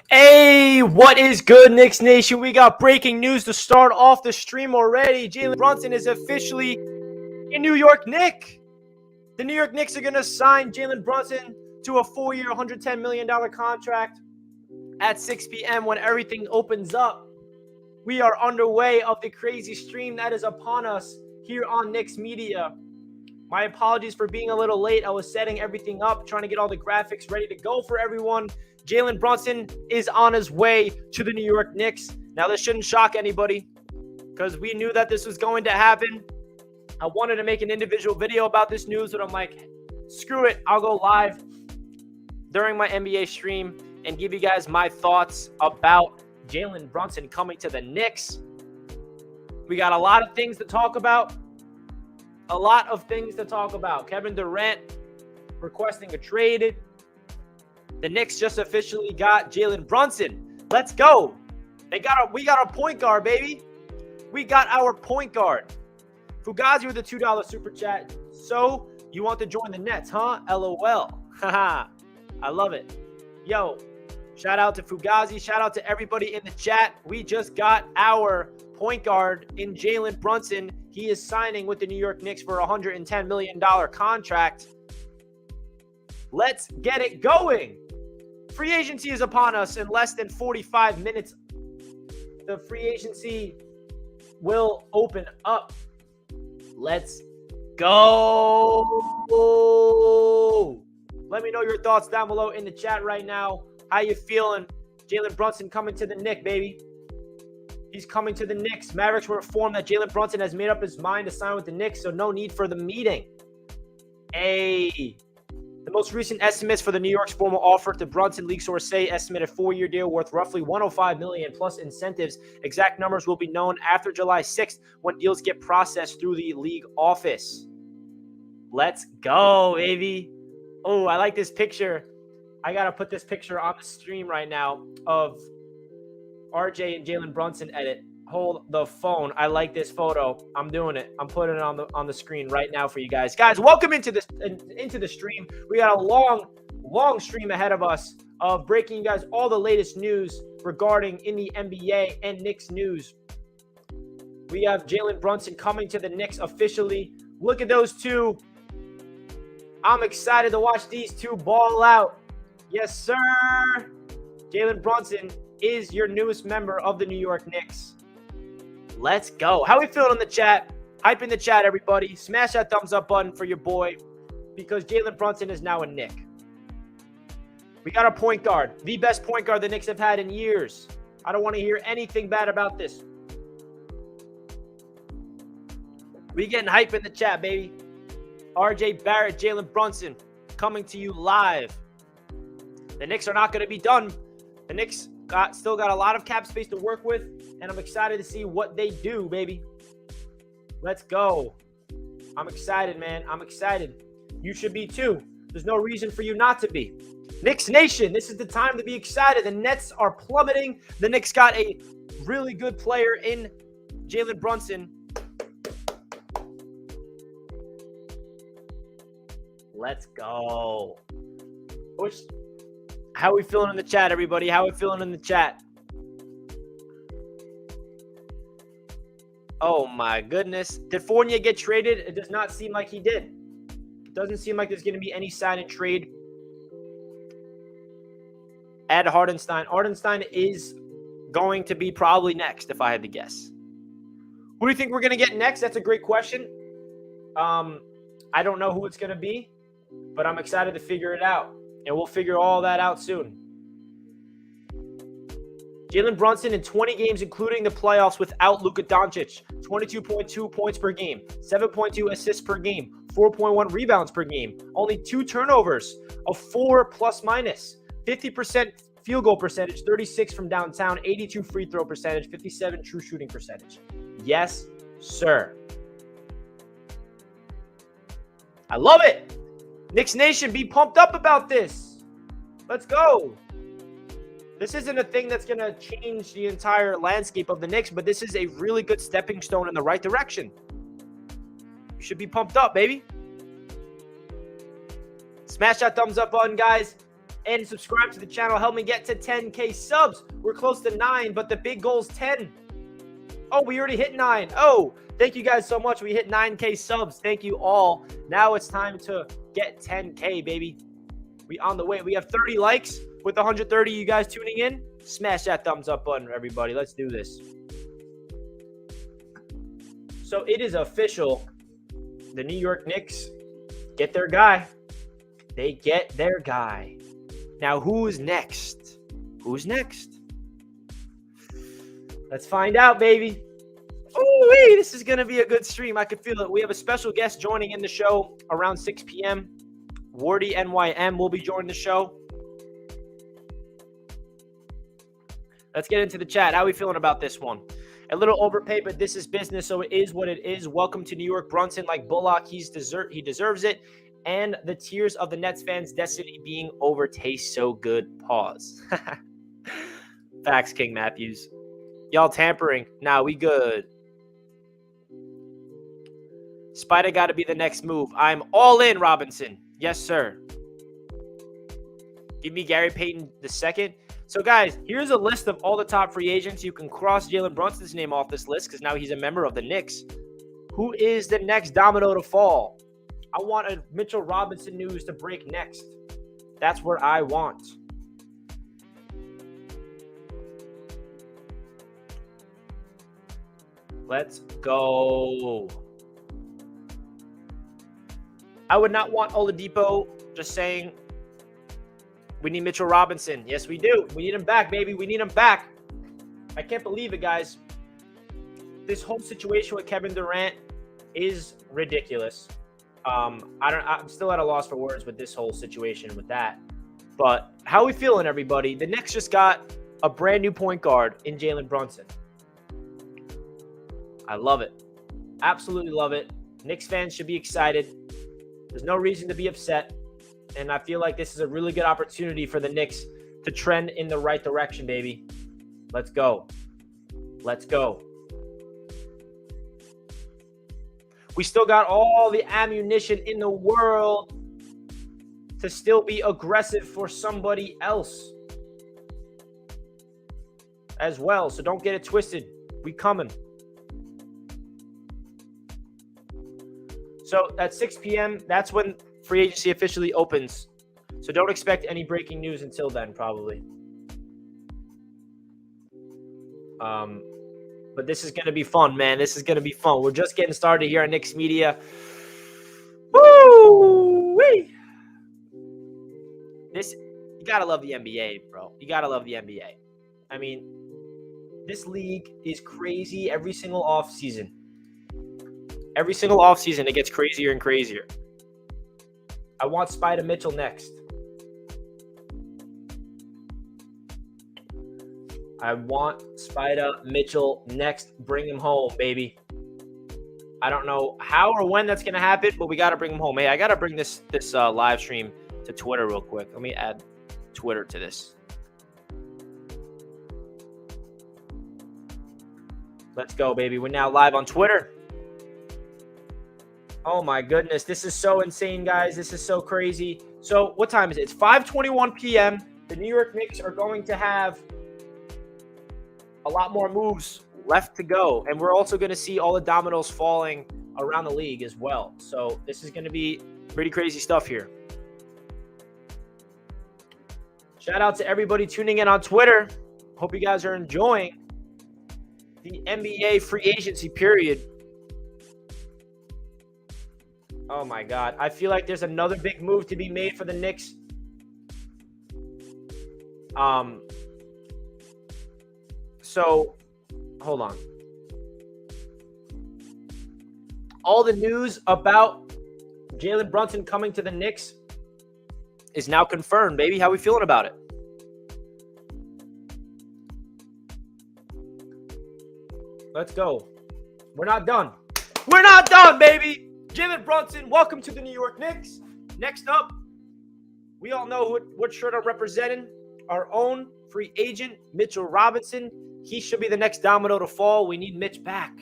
Hey, what is good, Knicks Nation? We got breaking news to start off the stream already. Jalen Brunson is officially a New York Knick. The New York Knicks are going to sign Jalen Brunson to a 4-year, $110 million contract at 6 p.m. when everything opens up. We are underway of the crazy stream that is upon us here on Knicks Media. My apologies for being a little late. I was setting everything up, trying to get all the graphics ready to go for everyone. Jalen Brunson is on his way to the New York Knicks. Now, this shouldn't shock anybody because we knew that this was going to happen. I wanted to make an individual video about this news, but I'm like, screw it. I'll go live during my NBA stream and give you guys my thoughts about Jalen Brunson coming to the Knicks. We got a lot of things to talk about. Kevin Durant requesting a trade. The Knicks just officially got Jalen Brunson. Let's go. We got a point guard, baby. We got our point guard. Fugazi with a $2 super chat. So, you want to join the Nets, huh? LOL. Haha. I love it. Yo, shout out to Fugazi. Shout out to everybody in the chat. We just got our point guard in Jalen Brunson. He is signing with the New York Knicks for a $110 million contract. Let's get it going. Free agency is upon us in less than 45 minutes. The free agency will open up. Let's go. Let me know your thoughts down below in the chat right now. How you feeling? Jalen Brunson coming to the Knicks, baby. He's coming to the Knicks. Mavericks were informed that Jalen Brunson has made up his mind to sign with the Knicks, so no need for the meeting. Hey. The most recent estimates for the New York's formal offer to Brunson, league sources say, estimated 4-year deal worth roughly $105 million plus incentives. Exact numbers will be known after July 6th when deals get processed through the league office. Let's go, baby. Oh, I like this picture. I got to put this picture on the stream right now of RJ and Jalen Brunson edit. Hold the phone. I like this photo. I'm doing it. I'm putting it on the screen right now for you guys. Guys, welcome into the stream. We got a long stream ahead of us of breaking you guys all the latest news regarding in the NBA and Knicks news. We have Jalen Brunson coming to the Knicks officially. Look at those two. I'm excited to watch these two ball out. Yes, sir. Jalen Brunson is your newest member of the New York Knicks. Let's go. How we feeling in the chat? Hype in the chat, everybody. Smash that thumbs up button for your boy because Jalen Brunson is now a Knick. We got a point guard. The best point guard the Knicks have had in years. I don't want to hear anything bad about this. We getting hype in the chat, baby. RJ Barrett, Jalen Brunson coming to you live. The Knicks are not going to be done. The Knicks still got a lot of cap space to work with, and I'm excited to see what they do, baby. Let's go. I'm excited, man. I'm excited. You should be too. There's no reason for you not to be. Knicks Nation, this is the time to be excited. The Nets are plummeting. The Knicks got a really good player in Jalen Brunson. Let's go. How are we feeling in the chat, everybody? How are we feeling in the chat? Oh, my goodness. Did Fournier get traded? It does not seem like he did. It doesn't seem like there's going to be any sign and trade. Add Hardenstein. Hardenstein is going to be probably next, if I had to guess. Who do you think we're going to get next? That's a great question. I don't know who it's going to be, but I'm excited to figure it out, and we'll figure all that out soon. Jalen Brunson in 20 games, including the playoffs without Luka Doncic, 22.2 points per game, 7.2 assists per game, 4.1 rebounds per game, only 2 turnovers, a 4 plus minus, 50% field goal percentage, 36 from downtown, 82 free throw percentage, 57 true shooting percentage. Yes, sir. I love it. Knicks Nation, be pumped up about this. Let's go. This isn't a thing that's going to change the entire landscape of the Knicks, but this is a really good stepping stone in the right direction. You should be pumped up, baby. Smash that thumbs up button, guys, and subscribe to the channel. Help me get to 10K subs. We're close to 9, but the big goal is 10. Oh, we already hit 9. Oh, thank you guys so much. We hit 9K subs. Thank you all. Now it's time to get 10K, baby. We on the way. We have 30 likes. With 130 you guys tuning in, smash that thumbs up button, everybody. Let's do this. So it is official. The New York Knicks get their guy. They get their guy. Now, who's next? Who's next? Let's find out, baby. Oh, this is going to be a good stream. I can feel it. We have a special guest joining in the show around 6 p.m. Wardy NYM will be joining the show. Let's get into the chat. How are we feeling about this one? A little overpaid, but this is business, so it is what it is. Welcome to New York, Brunson. Like Bullock, he deserves it. And the tears of the Nets fans' destiny being over tastes so good. Pause. Facts, King Matthews. Y'all tampering. Nah, we good. Spider got to be the next move. I'm all in, Robinson. Yes, sir. Give me Gary Payton II. So, guys, here's a list of all the top free agents. You can cross Jalen Brunson's name off this list because now he's a member of the Knicks. Who is the next domino to fall? I want a Mitchell Robinson news to break next. That's what I want. Let's go. I would not want Oladipo. Just saying. We need Mitchell Robinson. Yes, we do. We need him back, baby. We need him back. I can't believe it, guys. This whole situation with Kevin Durant is ridiculous. I'm still at a loss for words with this whole situation with that. But how are we feeling, everybody? The Knicks just got a brand new point guard in Jalen Brunson. I love it. Absolutely love it. Knicks fans should be excited. There's no reason to be upset. And I feel like this is a really good opportunity for the Knicks to trend in the right direction, baby. Let's go. Let's go. We still got all the ammunition in the world to still be aggressive for somebody else as well. So don't get it twisted. We coming. So at 6 p.m., that's when free agency officially opens. So don't expect any breaking news until then, probably. But this is going to be fun, man. This is going to be fun. We're just getting started here on Knicks Media. Woo-wee! You got to love the NBA, bro. You got to love the NBA. I mean, this league is crazy every single offseason. Every single offseason, it gets crazier and crazier. I want Spider Mitchell next. I want Spider Mitchell next. Bring him home, baby. I don't know how or when that's going to happen, but we got to bring him home. Hey, I got to bring this live stream to Twitter real quick. Let me add Twitter to this. Let's go, baby. We're now live on Twitter. Oh, my goodness. This is so insane, guys. This is so crazy. So what time is it? It's 5:21 p.m. The New York Knicks are going to have a lot more moves left to go. And we're also going to see all the dominoes falling around the league as well. So this is going to be pretty crazy stuff here. Shout out to everybody tuning in on Twitter. Hope you guys are enjoying the NBA free agency period. Oh my God. I feel like there's another big move to be made for the Knicks. So hold on. All the news about Jalen Brunson coming to the Knicks is now confirmed, baby. How we feeling about it? Let's go. We're not done. We're not done, baby. Jalen Brunson, welcome to the New York Knicks. Next up, we all know what shirt I'm representing. Our own free agent, Mitchell Robinson. He should be the next domino to fall. We need Mitch back.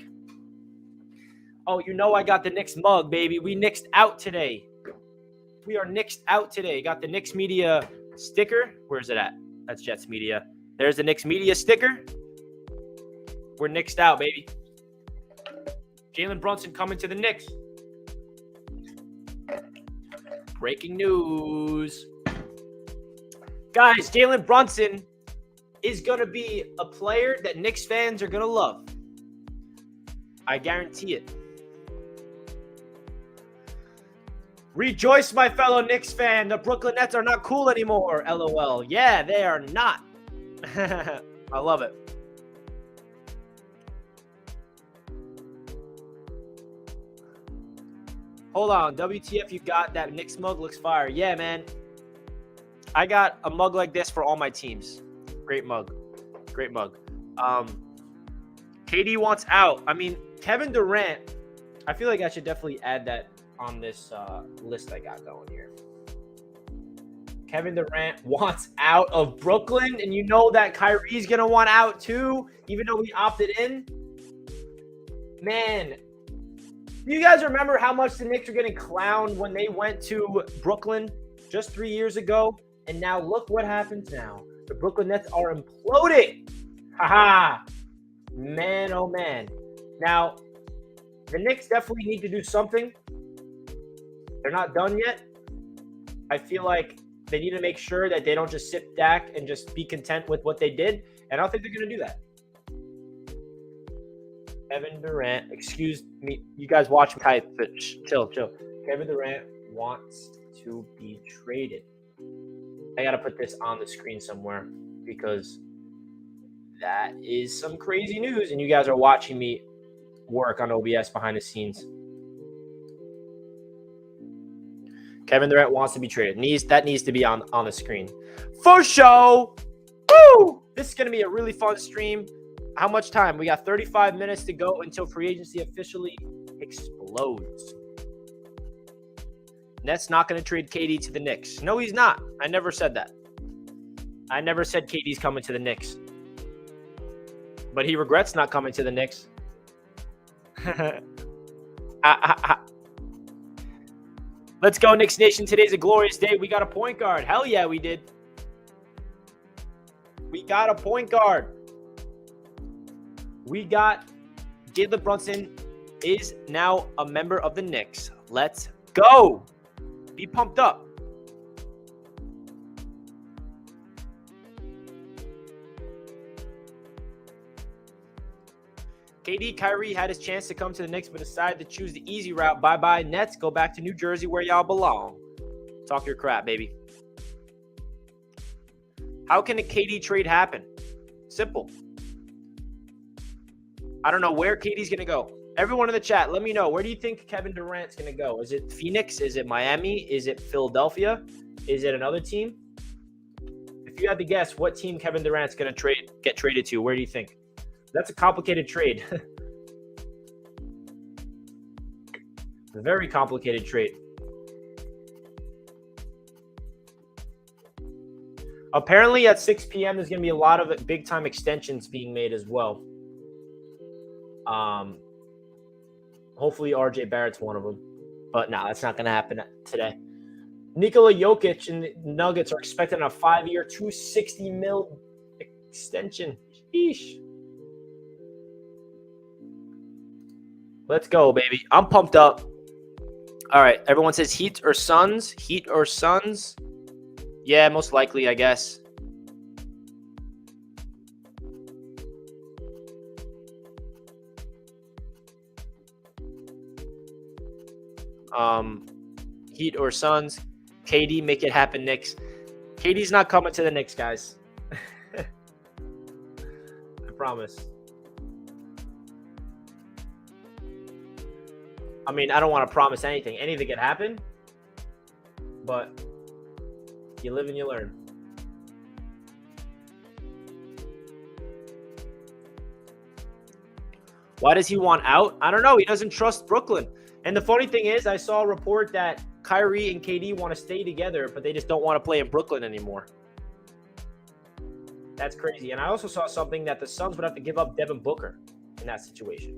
Oh, you know I got the Knicks mug, baby. We Knicks out today. We are Knicks out today. Got the Knicks Media sticker. Where's it at? That's Jets Media. There's the Knicks Media sticker. We're Knicks out, baby. Jalen Brunson coming to the Knicks. Breaking news. Guys, Jalen Brunson is going to be a player that Knicks fans are going to love. I guarantee it. Rejoice, my fellow Knicks fan. The Brooklyn Nets are not cool anymore. LOL. Yeah, they are not. I love it. Hold on. WTF, you got that Knicks mug? Looks fire. Yeah, man. I got a mug like this for all my teams. Great mug. Great mug. KD wants out. I mean, Kevin Durant, I feel like I should definitely add that on this list I got going here. Kevin Durant wants out of Brooklyn, and you know that Kyrie's going to want out too, even though he opted in. Man, do you guys remember how much the Knicks were getting clowned when they went to Brooklyn just 3 years ago? And now look what happens now. The Brooklyn Nets are imploding. Haha. Man, oh man. Now, the Knicks definitely need to do something. They're not done yet. I feel like they need to make sure that they don't just sit back and just be content with what they did. And I don't think they're going to do that. Kevin Durant, excuse me. You guys watch me type, but chill. Kevin Durant wants to be traded. I got to put this on the screen somewhere because that is some crazy news. And you guys are watching me work on OBS behind the scenes. Kevin Durant wants to be traded. That needs to be on the screen. For show. Woo! This is going to be a really fun stream. How much time? We got 35 minutes to go until free agency officially explodes. Nets not going to trade KD to the Knicks. No, he's not. I never said that. I never said KD's coming to the Knicks. But he regrets not coming to the Knicks. Let's go, Knicks Nation. Today's a glorious day. We got a point guard. Hell yeah, we did. We got a point guard. We got Jalen Brunson is now a member of the Knicks. Let's go. Be pumped up. KD, Kyrie had his chance to come to the Knicks, but decided to choose the easy route. Bye-bye, Nets. Go back to New Jersey where y'all belong. Talk your crap, baby. How can a KD trade happen? Simple. I don't know where KD's going to go. Everyone in the chat, let me know. Where do you think Kevin Durant's going to go? Is it Phoenix? Is it Miami? Is it Philadelphia? Is it another team? If you had to guess what team Kevin Durant's going to get traded to, where do you think? That's a complicated trade. A very complicated trade. Apparently at 6 p.m. there's going to be a lot of big-time extensions being made as well. Hopefully RJ Barrett's one of them. But no, that's not going to happen today. Nikola Jokic and the Nuggets are expecting a 5-year, $260 million extension. Sheesh. Let's go, baby. I'm pumped up. All right. Everyone says Heat or Suns. Heat or Suns. Yeah, most likely, I guess. Heat or Suns. KD, make it happen, Knicks. KD's not coming to the Knicks, guys. I promise. I mean, I don't want to promise anything. Anything can happen. But you live and you learn. Why does he want out? I don't know. He doesn't trust Brooklyn. And the funny thing is, I saw a report that Kyrie and KD want to stay together, but they just don't want to play in Brooklyn anymore. That's crazy. And I also saw something that the Suns would have to give up Devin Booker in that situation,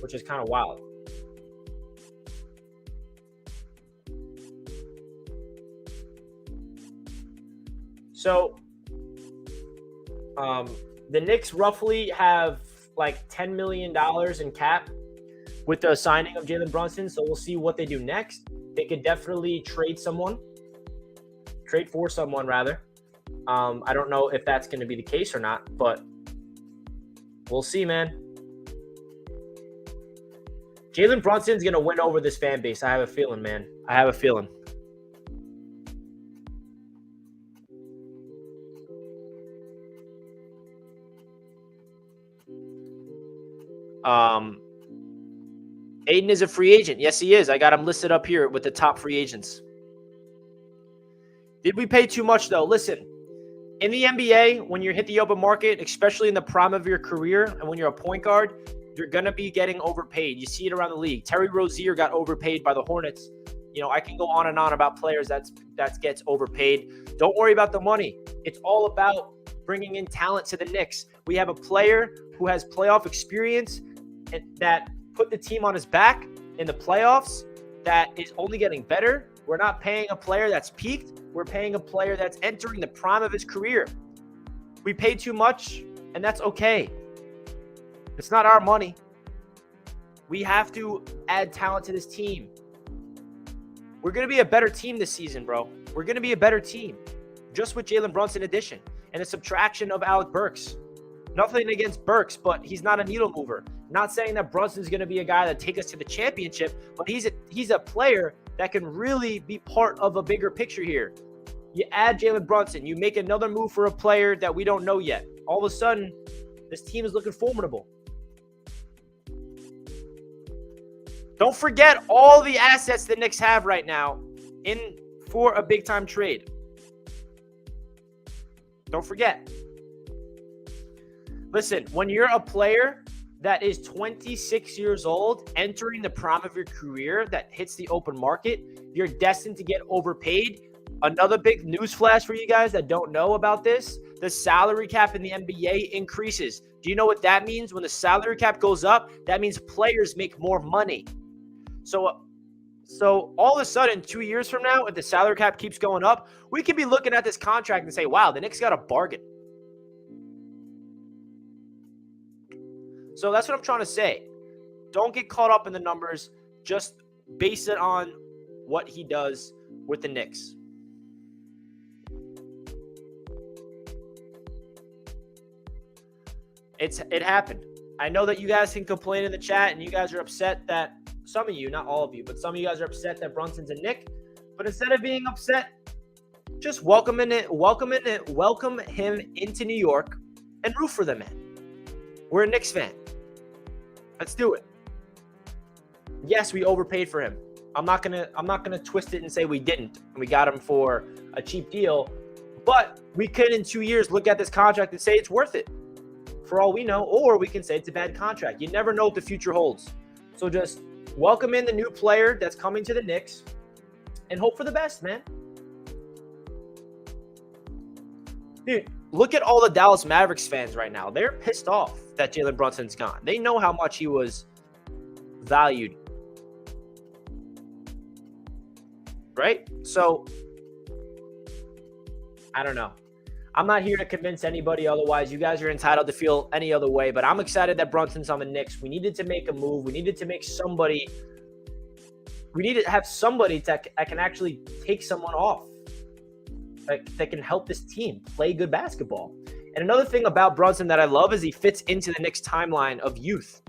which is kind of wild. So, the Knicks roughly have like $10 million in cap with the signing of Jalen Brunson. So we'll see what they do next. They could definitely trade for someone rather. I don't know if that's going to be the case or not, but we'll see, man. Jalen Brunson's going to win over this fan base. I have a feeling, man. I have a feeling. Aiden is a free agent. Yes, he is. I got him listed up here with the top free agents. Did we pay too much, though? Listen, in the NBA, when you hit the open market, especially in the prime of your career, and when you're a point guard, you're going to be getting overpaid. You see it around the league. Terry Rozier got overpaid by the Hornets. You know, I can go on and on about players that gets overpaid. Don't worry about the money. It's all about bringing in talent to the Knicks. We have a player who has playoff experience that put the team on his back in the playoffs that is only getting better. We're not paying a player that's peaked. We're paying a player that's entering the prime of his career. We pay too much, and that's okay. It's not our money. We have to add talent to this team. We're going to be a better team this season, bro. We're going to be a better team just with Jalen Brunson addition and a subtraction of Alec Burks. Nothing against Burks, but he's not a needle mover. Not saying that Brunson's going to be a guy that take us to the championship, but he's a player that can really be part of a bigger picture here. You add Jalen Brunson, you make another move for a player that we don't know yet. All of a sudden, this team is looking formidable. Don't forget all the assets the Knicks have right now for a big-time trade. Don't forget. Listen, when you're a player that is 26 years old, entering the prime of your career that hits the open market, you're destined to get overpaid. Another big news flash for you guys that don't know about this, the salary cap in the NBA increases. Do you know what that means? When the salary cap goes up, that means players make more money. So all of a sudden, 2 years from now, if the salary cap keeps going up, we could be looking at this contract and say, wow, the Knicks got a bargain. So that's what I'm trying to say. Don't get caught up in the numbers. Just base it on what he does with the Knicks. It happened. I know that you guys can complain in the chat and you guys are upset that some of you, not all of you, but some of you guys are upset that Brunson's a Knick. But instead of being upset, just welcome him into New York and root for the man. We're a Knicks fan. Let's do it. Yes, we overpaid for him. I'm not gonna twist it and say we didn't. We got him for a cheap deal, but we could in 2 years look at this contract and say it's worth it, for all we know, or we can say it's a bad contract. You never know what the future holds. So just welcome in the new player that's coming to the Knicks and hope for the best, man. Dude, look at all the Dallas Mavericks fans right now. They're pissed off that Jalen Brunson's gone. They know how much he was valued. Right? So, I don't know. I'm not here to convince anybody otherwise. You guys are entitled to feel any other way, but I'm excited that Brunson's on the Knicks. We needed to make a move. We needed to make somebody. We need to have somebody that can actually take someone off. That can help this team play good basketball. And another thing about Brunson that I love is he fits into the Knicks timeline of youth.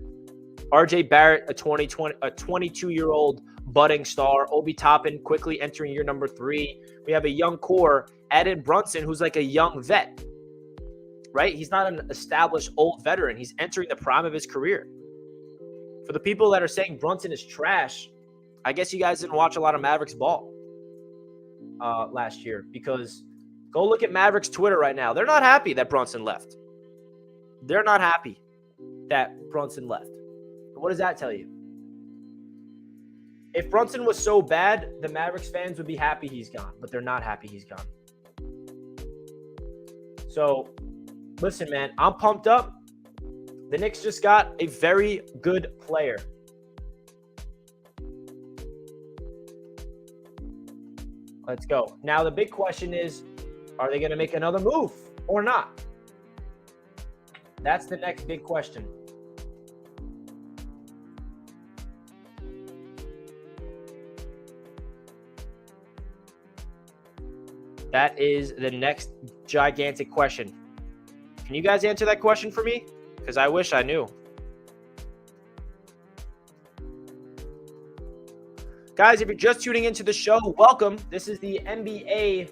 RJ Barrett, a 22-year-old budding star. Obi Toppin quickly entering year number 3. We have a young core. Added Brunson, who's like a young vet, right? He's not an established old veteran. He's entering the prime of his career. For the people that are saying Brunson is trash, I guess you guys didn't watch a lot of Mavericks ball last year, because go look at Mavericks Twitter right now. They're not happy that Brunson left. They're not happy that Brunson left. What does that tell you? If Brunson was so bad, the Mavericks fans would be happy he's gone, but they're not happy he's gone. So, listen, man, I'm pumped up. The Knicks just got a very good player. Let's go. Now, the big question is, are they going to make another move or not? That's the next big question. That is the next gigantic question. Can you guys answer that question for me? Because I wish I knew. Guys, if you're just tuning into the show, welcome. This is the NBA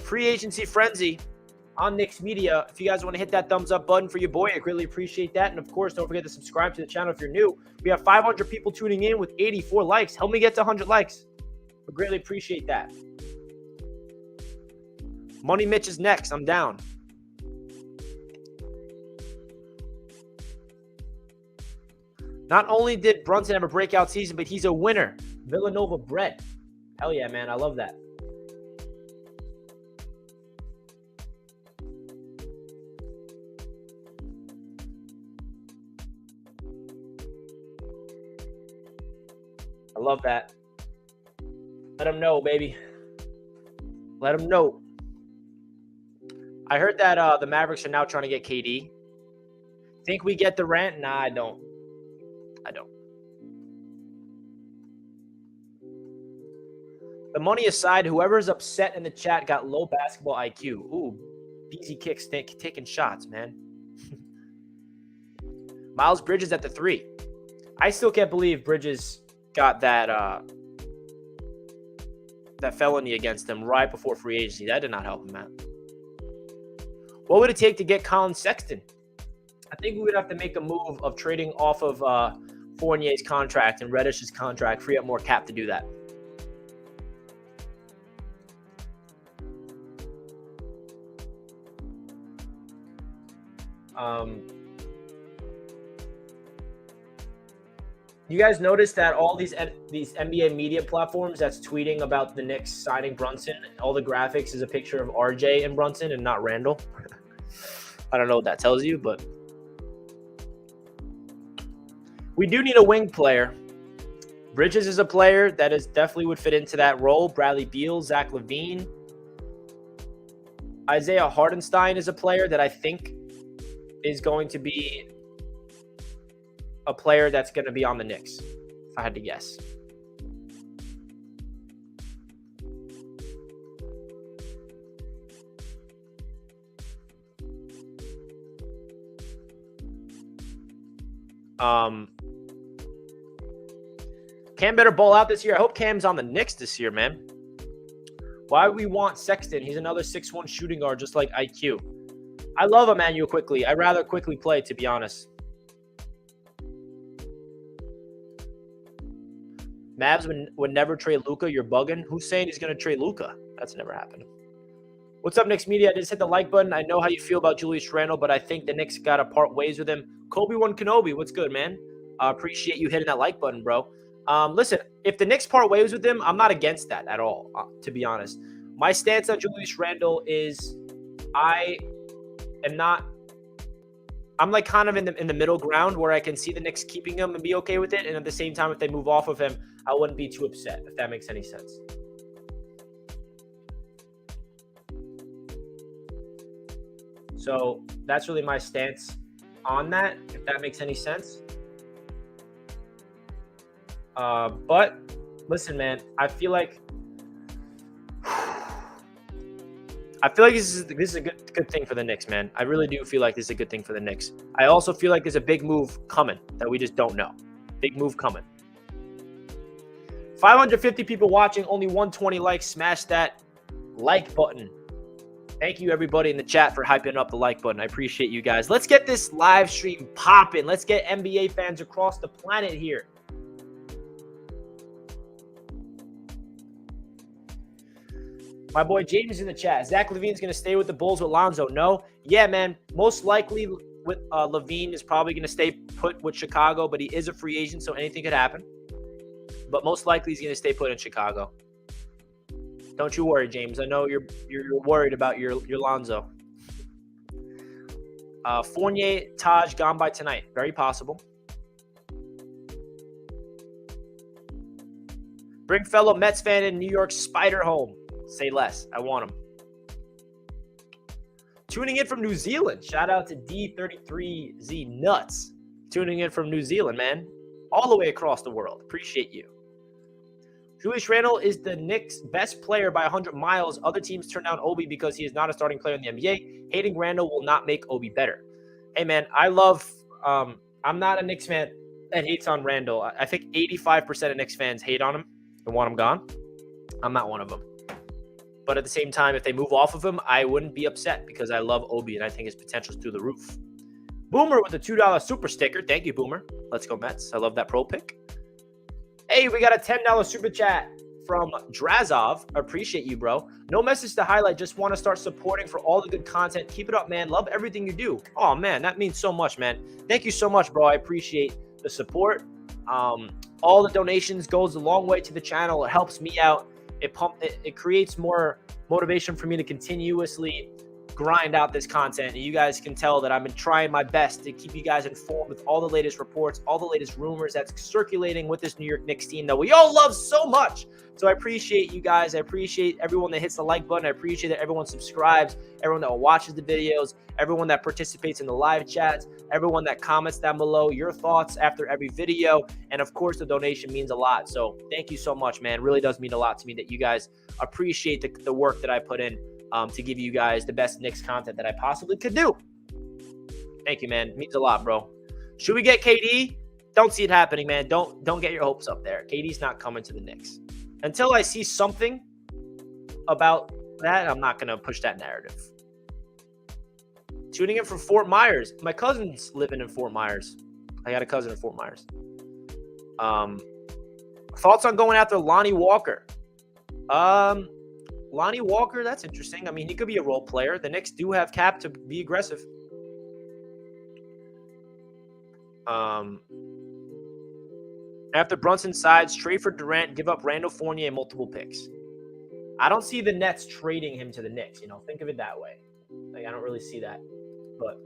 Free Agency Frenzy on Knicks Media. If you guys want to hit that thumbs up button for your boy, I greatly appreciate that. And of course, don't forget to subscribe to the channel if you're new. We have 500 people tuning in with 84 likes. Help me get to 100 likes. I greatly appreciate that. Money Mitch is next. I'm down. Not only did Brunson have a breakout season, but he's a winner. Villanova bred. Hell yeah, man. I love that. I love that. Let him know, baby. Let him know. I heard that the Mavericks are now trying to get KD. Think we get Durant? Nah, I don't. The money aside, whoever's upset in the chat got low basketball IQ. Ooh, BZ Kicks taking shots, man. Miles Bridges at the 3. I still can't believe Bridges got that felony against him right before free agency. That did not help him, man. What would it take to get Colin Sexton? I think we would have to make a move of trading off of Fournier's contract and Reddish's contract, free up more cap to do that. You guys notice that all these NBA media platforms that's tweeting about the Knicks signing Brunson, all the graphics is a picture of RJ and Brunson and not Randall. I don't know what that tells you, but we do need a wing player. Bridges is a player that is definitely would fit into that role. Bradley Beal, Zach LaVine. Isaiah Hartenstein is a player that I think is going to be a player that's going to be on the Knicks, if I had to guess. Cam better ball out this year. I hope Cam's on the Knicks this year, man. Why we want Sexton? He's another 6'1" shooting guard, just like IQ. I love Emmanuel Quickly. I'd rather Quickly play, to be honest. Mavs would never trade Luka. You're bugging. Who's saying he's going to trade Luka? That's never happened. What's up, Knicks Media? I just hit the like button. I know how you feel about Julius Randle, but I think the Knicks got to part ways with him. Kobe1 Kenobi, what's good, man? Appreciate you hitting that like button, bro. Listen, if the Knicks part ways with him, I'm not against that at all, to be honest. My stance on Julius Randle is I'm like kind of in the middle ground where I can see the Knicks keeping him and be okay with it. And at the same time, if they move off of him, I wouldn't be too upset, if that makes any sense. So that's really my stance on that, if that makes any sense. But listen, man, I feel like this is a good thing for the Knicks, man. I really do feel like this is a good thing for the Knicks. I also feel like there's a big move coming that we just don't know. Big move coming. 550 people watching, only 120 likes. Smash that like button. Thank you, everybody in the chat, for hyping up the like button. I appreciate you guys. Let's get this live stream popping. Let's get NBA fans across the planet here. My boy James in the chat. Zach LaVine's going to stay with the Bulls with Lonzo. No? Yeah, man. Most likely with LaVine is probably going to stay put with Chicago, but he is a free agent, so anything could happen. But most likely he's going to stay put in Chicago. Don't you worry, James. I know you're worried about your Lonzo. Fournier, Taj gone by tonight. Very possible. Bring fellow Mets fan in New York Spider home. Say less. I want him. Tuning in from New Zealand. Shout out to D33Z Nuts. Tuning in from New Zealand, man. All the way across the world. Appreciate you. Julius Randle is the Knicks' best player by 100 miles. Other teams turn down Obi because he is not a starting player in the NBA. Hating Randle will not make Obi better. Hey, man, I love I'm not a Knicks fan that hates on Randle. I think 85% of Knicks fans hate on him and want him gone. I'm not one of them. But at the same time, if they move off of him, I wouldn't be upset because I love Obi and I think his potential's through the roof. Boomer with a $2 super sticker. Thank you, Boomer. Let's go Mets. I love that pro pick. Hey, we got a $10 super chat from Drazov. I appreciate you, bro. No message to highlight. Just want to start supporting for all the good content. Keep it up, man. Love everything you do. Oh, man, that means so much, man. Thank you so much, bro. I appreciate the support. All the donations goes a long way to the channel. It helps me out. It creates more motivation for me to continuously grind out this content. And you guys can tell that I've been trying my best to keep you guys informed with all the latest reports, all the latest rumors that's circulating with this New York Knicks team that we all love so much. So I appreciate you guys. I appreciate everyone that hits the like button. I appreciate that everyone subscribes, everyone that watches the videos, everyone that participates in the live chats, everyone that comments down below your thoughts after every video. And of course, the donation means a lot. So thank you so much, man. It really does mean a lot to me that you guys appreciate the work that I put in to give you guys the best Knicks content that I possibly could do. Thank you, man. It means a lot, bro. Should we get KD? Don't see it happening, man. Don't get your hopes up there. KD's not coming to the Knicks. Until I see something about that, I'm not going to push that narrative. Tuning in from Fort Myers. My cousin's living in Fort Myers. I got a cousin in Fort Myers. Thoughts on going after Lonnie Walker? Lonnie Walker, that's interesting. I mean, he could be a role player. The Knicks do have cap to be aggressive. After Brunson sides, trade for Durant, give up Randall, Fournier, and multiple picks. I don't see the Nets trading him to the Knicks. Think of it that way. Like, I don't really see that. But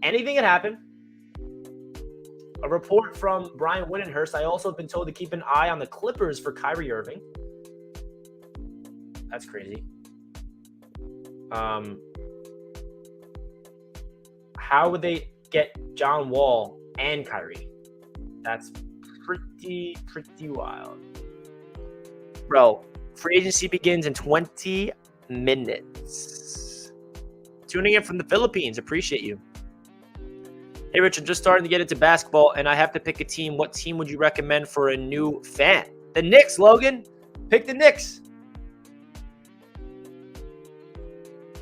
anything can happen. A report from Brian Wittenhurst. I also have been told to keep an eye on the Clippers for Kyrie Irving. That's crazy. How would they get John Wall and Kyrie? That's pretty wild. Bro, free agency begins in 20 minutes. Tuning in from the Philippines. Appreciate you. Hey, Rich, I'm just starting to get into basketball, and I have to pick a team. What team would you recommend for a new fan? The Knicks, Logan. Pick the Knicks.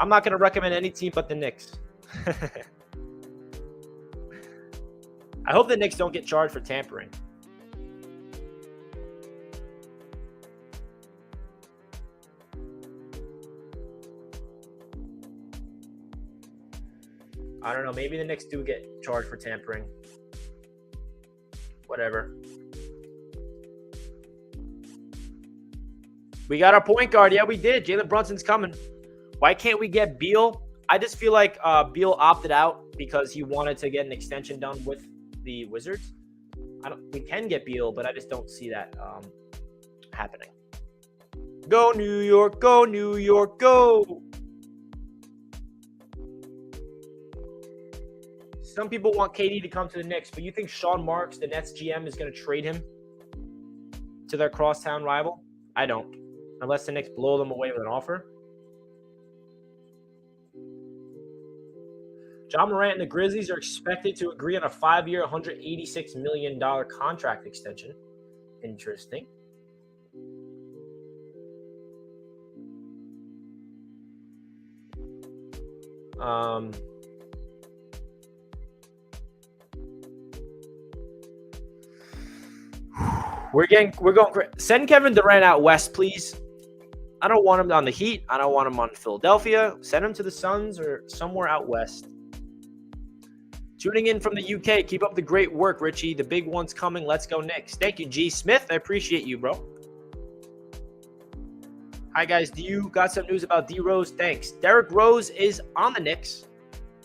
I'm not going to recommend any team but the Knicks. I hope the Knicks don't get charged for tampering. I don't know. Maybe the Knicks do get charged for tampering. Whatever. We got our point guard. Yeah, we did. Jalen Brunson's coming. Why can't we get Beal? I just feel like Beal opted out because he wanted to get an extension done with the Wizards. We can get Beal, but I just don't see that happening. Go New York, go New York, go! Some people want KD to come to the Knicks, but you think Sean Marks, the Nets GM, is going to trade him to their crosstown rival? I don't. Unless the Knicks blow them away with an offer. John Morant and the Grizzlies are expected to agree on a 5-year, $186 million contract extension. Interesting. We're going. Send Kevin Durant out west, please. I don't want him on the Heat. I don't want him on Philadelphia. Send him to the Suns or somewhere out west. Tuning in from the UK. Keep up the great work, Richie. The big one's coming. Let's go Knicks. Thank you, G. Smith. I appreciate you, bro. Hi, guys. Do you got some news about D. Rose? Thanks. Derrick Rose is on the Knicks.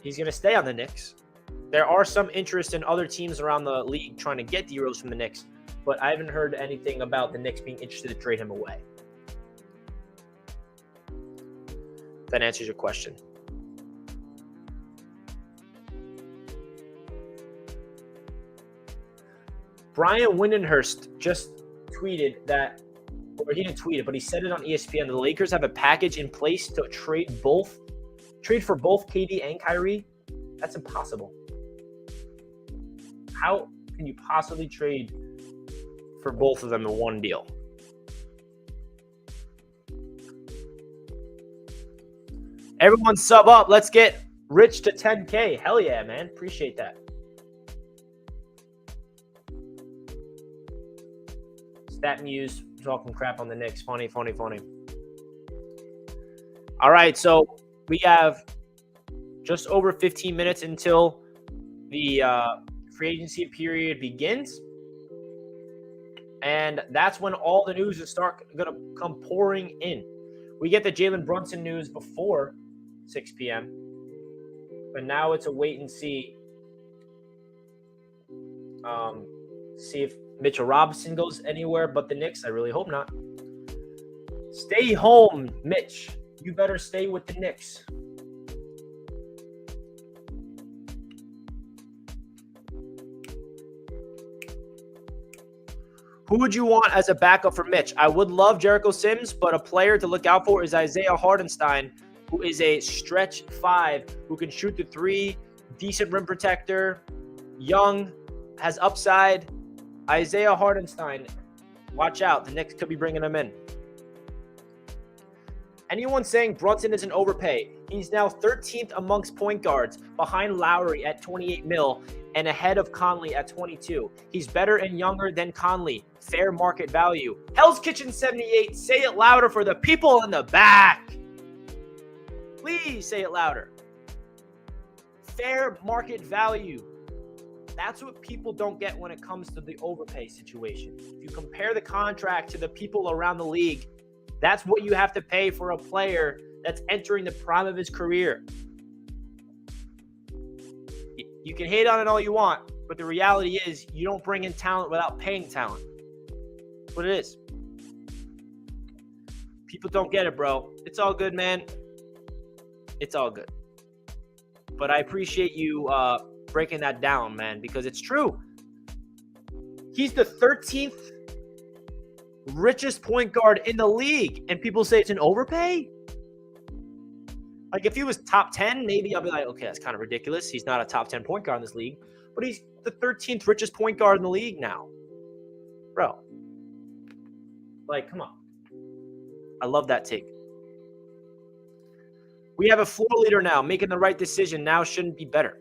He's going to stay on the Knicks. There are some interest in other teams around the league trying to get D. Rose from the Knicks, but I haven't heard anything about the Knicks being interested to trade him away. If that answers your question. Brian Windenhurst just tweeted that, or he didn't tweet it, but he said it on ESPN. The Lakers have a package in place to trade for both KD and Kyrie. That's impossible. How can you possibly trade for both of them in one deal? Everyone sub up. Let's get Rich to 10K. Hell yeah, man. Appreciate that. Stat Muse talking crap on the Knicks. Funny. All right, so we have just over 15 minutes until the free agency period begins. And that's when all the news is going to come pouring in. We get the Jalen Brunson news before 6 p.m. But now it's a wait and see. See if Mitchell Robinson goes anywhere but the Knicks. I really hope not. Stay home, Mitch. You better stay with the Knicks. Who would you want as a backup for Mitch? I would love Jericho Sims, but a player to look out for is Isaiah Hartenstein, who is a stretch 5, who can shoot the 3, decent rim protector, young, has upside. Isaiah Hartenstein, watch out. The Knicks could be bringing him in. Anyone saying Brunson is an overpay? He's now 13th amongst point guards, behind Lowry at 28 mil and ahead of Conley at 22. He's better and younger than Conley. Fair market value. Hell's Kitchen 78, say it louder for the people in the back. Please say it louder. Fair market value. That's what people don't get when it comes to the overpay situation. If you compare the contract to the people around the league, that's what you have to pay for a player that's entering the prime of his career. You can hate on it all you want, but the reality is you don't bring in talent without paying talent. That's what it is. People don't get it, bro. It's all good, man. It's all good. But I appreciate you breaking that down, man, because it's true. He's the 13th richest point guard in the league, and people say it's an overpay? Like, if he was top 10, maybe I'll be like, okay, that's kind of ridiculous. He's not a top 10 point guard in this league, but he's the 13th richest point guard in the league now. Bro. Like, come on. I love that take. We have a floor leader now. Making the right decision now shouldn't be better.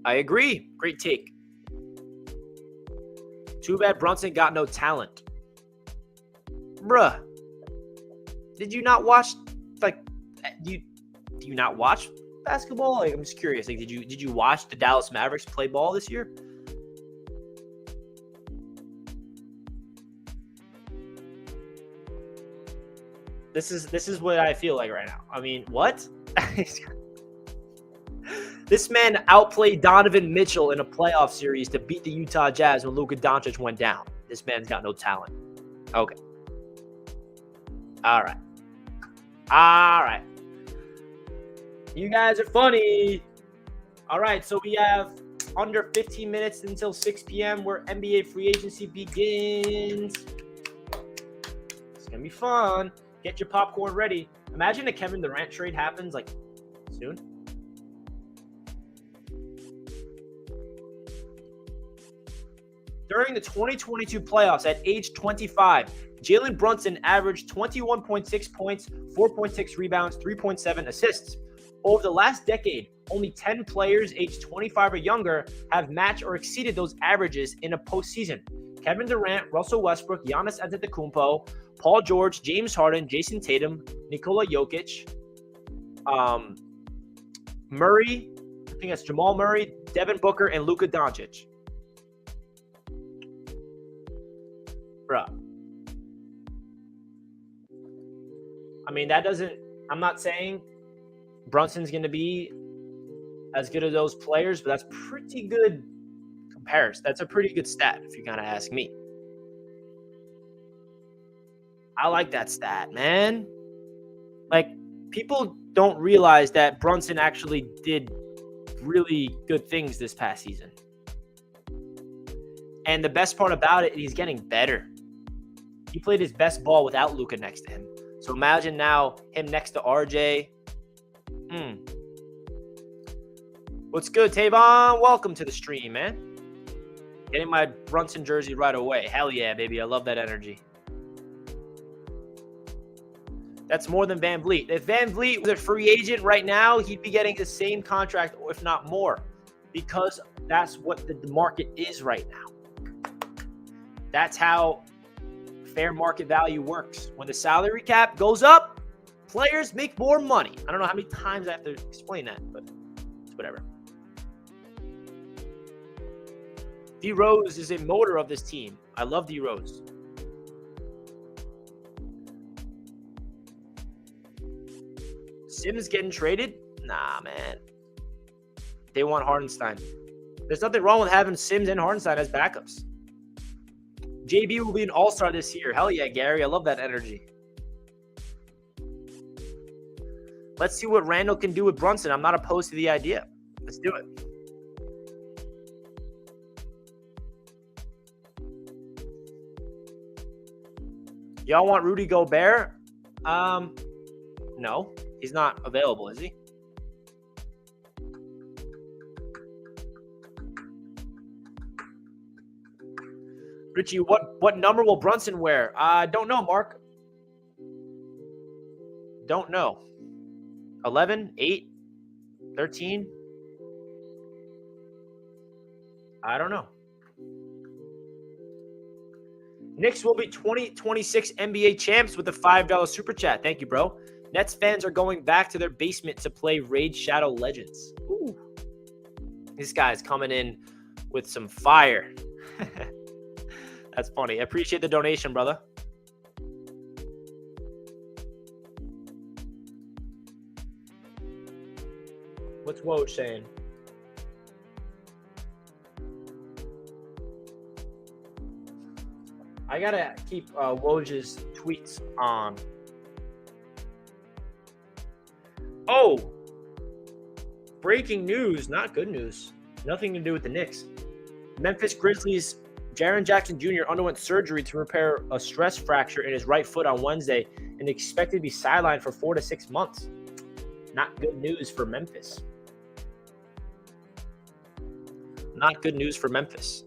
I agree. Great take. Too bad Brunson got no talent. Bruh. Did you not watch, like, do you not watch basketball? Like, I'm just curious. Like, did you watch the Dallas Mavericks play ball this year? This is what I feel like right now. I mean, what? This man outplayed Donovan Mitchell in a playoff series to beat the Utah Jazz when Luka Doncic went down. This man's got no talent. Okay. All right. You guys are funny. All right, so we have under 15 minutes until 6 p.m. where NBA free agency begins. It's going to be fun. Get your popcorn ready. Imagine a Kevin Durant trade happens, like, soon. During the 2022 playoffs at age 25, Jalen Brunson averaged 21.6 points, 4.6 rebounds, 3.7 assists. Over the last decade, only 10 players aged 25 or younger have matched or exceeded those averages in a postseason. Kevin Durant, Russell Westbrook, Giannis Antetokounmpo, Paul George, James Harden, Jason Tatum, Nikola Jokic, Murray, I think that's Jamal Murray, Devin Booker, and Luka Doncic. Bruh. I mean, that doesn't – I'm not saying Brunson's going to be as good as those players, but that's pretty good comparison. That's a pretty good stat if you kind of ask me. I like that stat, man. Like, people don't realize that Brunson actually did really good things this past season. And the best part about it, he's getting better. He played his best ball without Luka next to him. So imagine now him next to RJ. What's good, Tavon? Welcome to the stream, man. Getting my Brunson jersey right away. Hell yeah, baby. I love that energy. That's more than Van Vliet. If Van Vliet was a free agent right now, he'd be getting the same contract, if not more, because that's what the market is right now. That's how fair market value works. When the salary cap goes up, players make more money. I don't know how many times I have to explain that, but it's whatever. D Rose is a motor of this team. I love D Rose. Sims getting traded? Nah, man. They want Hardenstein. There's nothing wrong with having Sims and Hardenstein as backups. JB will be an all-star this year. Hell yeah, Gary. I love that energy. Let's see what Randall can do with Brunson. I'm not opposed to the idea. Let's do it. Y'all want Rudy Gobert? No. He's not available, is he? Richie, what number will Brunson wear? Don't know, Mark. Don't know. 11, 8, 13? I don't know. Knicks will be 2026 NBA champs with a $5 super chat. Thank you, bro. Nets fans are going back to their basement to play Raid Shadow Legends. Ooh. This guy's coming in with some fire. That's funny. I appreciate the donation, brother. What's Woj saying? I gotta keep Woj's tweets on. Oh, breaking news, not good news. Nothing to do with the Knicks. Memphis Grizzlies' Jaren Jackson Jr. underwent surgery to repair a stress fracture in his right foot on Wednesday and expected to be sidelined for 4 to 6 months. Not good news for Memphis. Not good news for Memphis.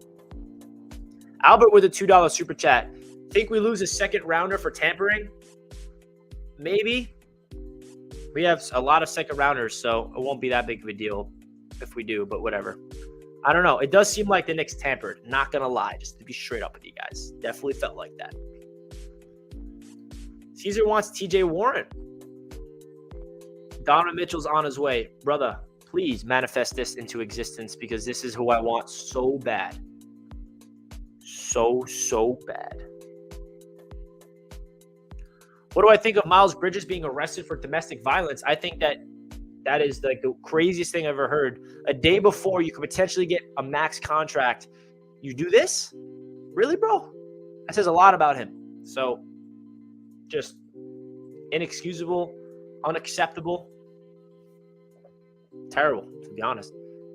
Albert with a $2 super chat. Think we lose a second rounder for tampering? Maybe. We have a lot of second rounders, so it won't be that big of a deal if we do, but whatever. I don't know. It does seem like the Knicks tampered. Not going to lie, just to be straight up with you guys. Definitely felt like that. Caesar wants TJ Warren. Donovan Mitchell's on his way. Brother, please manifest this into existence because this is who I want so bad. So bad. What do I think of Miles Bridges being arrested for domestic violence? I think that is like the craziest thing I've ever heard. A day before you could potentially get a max contract. You do this? Really, bro? That says a lot about him. So, just inexcusable, unacceptable, terrible, to be honest.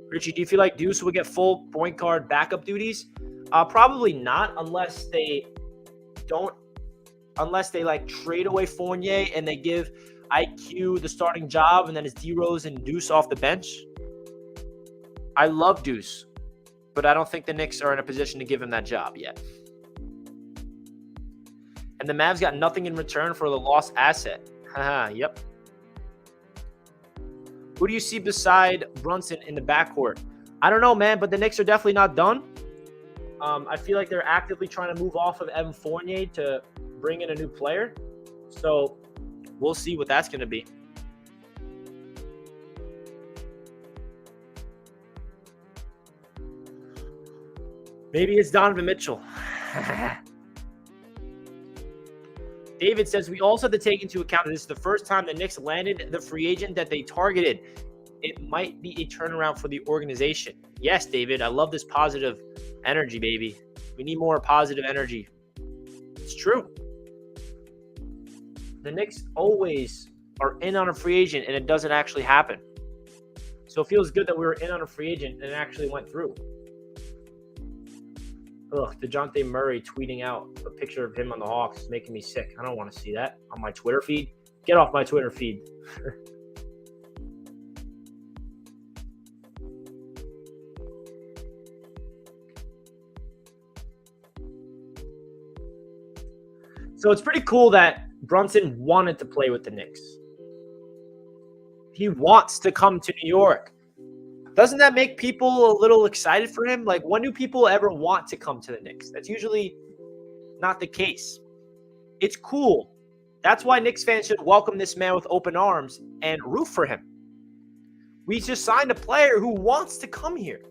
Richie, do you feel like Deuce will get full point guard backup duties? Probably not unless they like trade away Fournier and they give IQ the starting job and then it's D Rose and Deuce off the bench. I love Deuce. but I don't think the Knicks are in a position to give him that job yet. And the Mavs got nothing in return for the lost asset. Haha, yep. Who do you see beside Brunson in the backcourt? I don't know, man, but the Knicks are definitely not done. I feel like they're actively trying to move off of Evan Fournier to bring in a new player. So we'll see what that's going to be. Maybe it's Donovan Mitchell. David says, we also have to take into account that this is the first time the Knicks landed the free agent that they targeted. It might be a turnaround for the organization. Yes, David, I love this positive energy, baby. We need more positive energy. It's true. The Knicks always are in on a free agent, and it doesn't actually happen. So it feels good that we were in on a free agent and it actually went through. Ugh, DeJounte Murray tweeting out a picture of him on the Hawks is making me sick. I don't want to see that on my Twitter feed. Get off my Twitter feed. So it's pretty cool that Brunson wanted to play with the Knicks. He wants to come to New York. Doesn't that make people a little excited for him? Like, when do people ever want to come to the Knicks? That's usually not the case. It's cool. That's why Knicks fans should welcome this man with open arms and root for him. We just signed a player who wants to come here.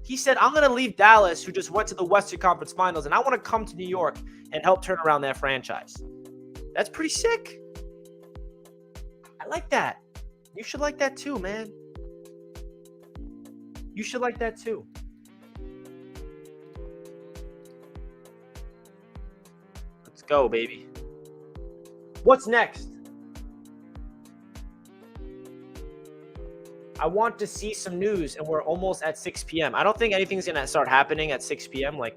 He said, I'm going to leave Dallas, who just went to the Western Conference Finals, and I want to come to New York and help turn around that franchise. That's pretty sick. I like that. You should like that too, man. You should like that too. Let's go, baby. What's next? I want to see some news, and we're almost at 6 p.m. I don't think anything's going to start happening at 6 p.m. like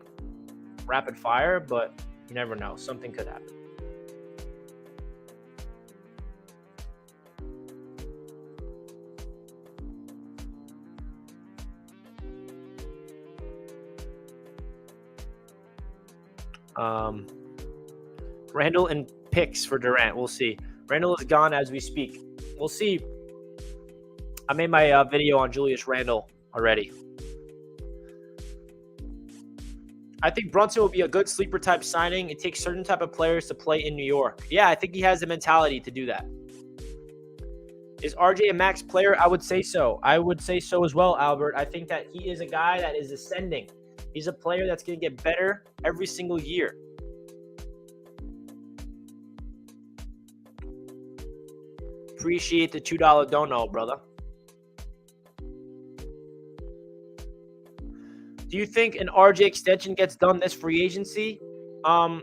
rapid fire, but you never know. Something could happen. Randall and picks for Durant. We'll see. Randall is gone as we speak. We'll see. I made my video on Julius Randle already. I think Brunson will be a good sleeper type signing. It takes certain type of players to play in New York. Yeah, I think he has the mentality to do that. Is RJ a max player? I would say so. I would say so as well, Albert. I think that he is a guy that is ascending. He's a player that's going to get better every single year. Appreciate the $2 dono, brother. Do you think an RJ extension gets done this free agency? I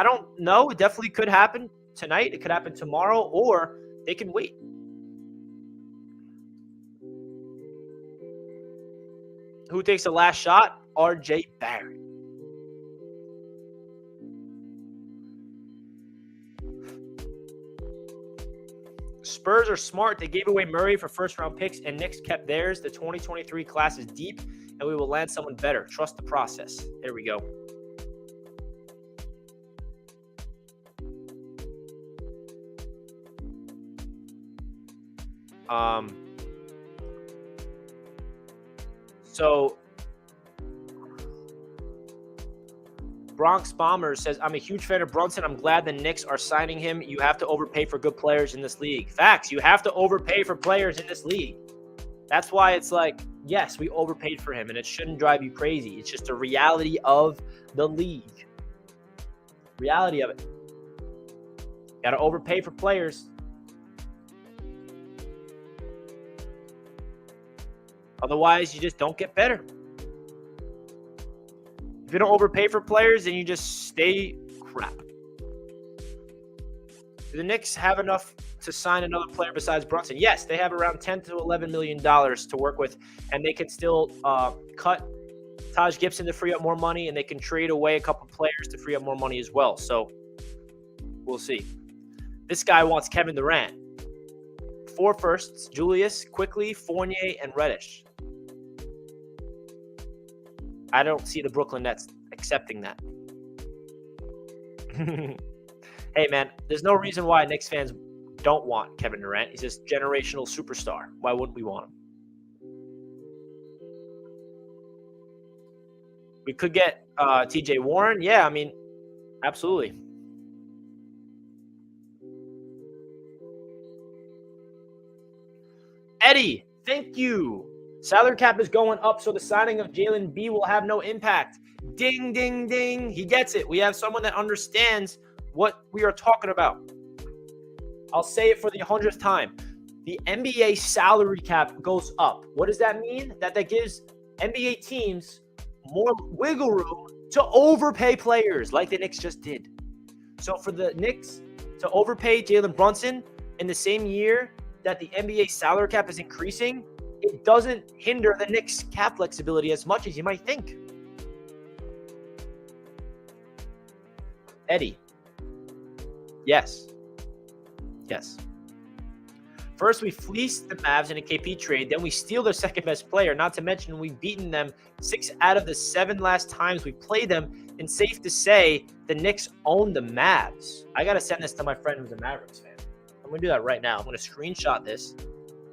don't know. It definitely could happen tonight. It could happen tomorrow, or they can wait. Who takes the last shot? RJ Barrett. Spurs are smart. They gave away Murray for first-round picks, and Knicks kept theirs. The 2023 class is deep, and we will land someone better. Trust the process. There we go. So Bronx Bombers says, I'm a huge fan of Brunson. I'm glad the Knicks are signing him. You have to overpay for good players in this league. Facts. You have to overpay for players in this league. That's why it's like, yes, we overpaid for him, and it shouldn't drive you crazy. It's just a reality of the league. Reality of it. Got to overpay for players. Otherwise, you just don't get better. If you don't overpay for players, then you just stay crap. Do the Knicks have enough to sign another player besides Brunson? Yes, they have around $10 to $11 million to work with, and they can still cut Taj Gibson to free up more money, and they can trade away a couple players to free up more money as well. So we'll see. This guy wants Kevin Durant. 4 firsts, Julius, Quickly, Fournier, and Reddish. I don't see the Brooklyn Nets accepting that. Hey, man, there's no reason why Knicks fans don't want Kevin Durant. He's this generational superstar. Why wouldn't we want him? We could get TJ Warren. Yeah, I mean, absolutely. Eddie, thank you. Salary cap is going up, so the signing of Jalen B will have no impact. Ding, ding, ding. He gets it. We have someone that understands what we are talking about. I'll say it for the 100th time. The NBA salary cap goes up. What does that mean? That gives NBA teams more wiggle room to overpay players like the Knicks just did. So for the Knicks to overpay Jalen Brunson in the same year that the NBA salary cap is increasing, it doesn't hinder the Knicks' cap flexibility as much as you might think. Eddie. Yes. Yes. First, we fleeced the Mavs in a KP trade. Then we steal their second-best player. Not to mention, we've beaten them 6 out of the 7 last times we played them. And safe to say, the Knicks own the Mavs. I got to send this to my friend who's a Mavericks fan. I'm going to do that right now. I'm going to screenshot this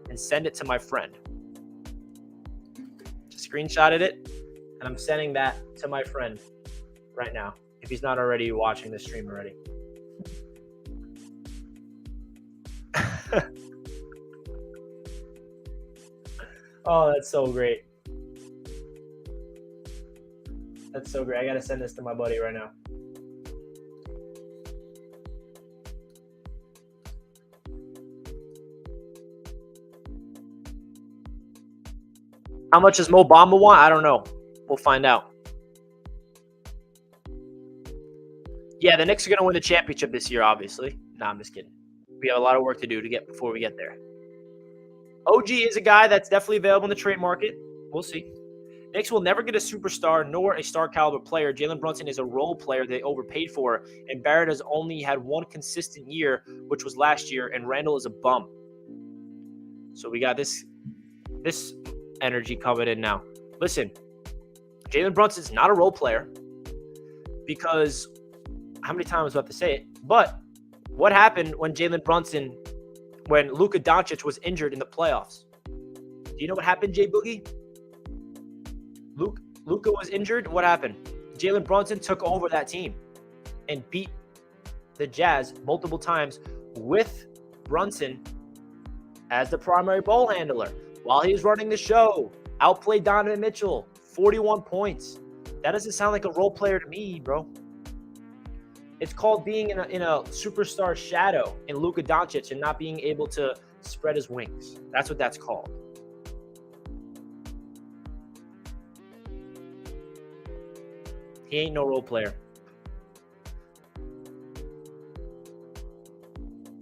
and send it to my friend. Just screenshotted it, and I'm sending that to my friend right now, if he's not already watching the stream already. Oh, that's so great. That's so great. I got to send this to my buddy right now. How much does Mo Bamba want? I don't know. We'll find out. Yeah, the Knicks are going to win the championship this year, obviously. Nah, I'm just kidding. We have a lot of work to do before we get there. OG is a guy that's definitely available in the trade market. We'll see. Knicks will never get a superstar nor a star caliber player. Jalen Brunson is a role player they overpaid for, and Barrett has only had one consistent year, which was last year, and Randall is a bum. So we got this energy coming in now. Listen, Jalen Brunson's not a role player because how many times I was about to say it, but what happened when Luka Doncic was injured in the playoffs? Do you know what happened, Jay Boogie? Luka was injured. What happened? Jalen Brunson took over that team and beat the Jazz multiple times with Brunson as the primary ball handler while he was running the show. Outplayed Donovan Mitchell, 41 points. That doesn't sound like a role player to me, bro. It's called being in a superstar shadow in Luka Doncic and not being able to spread his wings. That's what that's called. He ain't no role player.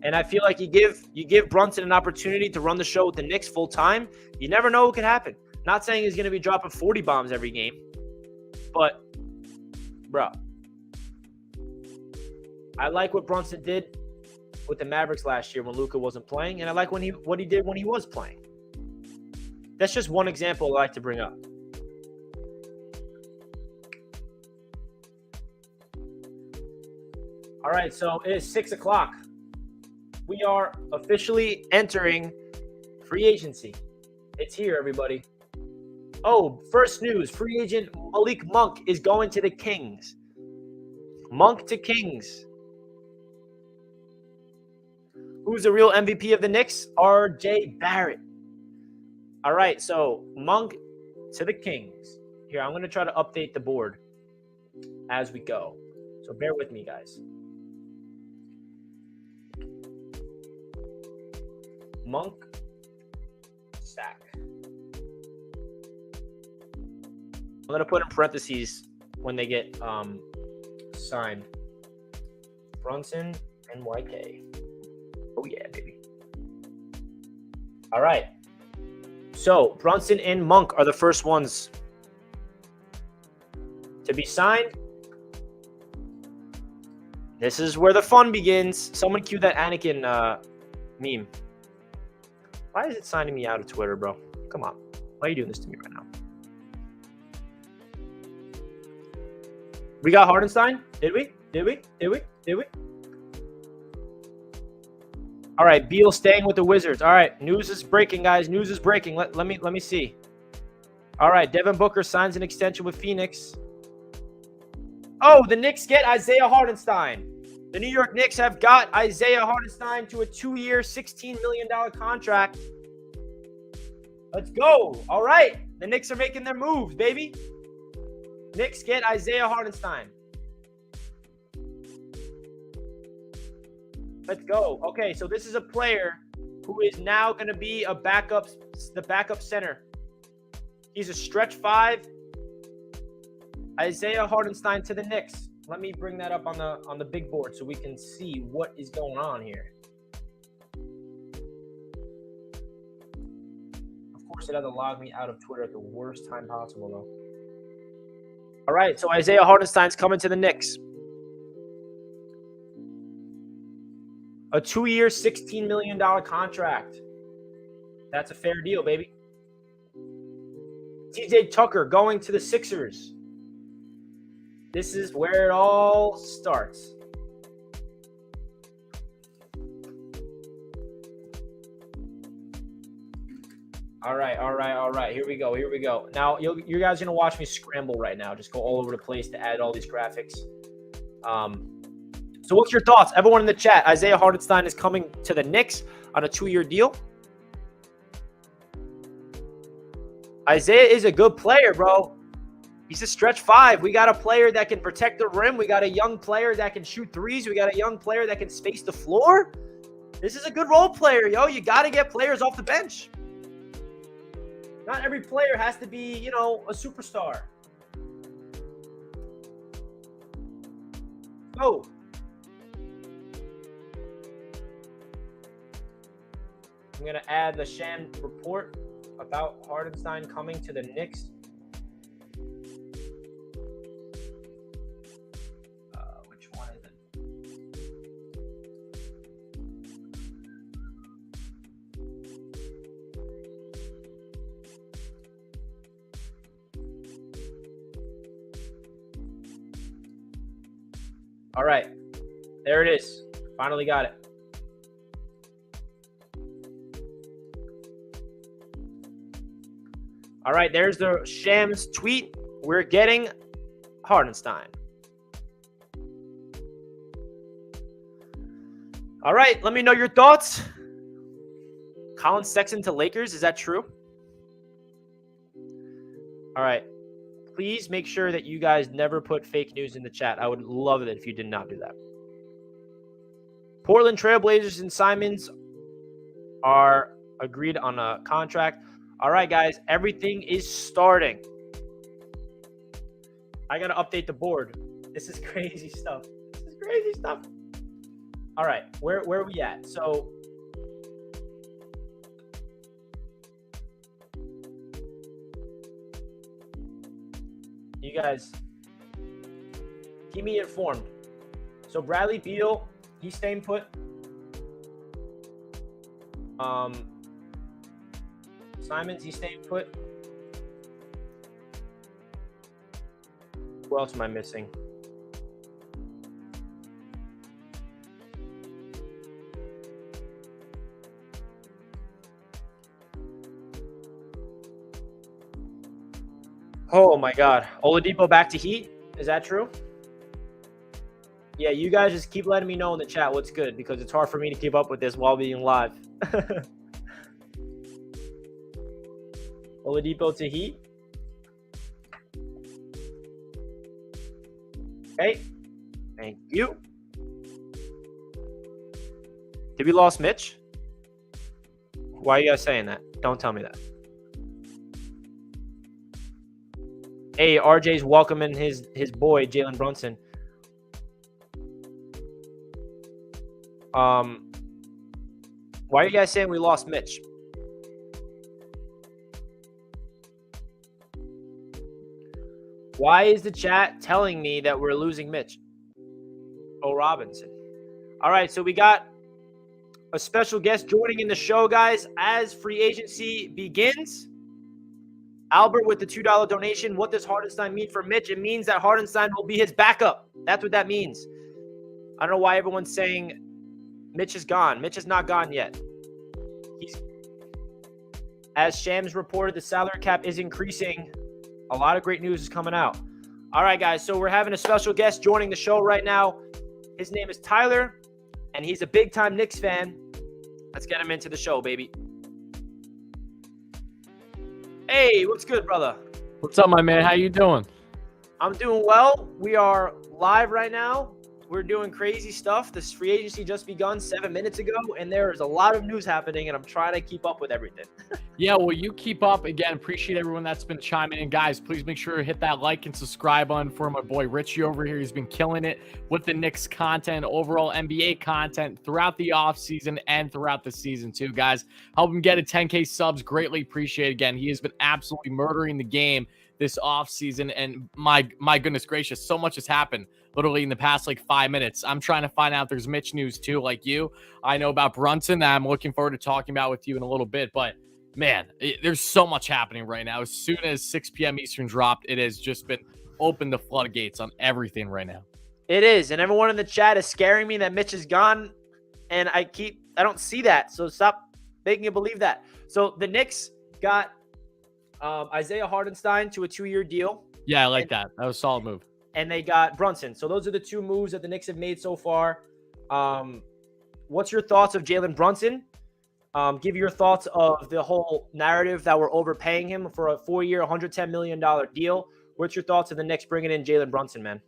And I feel like you give Brunson an opportunity to run the show with the Knicks full time. You never know what could happen. Not saying he's going to be dropping 40 bombs every game, but bro, I like what Brunson did with the Mavericks last year when Luka wasn't playing, and I like what he did when he was playing. That's just one example I like to bring up. All right, so it is 6 o'clock. We are officially entering free agency. It's here, everybody. Oh, first news. Free agent Malik Monk is going to the Kings. Monk to Kings. Who's the real MVP of the Knicks? RJ Barrett. All right, so Monk to the Kings. Here, I'm going to try to update the board as we go. So bear with me, guys. Monk, sack. I'm going to put in parentheses when they get signed. Brunson, NYK. Oh, yeah, baby. All right. So, Brunson and Monk are the first ones to be signed. This is where the fun begins. Someone cue that Anakin meme. Why is it signing me out of Twitter, bro? Come on. Why are you doing this to me right now? We got Hardenstein? Did we? Did we? Did we? Did we? All right, Beal staying with the Wizards. All right, news is breaking, guys. News is breaking. Let me see. All right, Devin Booker signs an extension with Phoenix. Oh, the Knicks get Isaiah Hardenstein. The New York Knicks have got Isaiah Hardenstein to a 2-year, $16 million contract. Let's go. All right, the Knicks are making their moves, baby. Knicks get Isaiah Hardenstein. Let's go. Okay, so this is a player who is now going to be the backup center. He's a stretch 5. Isaiah Hardenstein to the Knicks. Let me bring that up on the big board so we can see what is going on here. Of course, it had to log me out of Twitter at the worst time possible, though. All right, so Isaiah Hardenstein's coming to the Knicks. A 2-year, $16 million contract. That's a fair deal, baby. TJ Tucker going to the Sixers. This is where it all starts. All right. Here we go. Now, you guys are going to watch me scramble right now. Just go all over the place to add all these graphics. So what's your thoughts? Everyone in the chat, Isaiah Hardenstein is coming to the Knicks on a 2-year deal. Isaiah is a good player, bro. He's a stretch 5. We got a player that can protect the rim. We got a young player that can shoot threes. We got a young player that can space the floor. This is a good role player, yo. You got to get players off the bench. Not every player has to be, a superstar. Oh. I'm going to add the Sham report about Hardenstein coming to the Knicks. Which one is it? All right. There it is. Finally got it. All right, there's the Shams tweet. We're getting Hardenstein. All right, let me know your thoughts. Colin Sexton to Lakers, is that true? All right, please make sure that you guys never put fake news in the chat. I would love it if you did not do that. Portland Trailblazers and Simons are agreed on a contract. All right, guys, everything is starting. I got to update the board. This is crazy stuff. All right, where are we at? So, you guys, keep me informed. So, Bradley Beal, he's staying put. Simons, he's staying put. Who else am I missing? Oh my God. Oladipo back to Heat? Is that true? Yeah, you guys just keep letting me know in the chat what's good because it's hard for me to keep up with this while being live. Oladipo to Heat. Okay. Thank you. Did we lose Mitch? Why are you guys saying that? Don't tell me that. Hey, RJ's welcoming his boy, Jalen Brunson. Why are you guys saying we lost Mitch? Why is the chat telling me that we're losing Mitch? Oh, Robinson. All right, so we got a special guest joining in the show, guys, as free agency begins. Albert with the $2 donation. What does Hardenstein mean for Mitch? It means that Hardenstein will be his backup. That's what that means. I don't know why everyone's saying Mitch is gone. Mitch is not gone yet. As Shams reported, the salary cap is increasing. A lot of great news is coming out. All right, guys. So we're having a special guest joining the show right now. His name is Tyler, and he's a big-time Knicks fan. Let's get him into the show, baby. Hey, what's good, brother? What's up, my man? How you doing? I'm doing well. We are live right now. We're doing crazy stuff. This free agency just begun 7 minutes ago, and there is a lot of news happening, and I'm trying to keep up with everything. Yeah, well, you keep up. Again, appreciate everyone that's been chiming in. Guys, please make sure to hit that like and subscribe button for my boy Richie over here. He's been killing it with the Knicks content, overall NBA content throughout the offseason and throughout the season too, guys. Help him get a 10K subs. Greatly appreciate it. Again, he has been absolutely murdering the game this offseason, and my goodness gracious, so much has happened literally in the past 5 minutes. I'm trying to find out there's Mitch news too, like you. I know about Brunson that I'm looking forward to talking about with you in a little bit, but man, there's so much happening right now. As soon as 6 p.m. Eastern dropped, it has just been open the floodgates on everything right now. It is, and everyone in the chat is scaring me that Mitch is gone, and I don't see that, so stop making me believe that. So the Knicks got Isaiah Hardenstein to a 2-year deal. Yeah, I like that. That was a solid move. And they got Brunson. So those are the two moves that the Knicks have made so far. What's your thoughts of Jalen Brunson? Give your thoughts of the whole narrative that we're overpaying him for a 4-year, $110 million deal. What's your thoughts of the Knicks bringing in Jalen Brunson, man?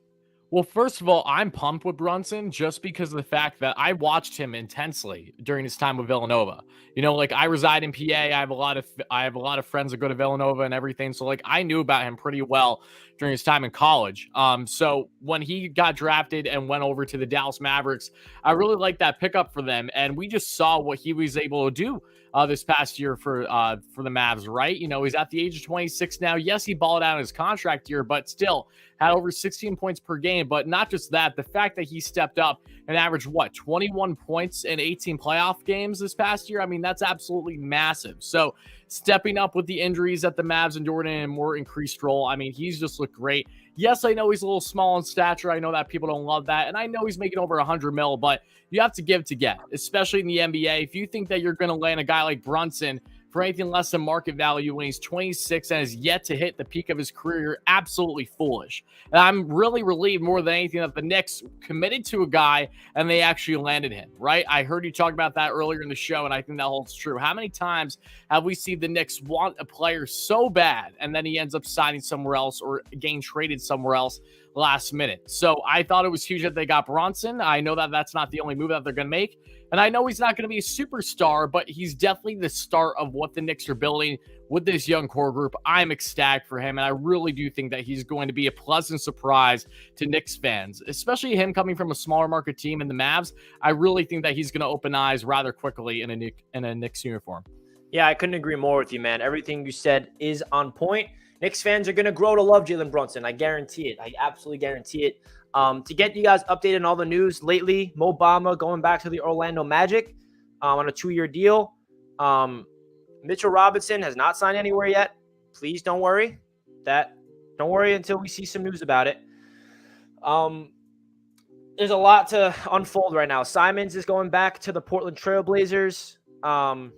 Well, first of all, I'm pumped with Brunson just because of the fact that I watched him intensely during his time with Villanova. I reside in PA. I have a lot of friends that go to Villanova and everything. So I knew about him pretty well during his time in college. So when he got drafted and went over to the Dallas Mavericks, I really liked that pickup for them. And we just saw what he was able to do this past year for the Mavs, right? He's at the age of 26 now. Yes, he balled out in his contract year, but still had over 16 points per game. But not just that, the fact that he stepped up and averaged 21 points in 18 playoff games this past year. I mean, that's absolutely massive. So stepping up with the injuries that the Mavs endured in a more increased role. I mean, he's just looked great. Yes, I know he's a little small in stature. I know that people don't love that. And I know he's making over 100 mil, but you have to give to get, especially in the NBA. If you think that you're going to land a guy like Brunson for anything less than market value when he's 26 and has yet to hit the peak of his career, you're absolutely foolish. And I'm really relieved more than anything that the Knicks committed to a guy and they actually landed him, right? I heard you talk about that earlier in the show, and I think that holds true. How many times have we seen the Knicks want a player so bad and then he ends up signing somewhere else or getting traded somewhere else last minute? So I thought it was huge that they got Brunson. I know that that's not the only move that they're going to make. And I know he's not going to be a superstar, but he's definitely the start of what the Knicks are building with this young core group. I'm ecstatic for him, and I really do think that he's going to be a pleasant surprise to Knicks fans, especially him coming from a smaller market team in the Mavs. I really think that he's going to open eyes rather quickly in a Knicks uniform. Yeah, I couldn't agree more with you, man. Everything you said is on point. Knicks fans are going to grow to love Jalen Brunson. I guarantee it. I absolutely guarantee it. To get you guys updated on all the news lately, Mo Bamba going back to the Orlando Magic on a 2-year deal. Mitchell Robinson has not signed anywhere yet. Please don't worry. Don't worry until we see some news about it. There's a lot to unfold right now. Simons is going back to the Portland Trail Blazers. I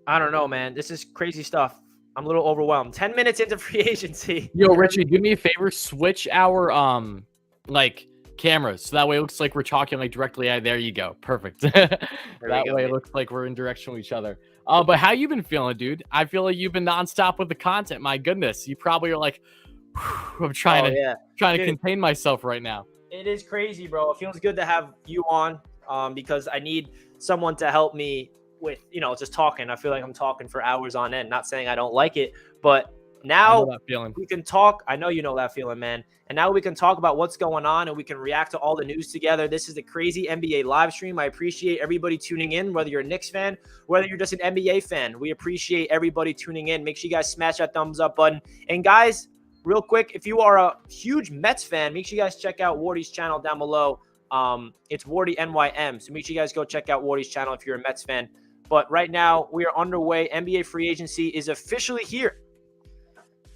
don't know, man. This is crazy stuff. I'm a little overwhelmed. 10 minutes into free agency. Yo, Richie, do me a favor. Switch our cameras so that way it looks like we're talking directly. There you go. Perfect. That way it looks like we're in direction with each other. But how you been feeling, dude? I feel like you've been nonstop with the content. My goodness, you probably are like, I'm trying to contain myself right now. It is crazy, bro. It feels good to have you on because I need someone to help me with, just talking. I feel like I'm talking for hours on end. Not saying I don't like it, but now we can talk. I know you know that feeling, man. And now we can talk about what's going on and we can react to all the news together. This is the crazy NBA live stream. I appreciate everybody tuning in, whether you're a Knicks fan, whether you're just an NBA fan. We appreciate everybody tuning in. Make sure you guys smash that thumbs up button. And guys, real quick, if you are a huge Mets fan, make sure you guys check out Wardy's channel down below. It's Wardy NYM. So make sure you guys go check out Wardy's channel if you're a Mets fan. But right now, we are underway. NBA free agency is officially here.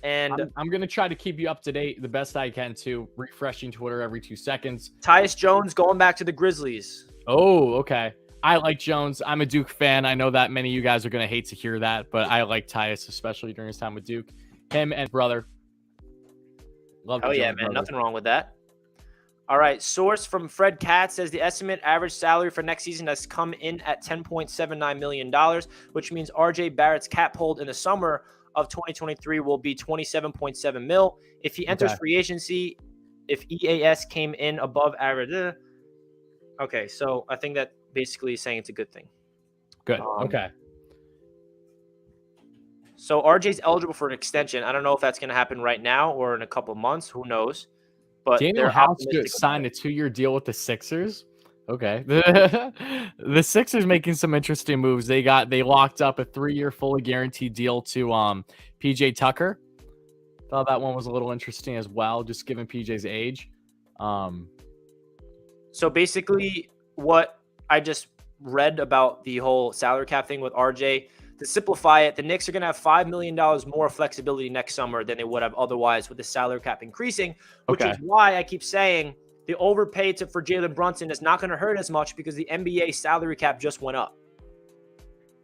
And I'm going to try to keep you up to date the best I can too, refreshing Twitter every 2 seconds. Tyus Jones going back to the Grizzlies. Oh, okay. I like Jones. I'm a Duke fan. I know that many of you guys are going to hate to hear that, but I like Tyus, especially during his time with Duke. Him and brother. Love the Oh, yeah, Jones man. brother. Nothing wrong with that. All right. Source from Fred Katz says the estimate average salary for next season has come in at $10.79 million, which means RJ Barrett's cap hold in the summer of 2023 will be $27.7 million. If he enters free agency, if EAS came in above average. Okay. So I think that basically is saying it's a good thing. Good. Okay. So RJ's eligible for an extension. I don't know if that's going to happen right now or in a couple of months. Who knows? But Daniel House signed a 2-year deal with the Sixers. Okay. The Sixers making some interesting moves. They locked up a 3-year fully guaranteed deal to PJ Tucker. Thought that one was a little interesting as well, just given PJ's age. So basically what I just read about the whole salary cap thing with RJ, to simplify it, the Knicks are going to have $5 million more flexibility next summer than they would have otherwise with the salary cap increasing, which is why I keep saying the overpay for Jalen Brunson is not going to hurt as much because the NBA salary cap just went up.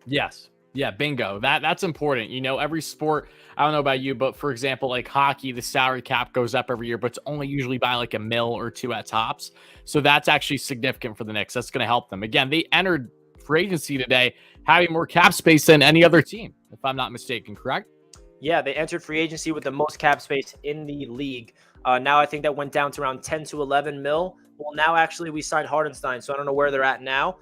Yes. Yeah, bingo. That's important. You know, every sport, I don't know about you, but for example, like hockey, the salary cap goes up every year, but it's only usually by like $1 million or $2 million at tops. So that's actually significant for the Knicks. That's going to help them. Again, they entered free agency today having more cap space than any other team, if I'm not mistaken, correct? Yeah, they entered free agency with the most cap space in the league. Now I think that went down to around 10 to 11 mil. Well, now actually we signed Hardenstein, so I don't know where they're at now.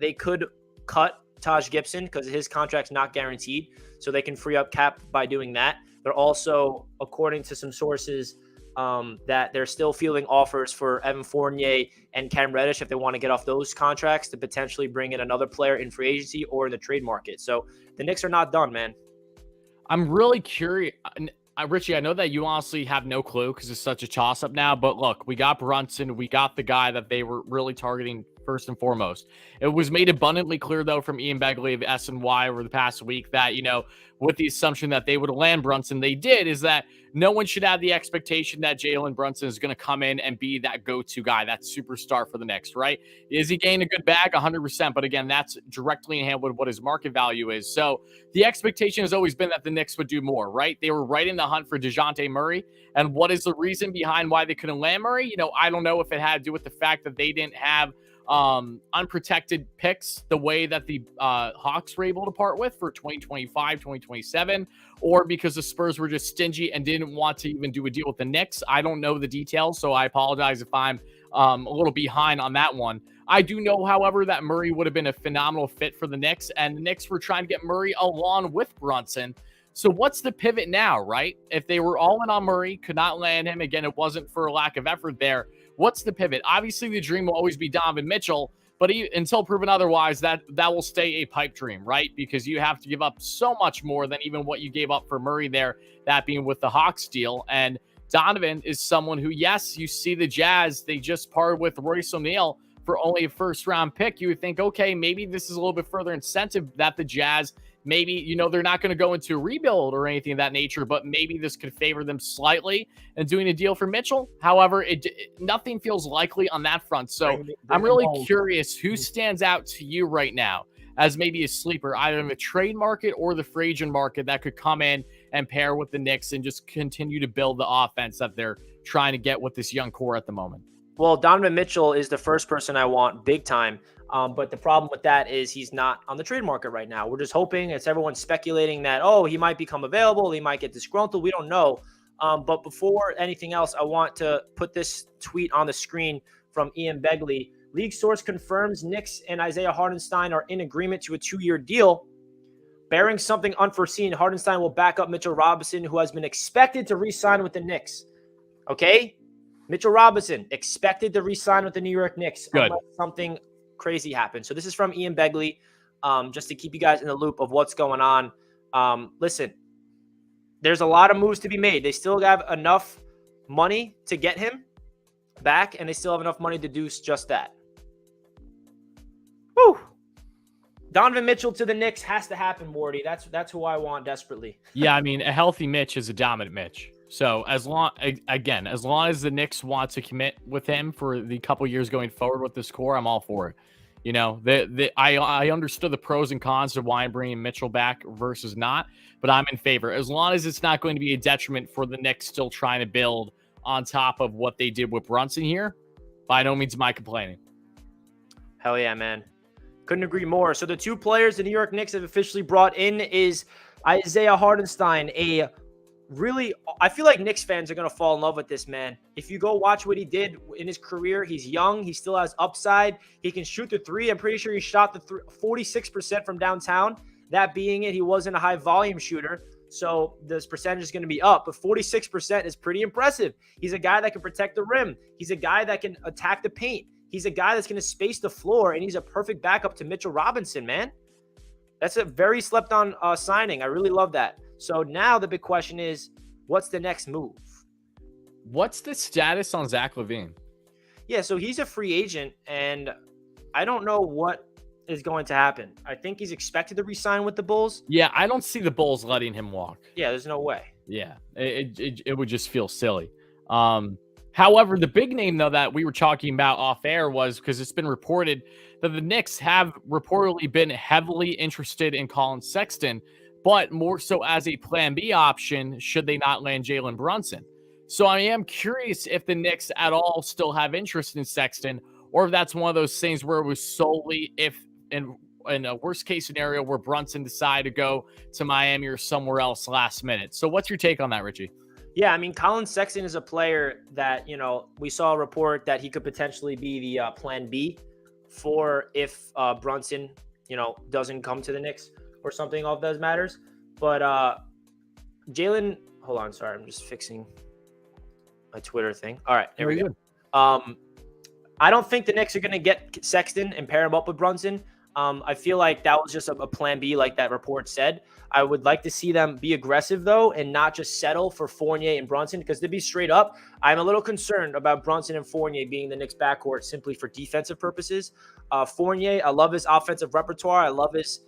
They could cut Taj Gibson because his contract's not guaranteed, so they can free up cap by doing that. They're also, according to some sources, that they're still fielding offers for Evan Fournier and Cam Reddish if they want to get off those contracts to potentially bring in another player in free agency or in the trade market. So the Knicks are not done, man. I'm really curious. Richie, I know that you honestly have no clue because it's such a toss-up now, but look, we got Brunson. We got the guy that they were really targeting first and foremost. It was made abundantly clear, though, from Ian Begley of SNY over the past week that, you know, with the assumption that they would land Brunson, they did, is that no one should have the expectation that Jalen Brunson is going to come in and be that go-to guy, that superstar for the Knicks, right? Is he getting a good bag? 100%. But again, that's directly in hand with what his market value is. So the expectation has always been that the Knicks would do more, right? They were right in the hunt for DeJounte Murray. And what is the reason behind why they couldn't land Murray? You know, I don't know if it had to do with the fact that they didn't have unprotected picks the way that the Hawks were able to part with for 2025, 2027, or because the Spurs were just stingy and didn't want to even do a deal with the Knicks. I don't know the details, so I apologize if I'm a little behind on that one. I do know, however, that Murray would have been a phenomenal fit for the Knicks, and the Knicks were trying to get Murray along with Brunson. So what's the pivot now, right? If they were all in on Murray, could not land him, again, it wasn't for a lack of effort there. What's the pivot? Obviously, the dream will always be Donovan Mitchell, but until proven otherwise, that will stay a pipe dream, right? Because you have to give up so much more than even what you gave up for Murray there, that being with the Hawks deal. And Donovan is someone who, yes, you see the Jazz, they just parted with Royce O'Neal for only a first-round pick. You would think, okay, maybe this is a little bit further incentive that the Jazz maybe, you know, they're not going to go into a rebuild or anything of that nature, but maybe this could favor them slightly in doing a deal for Mitchell. However, nothing feels likely on that front. So I'm really curious who stands out to you right now as maybe a sleeper, either in the trade market or the free agent market that could come in and pair with the Knicks and just continue to build the offense that they're trying to get with this young core at the moment. Well, Donovan Mitchell is the first person I want big time. But the problem with that is he's not on the trade market right now. We're just hoping, it's everyone speculating that, oh, he might become available. He might get disgruntled. We don't know. But before anything else, I want to put this tweet on the screen from Ian Begley. League source confirms Knicks and Isaiah Hardenstein are in agreement to a 2-year deal. Barring something unforeseen, Hardenstein will back up Mitchell Robinson, who has been expected to re-sign with the Knicks. Okay? Mitchell Robinson expected to re-sign with the New York Knicks. Good. Unless something crazy happen. So this is from Ian Begley, just to keep you guys in the loop of what's going on. Listen, there's a lot of moves to be made. They still have enough money to get him back, and they still have enough money to do just that. Woo! Donovan Mitchell to the Knicks has to happen, Morty. That's who I want desperately. Yeah, I mean, a healthy Mitch is a dominant Mitch. So as long as the Knicks want to commit with him for the couple years going forward with this core, I'm all for it. You know, I understood the pros and cons of why I'm bringing Mitchell back versus not, but I'm in favor as long as it's not going to be a detriment for the Knicks still trying to build on top of what they did with Brunson here. By no means am I complaining. Hell yeah, man. Couldn't agree more. So the two players the New York Knicks have officially brought in is Isaiah Hartenstein, I feel like Knicks fans are going to fall in love with this man. If you go watch what he did in his career, he's young. He still has upside. He can shoot the three. I'm pretty sure he shot the 46% from downtown. That being it, he wasn't a high volume shooter. So this percentage is going to be up, but 46% is pretty impressive. He's a guy that can protect the rim. He's a guy that can attack the paint. He's a guy that's going to space the floor, and he's a perfect backup to Mitchell Robinson, man. That's a very slept on signing. I really love that. So now the big question is, what's the next move? What's the status on Zach LaVine? Yeah, so he's a free agent, and I don't know what is going to happen. I think he's expected to re-sign with the Bulls. Yeah, I don't see the Bulls letting him walk. Yeah, there's no way. Yeah, it would just feel silly. However, the big name, though, that we were talking about off air was because it's been reported that the Knicks have reportedly been heavily interested in Colin Sexton, but more so as a plan B option should they not land Jalen Brunson. So I am curious if the Knicks at all still have interest in Sexton, or if that's one of those things where it was solely if in a worst case scenario where Brunson decided to go to Miami or somewhere else last minute. So what's your take on that, Richie? Yeah, I mean, Colin Sexton is a player that, we saw a report that he could potentially be the plan B for if Brunson, doesn't come to the Knicks or something of those matters. But Jalen, hold on, sorry, I'm just fixing my Twitter thing. All right, there we go. I don't think the Knicks are going to get Sexton and pair him up with Brunson. I feel like that was just a plan B, like that report said. I would like to see them be aggressive, though, and not just settle for Fournier and Brunson, because to be straight up, I'm a little concerned about Brunson and Fournier being the Knicks backcourt simply for defensive purposes. Fournier, I love his offensive repertoire. I love his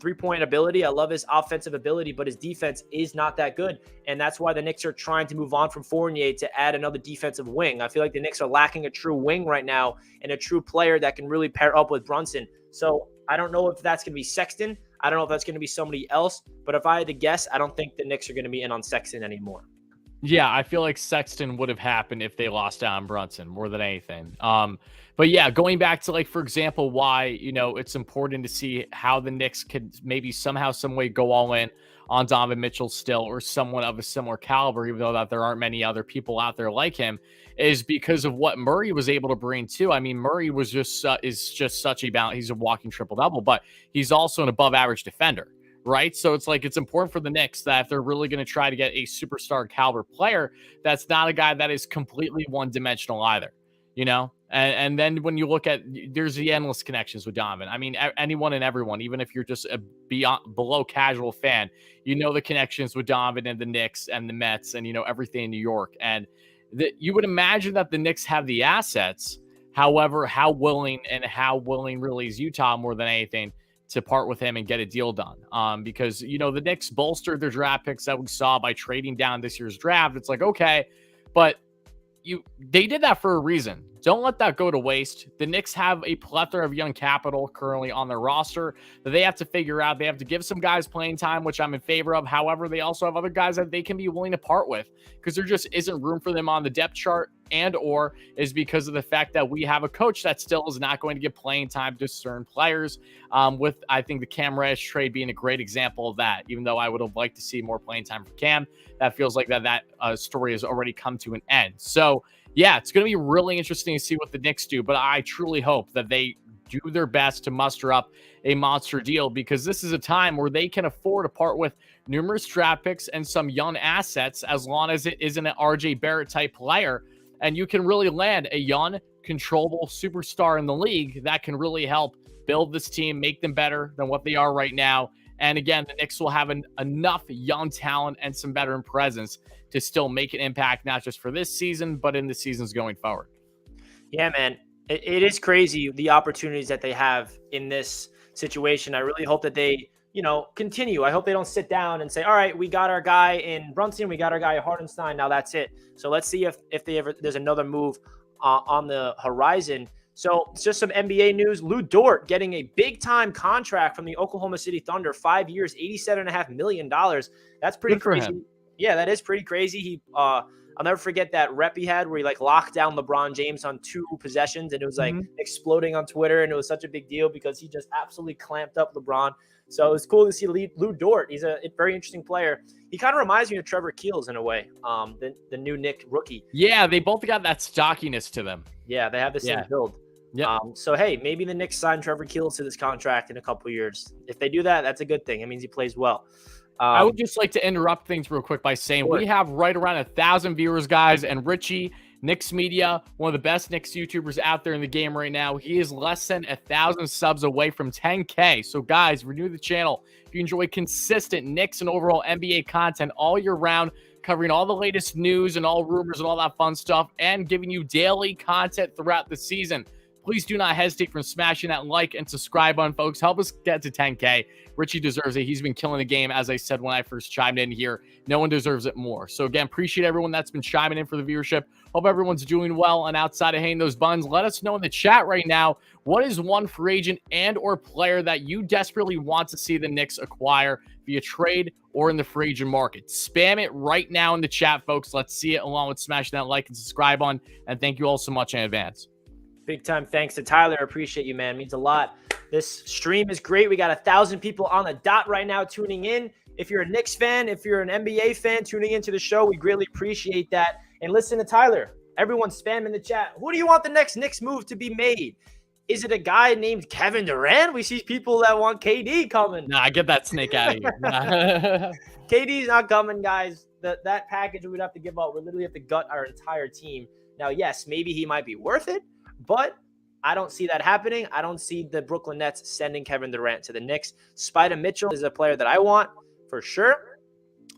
three-point ability. I love his offensive ability, but his defense is not that good. And that's why the Knicks are trying to move on from Fournier to add another defensive wing. I feel like the Knicks are lacking a true wing right now and a true player that can really pair up with Brunson. So I don't know if that's going to be Sexton. I don't know if that's going to be somebody else. But if I had to guess, I don't think the Knicks are going to be in on Sexton anymore. Yeah, I feel like Sexton would have happened if they lost out on Brunson more than anything. But yeah, going back to, like, for example, why, it's important to see how the Knicks could maybe somehow, some way go all in on Donovan Mitchell still, or someone of a similar caliber, even though that there aren't many other people out there like him, is because of what Murray was able to bring too. I mean, Murray was is just such a balance. He's a walking triple-double, but he's also an above-average defender. Right. So it's important for the Knicks that if they're really going to try to get a superstar caliber player, that's not a guy that is completely one-dimensional either, and then when you look at, there's the endless connections with Donovan. I mean, anyone and everyone, even if you're just a below casual fan, the connections with Donovan and the Knicks and the Mets and, everything in New York. And you would imagine that the Knicks have the assets. However, how willing really is Utah more than anything to part with him and get a deal done. Because, the Knicks bolstered their draft picks that we saw by trading down this year's draft. It's like, okay, but they did that for a reason. Don't let that go to waste. The Knicks have a plethora of young capital currently on their roster that they have to figure out. They have to give some guys playing time, which I'm in favor of. However, they also have other guys that they can be willing to part with because there just isn't room for them on the depth chart, and or is because of the fact that we have a coach that still is not going to give playing time to certain players, with, I think, the Cam Reddish trade being a great example of that. Even though I would have liked to see more playing time for Cam, that feels like that story has already come to an end. So, yeah, it's going to be really interesting to see what the Knicks do, but I truly hope that they do their best to muster up a monster deal, because this is a time where they can afford to part with numerous draft picks and some young assets, as long as it isn't an RJ Barrett type player, and you can really land a young, controllable superstar in the league that can really help build this team, make them better than what they are right now. And again, the Knicks will have enough young talent and some veteran presence to still make an impact, not just for this season, but in the seasons going forward. Yeah, man. It is crazy, the opportunities that they have in this situation. I really hope that they, continue. I hope they don't sit down and say, all right, we got our guy in Brunson, we got our guy at Hartenstein, now that's it. So let's see if there's another move on the horizon. So it's just some NBA news. Lou Dort getting a big-time contract from the Oklahoma City Thunder, 5 years, $87.5 million. That's pretty crazy. Yeah, that is pretty crazy. I'll never forget that rep he had where he locked down LeBron James on 2 possessions, and it was exploding on Twitter, and it was such a big deal because he just absolutely clamped up LeBron. So it was cool to see Lou Dort. He's a very interesting player. He kind of reminds me of Trevor Keels in a way, the new Knick rookie. Yeah, they both got that stockiness to them. Yeah, they have the same build. Yeah. So, hey, maybe the Knicks sign Trevor Keels to this contract in a couple of years. If they do that, that's a good thing. It means he plays well. I would just like to interrupt things real quick by saying we have right around 1,000 viewers, guys, and Richie, Knicks Media, one of the best Knicks YouTubers out there in the game right now. He is less than 1,000 subs away from 10K. So, guys, renew the channel. If you enjoy consistent Knicks and overall NBA content all year round, covering all the latest news and all rumors and all that fun stuff, and giving you daily content throughout the season, please do not hesitate from smashing that like and subscribe button, folks. Help us get to 10K. Richie deserves it. He's been killing the game, as I said when I first chimed in here. No one deserves it more. So, again, appreciate everyone that's been chiming in for the viewership. Hope everyone's doing well. And outside of hitting those buttons, let us know in the chat right now, what is one free agent and or player that you desperately want to see the Knicks acquire via trade or in the free agent market? Spam it right now in the chat, folks. Let's see it, along with smashing that like and subscribe on. And thank you all so much in advance. Big time thanks to Tyler. I appreciate you, man. It means a lot. This stream is great. We got 1,000 people on the dot right now tuning in. If you're a Knicks fan, if you're an NBA fan tuning into the show, we greatly appreciate that. And listen to Tyler. Everyone spam in the chat. Who do you want the next Knicks move to be made? Is it a guy named Kevin Durant? We see people that want KD coming. Nah, get that snake out of here. KD's not coming, guys. That package we'd have to give up. We literally have to gut our entire team. Now, yes, maybe he might be worth it, but I don't see that happening. I don't see the Brooklyn Nets sending Kevin Durant to the Knicks. Spider Mitchell is a player that I want for sure.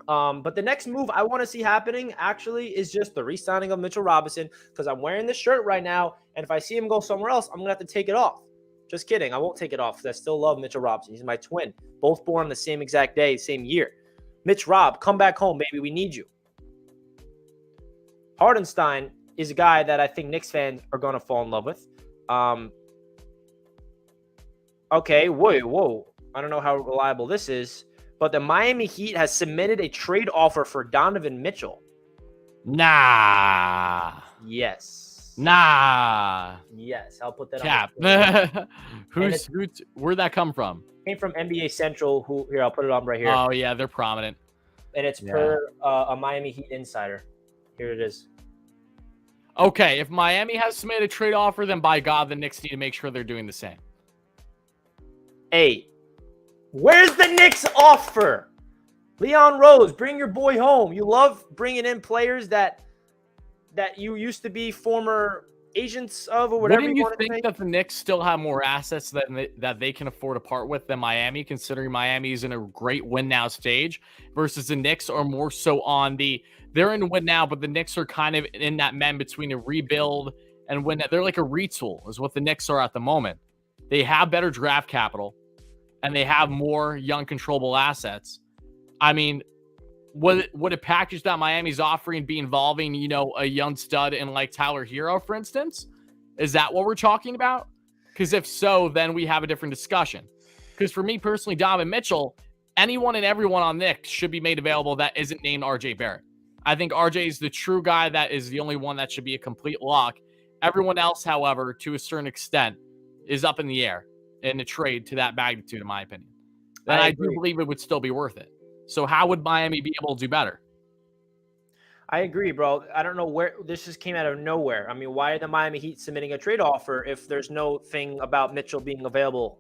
But the next move I want to see happening actually is just the re-signing of Mitchell Robinson, because I'm wearing this shirt right now, and if I see him go somewhere else, I'm going to have to take it off. Just kidding. I won't take it off because I still love Mitchell Robinson. He's my twin. Both born on the same exact day, same year. Mitch Rob, come back home, baby. We need you. Hartenstein is a guy that I think Knicks fans are going to fall in love with. Okay, whoa. I don't know how reliable this is, but the Miami Heat has submitted a trade offer for Donovan Mitchell. Nah. Yes. Nah. Yes, I'll put that Cap. on. Where'd that come from? Came from NBA Central. Here, I'll put it on right here. Oh, yeah, they're prominent. And it's per a Miami Heat insider. Here it is. Okay, if Miami has submitted a trade offer, then by God, the Knicks need to make sure they're doing the same. Hey, where's the Knicks offer? Leon Rose, bring your boy home. You love bringing in players that you used to be former agents of or whatever. Wouldn't you think that the Knicks still have more assets that they can afford to part with than Miami, considering Miami is in a great win now stage, versus the Knicks are more so on they're in win now, but the Knicks are kind of in that men between a rebuild and win. They're like a retool is what the Knicks are at the moment. They have better draft capital and they have more young controllable assets. I mean, would a package that Miami's offering be involving, a young stud in like Tyler Hero, for instance? Is that what we're talking about? Because if so, then we have a different discussion. Because for me personally, Donovan Mitchell, anyone and everyone on Knicks should be made available that isn't named RJ Barrett. I think RJ is the true guy that is the only one that should be a complete lock. Everyone else, however, to a certain extent, is up in the air in a trade to that magnitude, in my opinion. And I do believe it would still be worth it. So how would Miami be able to do better? I agree, bro. I don't know where this just came out of nowhere. I mean, why are the Miami Heat submitting a trade offer if there's no thing about Mitchell being available,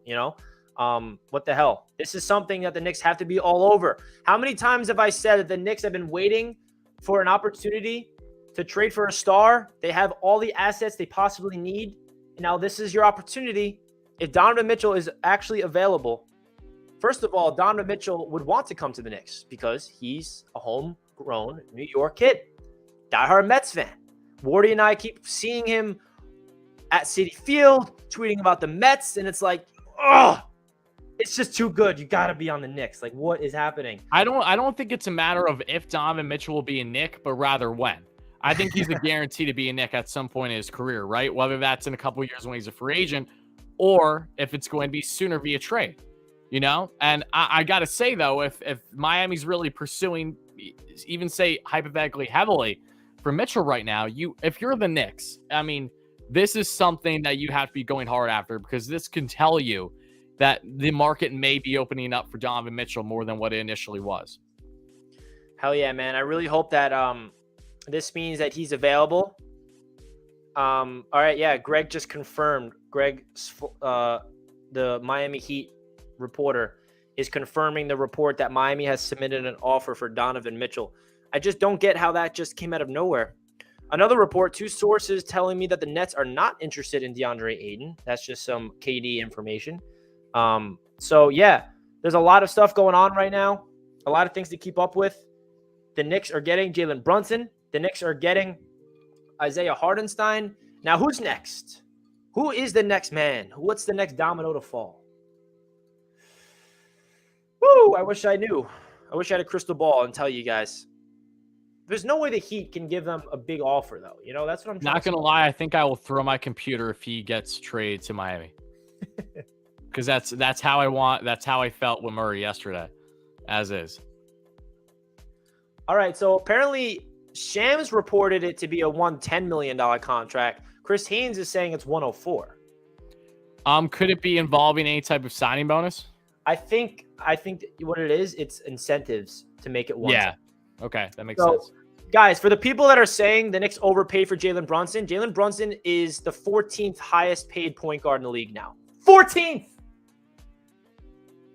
What the hell? This is something that the Knicks have to be all over. How many times have I said that the Knicks have been waiting for an opportunity to trade for a star? They have all the assets they possibly need. Now, this is your opportunity. If Donovan Mitchell is actually available, first of all, Donovan Mitchell would want to come to the Knicks because he's a homegrown New York kid, diehard Mets fan. Wardy and I keep seeing him at Citi Field, tweeting about the Mets, and it's like, It's just too good. You got to be on the Knicks. Like, what is happening? I don't think it's a matter of if Donovan Mitchell will be a Knick, but rather when. I think he's a guarantee to be a Knick at some point in his career, right? Whether that's in a couple of years when he's a free agent or if it's going to be sooner via trade, you know? And I got to say, though, if Miami's really pursuing, even say hypothetically heavily for Mitchell right now, if you're the Knicks, I mean, this is something that you have to be going hard after because this can tell you that the market may be opening up for Donovan Mitchell more than what it initially was. Hell yeah, man. I really hope that this means that he's available. All right, yeah, Greg just confirmed. Greg, the Miami Heat reporter, is confirming the report that Miami has submitted an offer for Donovan Mitchell. I just don't get how that just came out of nowhere. Another report, 2 sources telling me that the Nets are not interested in DeAndre Ayton. That's just some KD information. So yeah, there's a lot of stuff going on right now. A lot of things to keep up with. The Knicks are getting Jalen Brunson. The Knicks are getting Isaiah Hartenstein. Now, who's next? Who is the next man? What's the next domino to fall? Woo, I wish I knew. I wish I had a crystal ball and tell you guys. There's no way the Heat can give them a big offer, though. You know, that's what I'm trying Not going to lie, I think I will throw my computer if he gets traded to Miami. Because that's how I felt with Murray yesterday, as is. All right, so apparently Shams reported it to be a $110 million contract. Chris Haynes is saying it's 104. Could it be involving any type of signing bonus? I think what it is, it's incentives to make it 110. Yeah. Okay, that makes sense. Guys, for the people that are saying the Knicks overpaid for Jalen Brunson is the 14th highest paid point guard in the league now. 14th!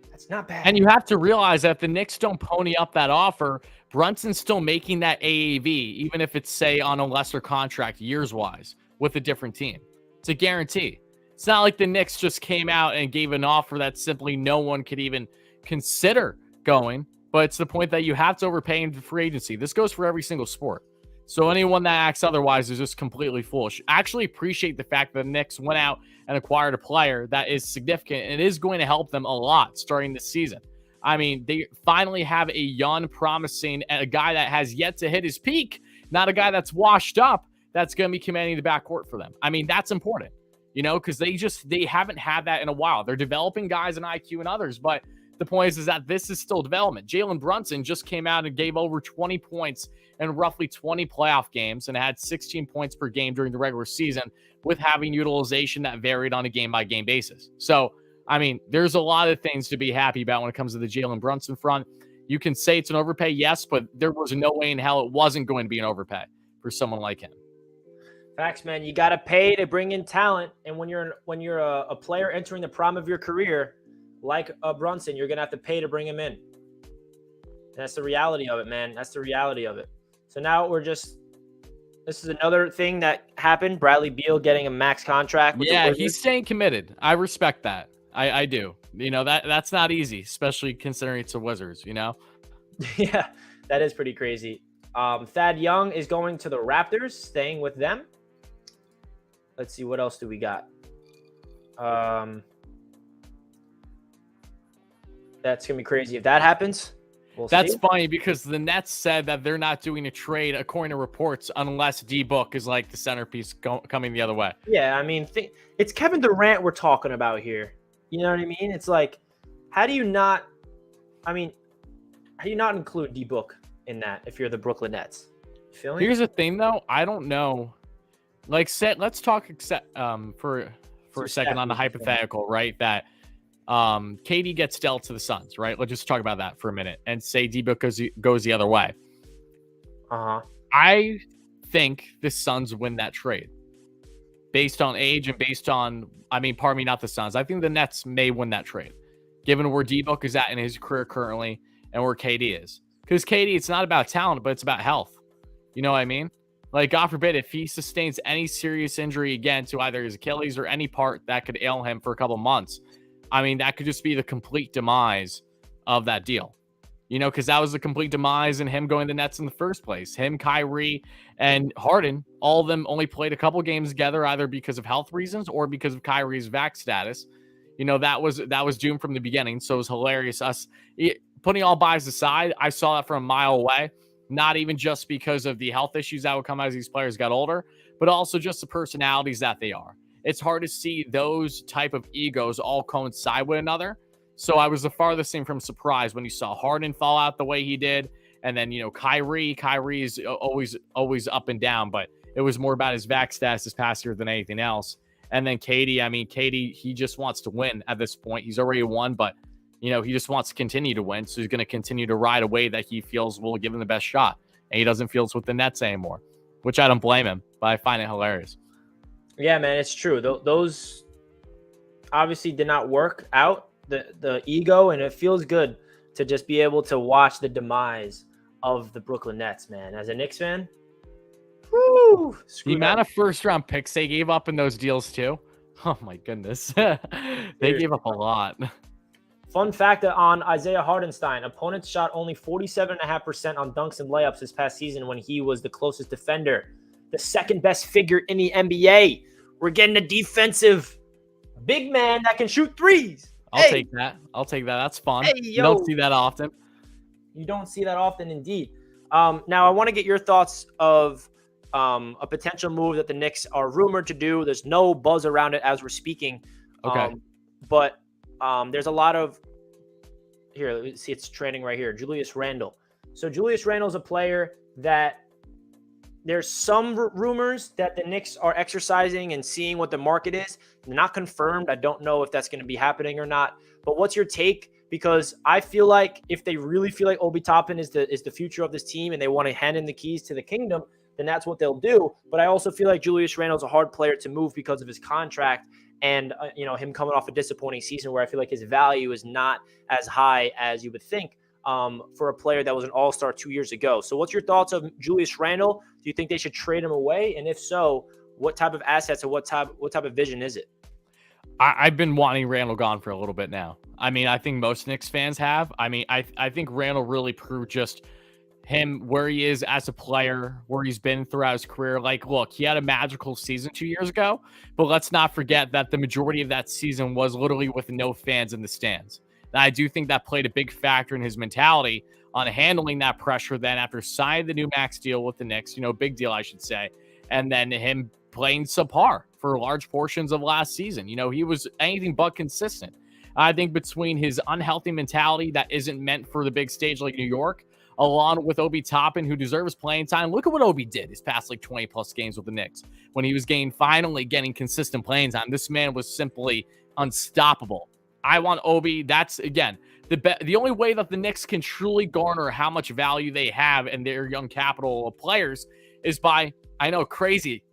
That's not bad. And you have to realize that if the Knicks don't pony up that offer, Brunson's still making that AAV, even if it's, say, on a lesser contract years-wise with a different team. It's a guarantee. It's not like the Knicks just came out and gave an offer that simply no one could even consider going, but it's the point that you have to overpay in free agency. This goes for every single sport. So anyone that acts otherwise is just completely foolish. I actually appreciate the fact that the Knicks went out and acquired a player that is significant and it is going to help them a lot starting this season. I mean, they finally have a young, promising, a guy that has yet to hit his peak, not a guy that's washed up that's going to be commanding the backcourt for them. I mean, that's important, you know, because they haven't had that in a while. They're developing guys in IQ and others, but the point is that this is still development. Jalen Brunson just came out and gave over 20 points in roughly 20 playoff games and had 16 points per game during the regular season with having utilization that varied on a game-by-game basis. So, I mean, there's a lot of things to be happy about when it comes to the Jalen Brunson front. You can say it's an overpay, yes, but there was no way in hell it wasn't going to be an overpay for someone like him. Facts, man. You got to pay to bring in talent, and when you're a player entering the prime of your career, like Brunson, you're gonna have to pay to bring him in. That's the reality of it, man. That's the reality of it. So now this is another thing that happened. Bradley Beal getting a max contract. Yeah, he's staying committed. I respect that. I do. You know, that's not easy, especially considering it's the Wizards, you know? Yeah, that is pretty crazy. Thad Young is going to the Raptors, staying with them. Let's see, what else do we got? That's going to be crazy. If that happens, That's funny because the Nets said that they're not doing a trade, according to reports, unless D-Book is like the centerpiece coming the other way. Yeah, I mean, it's Kevin Durant we're talking about here. You know what I mean? It's like, how do you not include D-Book in that if you're the Brooklyn Nets? You feel me? Here's the thing, though. I don't know. Like, let's talk for a second on the hypothetical, right? That KD gets dealt to the Suns, right? Let's just talk about that for a minute and say D-Book goes the other way. I think the Suns win that trade based on age and based on, not the Suns. I think the Nets may win that trade given where D-Book is at in his career currently and where KD is. Because KD, it's not about talent, but it's about health. You know what I mean? Like, God forbid, if he sustains any serious injury again to either his Achilles or any part that could ail him for a couple months, I mean, that could just be the complete demise of that deal. You know, because that was the complete demise in him going to Nets in the first place. Him, Kyrie, and Harden, all of them only played a couple games together, either because of health reasons or because of Kyrie's vax status. that was doomed from the beginning. So it was hilarious. Putting all bias aside, I saw that from a mile away, not even just because of the health issues that would come as these players got older, but also just the personalities that they are. It's hard to see those type of egos all coincide with another. So I was the farthest thing from surprised when you saw Harden fall out the way he did. And then, Kyrie is always up and down, but it was more about his vax status this past year than anything else. And then KD, he just wants to win at this point. He's already won, but he just wants to continue to win. So he's going to continue to ride a way that he feels will give him the best shot. And he doesn't feel it's with the Nets anymore, which I don't blame him, but I find it hilarious. Yeah, man, it's true. Those obviously did not work out, the ego, and it feels good to just be able to watch the demise of the Brooklyn Nets, man. As a Knicks fan, whoo, the amount of first-round picks they gave up in those deals too. Oh my goodness, they gave up a lot. Fun fact on Isaiah Hardenstein: opponents shot only 47.5% on dunks and layups this past season when he was the closest defender. The second best figure in the NBA. We're getting a defensive big man that can shoot threes. I'll take that. That's fun. Hey, you don't see that often. You don't see that often, indeed. Now, I want to get your thoughts of a potential move that the Knicks are rumored to do. There's no buzz around it as we're speaking. Okay. But there's a lot of – here, let me see. It's trending right here. Julius Randle. So Julius Randle is a player that there's some rumors that the Knicks are exercising and seeing what the market is. Not confirmed. I don't know if that's going to be happening or not. But what's your take? Because I feel like if they really feel like Obi Toppin is the future of this team and they want to hand in the keys to the kingdom, then that's what they'll do. But I also feel like Julius Randle is a hard player to move because of his contract and him coming off a disappointing season where I feel like his value is not as high as you would think for a player that was an all-star 2 years ago. So what's your thoughts of Julius Randle? Do you think they should trade him away? And if so, what type of assets or what type of vision is it? I've been wanting Randle gone for a little bit now. I mean, I think most Knicks fans have. I mean, I think Randle really proved just him where he is as a player, where he's been throughout his career. Like, look, he had a magical season 2 years ago, but let's not forget that the majority of that season was literally with no fans in the stands. And I do think that played a big factor in his mentality on handling that pressure then after signing the new max deal with the Knicks, big deal, I should say, and then him playing subpar for large portions of last season. He was anything but consistent. I think between his unhealthy mentality that isn't meant for the big stage like New York, along with Obi Toppin, who deserves playing time. Look at what Obi did his past 20-plus games with the Knicks when he was finally getting consistent playing time. This man was simply unstoppable. I want Obi. That's, again, the only way that the Knicks can truly garner how much value they have and their young capital of players is by, I know, crazy,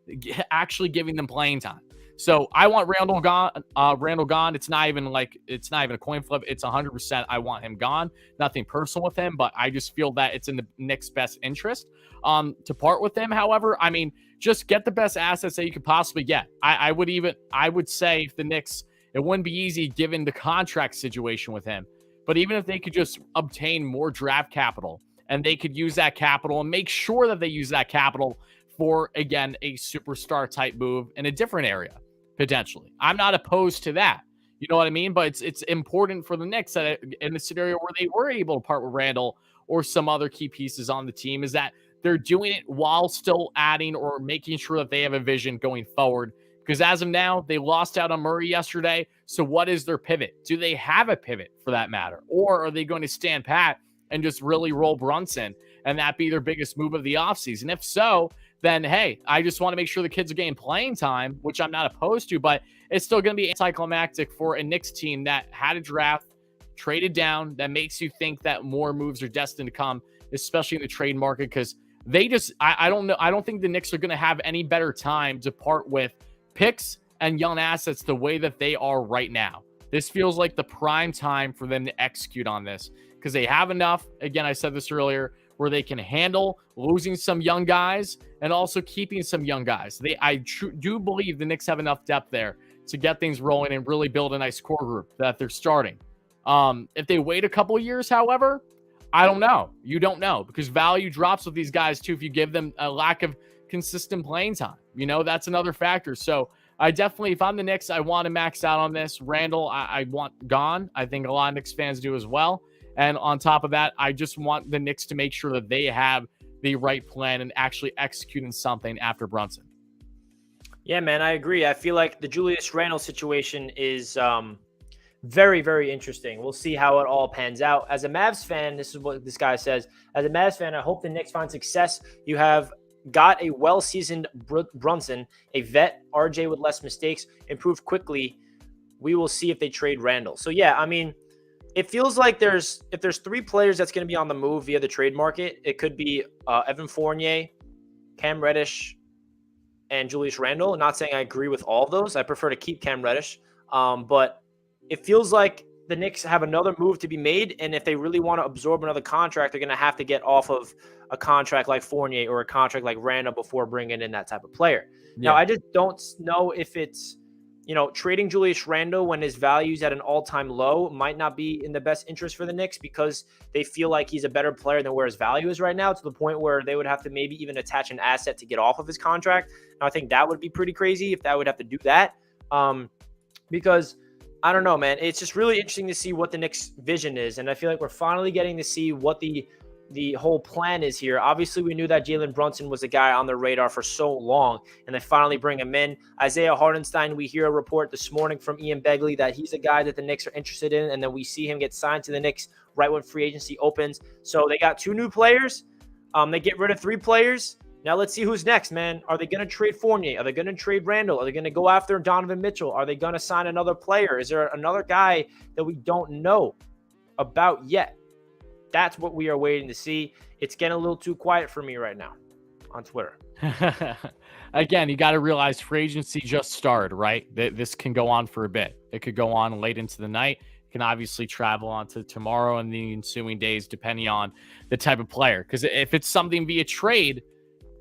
actually giving them playing time. So I want Randle gone. It's not even a coin flip. It's 100%. I want him gone. Nothing personal with him, but I just feel that it's in the Knicks' best interest to part with him. However, I mean, just get the best assets that you could possibly get. I would say if the Knicks, it wouldn't be easy given the contract situation with him, but even if they could just obtain more draft capital and they could use that capital and make sure that they use that capital for, again, a superstar type move in a different area. Potentially. I'm not opposed to that. You know what I mean? But it's important for the Knicks that in the scenario where they were able to part with Randle or some other key pieces on the team is that they're doing it while still adding or making sure that they have a vision going forward. Because as of now, they lost out on Murray yesterday. So what is their pivot? Do they have a pivot for that matter? Or are they going to stand pat and just really roll Brunson and that be their biggest move of the offseason? If so, then, hey, I just want to make sure the kids are getting playing time, which I'm not opposed to, but it's still going to be anticlimactic for a Knicks team that had a draft, traded down, that makes you think that more moves are destined to come, especially in the trade market, because they just, I don't know, I don't think the Knicks are going to have any better time to part with picks and young assets the way that they are right now. This feels like the prime time for them to execute on this because they have enough, again, I said this earlier, where they can handle losing some young guys and also keeping some young guys. I do believe the Knicks have enough depth there to get things rolling and really build a nice core group that they're starting. If they wait a couple of years, however, I don't know. You don't know because value drops with these guys too if you give them a lack of consistent playing time. That's another factor. So I definitely, if I'm the Knicks, I want to max out on this. Randall, I want gone. I think a lot of Knicks fans do as well. And on top of that, I just want the Knicks to make sure that they have the right plan and actually executing something after Brunson. Yeah, man, I agree. I feel like the Julius Randle situation is very, very interesting. We'll see how it all pans out. As a Mavs fan, this is what this guy says. As a Mavs fan, I hope the Knicks find success. You have got a well-seasoned Brunson, a vet, RJ with less mistakes, improved quickly. We will see if they trade Randall. So, yeah, I mean, it feels like if there's 3 players that's going to be on the move via the trade market, it could be Evan Fournier, Cam Reddish, and Julius Randle. I'm not saying I agree with all of those. I prefer to keep Cam Reddish. But it feels like the Knicks have another move to be made, and if they really want to absorb another contract, they're going to have to get off of a contract like Fournier or a contract like Randle before bringing in that type of player. Yeah. Now, I just don't know if it's, trading Julius Randle when his value's at an all-time low might not be in the best interest for the Knicks because they feel like he's a better player than where his value is right now, to the point where they would have to maybe even attach an asset to get off of his contract. Now, I think that would be pretty crazy if that would have to do that, because I don't know, man. It's just really interesting to see what the Knicks' vision is, and I feel like we're finally getting to see what the whole plan is here. Obviously, we knew that Jalen Brunson was a guy on the radar for so long, and they finally bring him in. Isaiah Hartenstein, we hear a report this morning from Ian Begley that he's a guy that the Knicks are interested in, and then we see him get signed to the Knicks right when free agency opens. So they got 2 new players. They get rid of 3 players. Now let's see who's next, man. Are they going to trade Fournier? Are they going to trade Randall? Are they going to go after Donovan Mitchell? Are they going to sign another player? Is there another guy that we don't know about yet? That's what we are waiting to see. It's getting a little too quiet for me right now on Twitter. Again, you got to realize free agency just started, right? This can go on for a bit. It could go on late into the night. It can obviously travel on to tomorrow and the ensuing days, depending on the type of player. Because if it's something via trade,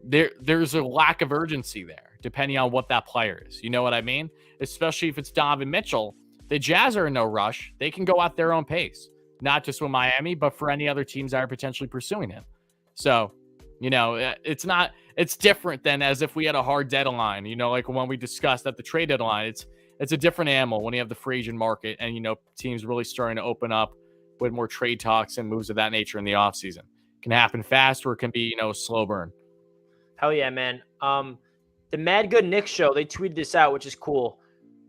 there's a lack of urgency there, depending on what that player is. You know what I mean? Especially if it's Donovan Mitchell. The Jazz are in no rush. They can go at their own pace, not just with Miami, but for any other teams that are potentially pursuing him. So, it's different than as if we had a hard deadline, like when we discussed at the trade deadline. It's a different animal when you have the free agent market and, teams really starting to open up with more trade talks and moves of that nature in the offseason. It can happen fast or it can be, a slow burn. Hell yeah, man. The Mad Good Knicks show, they tweeted this out, which is cool.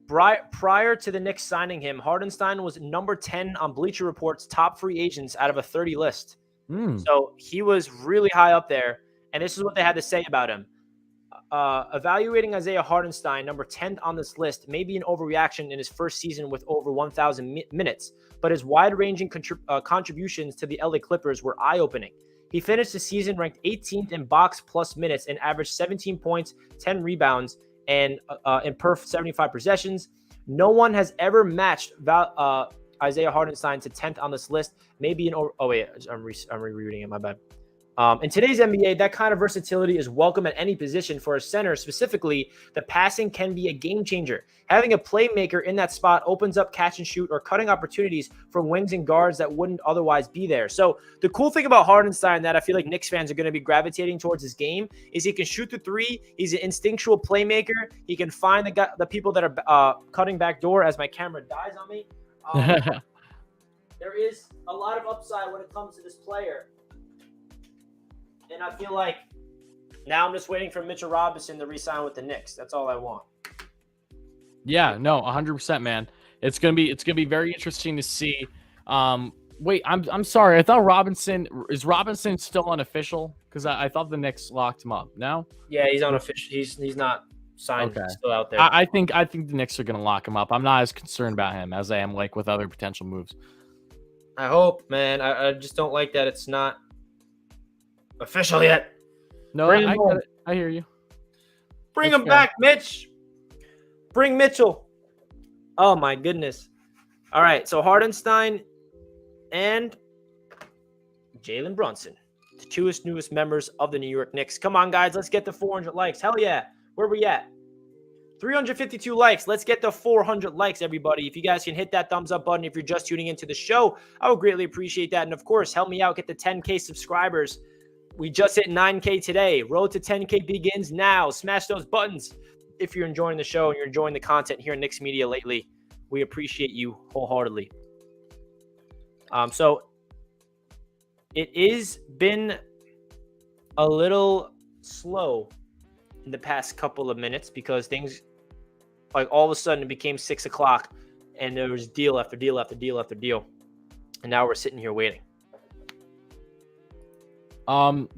Prior to the Knicks signing him, Hartenstein was number 10 on Bleacher Report's top free agents out of a 30 list. So he was really high up there. And this is what they had to say about him. Evaluating Isaiah Hartenstein, number 10 on this list, may be an overreaction in his first season with over 1,000 minutes, but his wide-ranging contributions to the LA Clippers were eye-opening. He finished the season ranked 18th in box plus minutes and averaged 17 points, 10 rebounds, and in per 75 possessions. No one has ever matched Isaiah Hartenstein to 10th on this list. Maybe I'm rereading it, my bad. In today's NBA, that kind of versatility is welcome at any position. For a center specifically, the passing can be a game changer. Having a playmaker in that spot opens up catch and shoot or cutting opportunities for wings and guards that wouldn't otherwise be there. So the cool thing about Hartenstein that I feel like Knicks fans are going to be gravitating towards his game is he can shoot the 3. He's an instinctual playmaker. He can find the people that are cutting back door as my camera dies on me. There is a lot of upside when it comes to this player. And I feel like now I'm just waiting for Mitchell Robinson to re-sign with the Knicks. That's all I want. Yeah, no, 100%, man. It's gonna be very interesting to see. Wait, I'm sorry. I thought Robinson still unofficial? Because I thought the Knicks locked him up. No? Yeah, he's unofficial. He's not signed. Okay. He's still out there. I think the Knicks are gonna lock him up. I'm not as concerned about him as I am like with other potential moves. I hope, man. I just don't like that it's not official yet. No, I hear you. Bring him back, Mitch. Bring Mitchell. Oh, my goodness. All right, so Hartenstein and Jalen Brunson, the newest members of the New York Knicks. Come on, guys. Let's get to 400 likes. Hell yeah. Where we at? 352 likes. Let's get to 400 likes, everybody. If you guys can hit that thumbs up button if you're just tuning into the show, I would greatly appreciate that. And, of course, help me out. Get the 10K subscribers. We just hit 9K today. Road to 10K begins now. Smash those buttons. if you're enjoying the show and you're enjoying the content here in Knicks Media lately, we appreciate you wholeheartedly. So it is been a little slow in the past couple of minutes because things, like, all of a sudden it became 6 o'clock and there was deal after deal after deal after deal. And now we're sitting here waiting.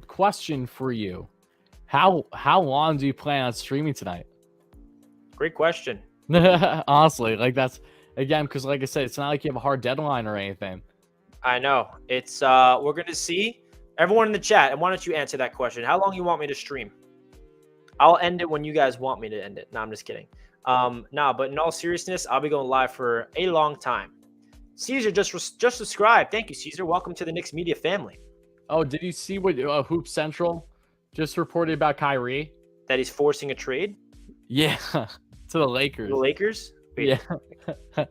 Question for you. How long do you plan on streaming tonight? Great question. Honestly, like, that's, again, because like I said, it's not like you have a hard deadline or anything. I know. It's we're gonna see. Everyone in the chat, and why don't you answer that question? How long you want me to stream? I'll end it when you guys want me to end it. No, I'm just kidding. But in all seriousness, I'll be going live for a long time. Caesar just subscribed. Thank you, Caesar. Welcome to the Knicks Media family. Oh, did you see what Hoop Central just reported about Kyrie? That he's forcing a trade? Yeah, to the Lakers. The Lakers? Wait. Yeah.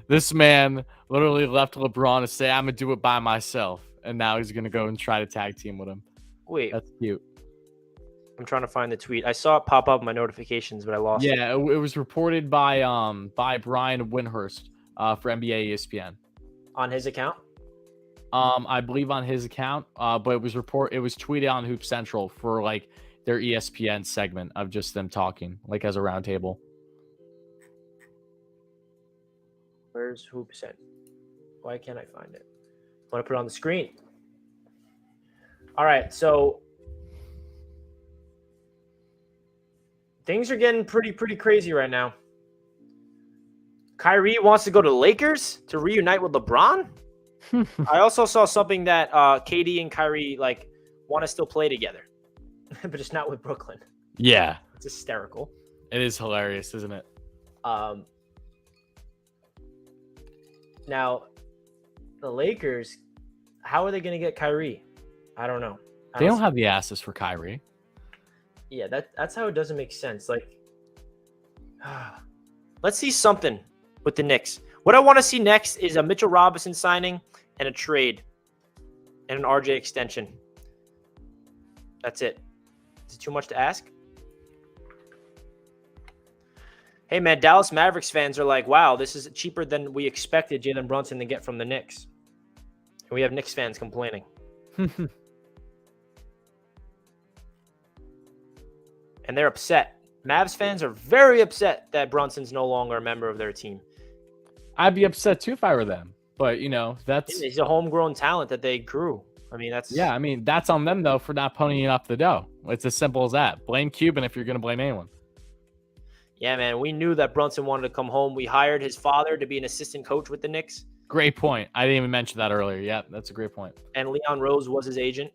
This man literally left LeBron to say, I'm going to do it by myself. And now he's going to go and try to tag team with him. Wait. That's cute. I'm trying to find the tweet. I saw it pop up in my notifications, but I lost it. Yeah, it was reported by Brian Windhurst for NBA ESPN. On his account? I believe on his account, but it was tweeted on Hoop Central for like their ESPN segment of just them talking, like as a roundtable. Where's Hoop Cent? Why can't I find it? I want to put it on the screen. All right, so things are getting pretty crazy right now. Kyrie wants to go to the Lakers to reunite with LeBron. I also saw something that KD and Kyrie like want to still play together, but it's not with Brooklyn. Yeah, it's hysterical. It is hilarious, isn't it? Now, the Lakers, how are they going to get Kyrie? I don't know. They don't have the asses for Kyrie. Yeah, that's how it doesn't make sense. Like, let's see something with the Knicks. What I want to see next is a Mitchell Robinson signing and a trade and an RJ extension. That's it. Is it too much to ask? Hey, man, Dallas Mavericks fans are like, wow, this is cheaper than we expected Jalen Brunson to get from the Knicks. And we have Knicks fans complaining. And they're upset. Mavs fans are very upset that Brunson's no longer a member of their team. I'd be upset too if I were them. But, you know, he's a homegrown talent that they grew. I mean, that's on them, though, for not ponying up the dough. It's as simple as that. Blame Cuban if you're going to blame anyone. Yeah, man, we knew that Brunson wanted to come home. We hired his father to be an assistant coach with the Knicks. Great point. I didn't even mention that earlier. Yeah, that's a great point. And Leon Rose was his agent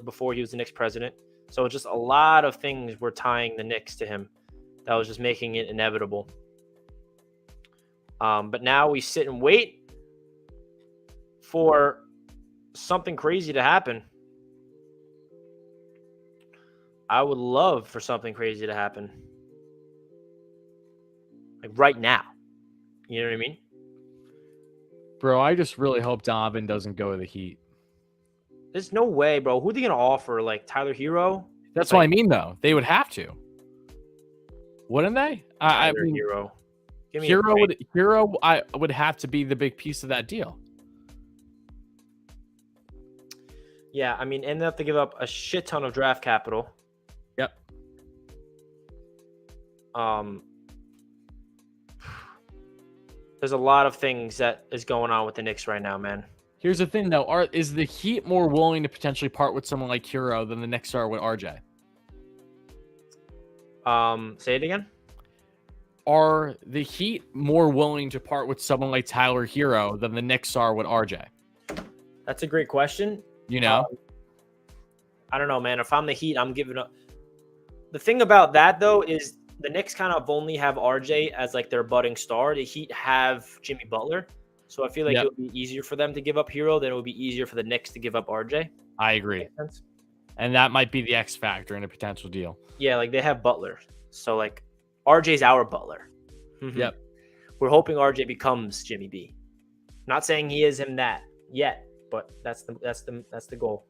before he was the Knicks president. So just a lot of things were tying the Knicks to him. That was just making it inevitable. But now we sit and wait for something crazy to happen. I would love for something crazy to happen. Like right now. You know what I mean? Bro, I just really hope Donovan doesn't go to the Heat. There's no way, bro. Who are they going to offer? Like Tyler Hero? That's what I mean, though. They would have to. Wouldn't they? Tyler Hero. Hero would have to be the big piece of that deal. Yeah, I mean, and they have to give up a shit ton of draft capital. Yep. There's a lot of things that is going on with the Knicks right now, man. Here's the thing, though. Is the Heat more willing to potentially part with someone like Hero than the Knicks are with RJ? Say it again. Are the Heat more willing to part with someone like Tyler Hero than the Knicks are with RJ? That's a great question. You know? I don't know, man. If I'm the Heat, I'm giving up. The thing about that, though, is the Knicks kind of only have RJ as like their budding star. The Heat have Jimmy Butler. So I feel like it would be easier for them to give up Hero than it would be easier for the Knicks to give up RJ. I agree. And that might be the X factor in a potential deal. Yeah, like they have Butler. So like RJ's our Butler. Yep. We're hoping RJ becomes Jimmy B. Not saying he is him that yet, but that's the goal.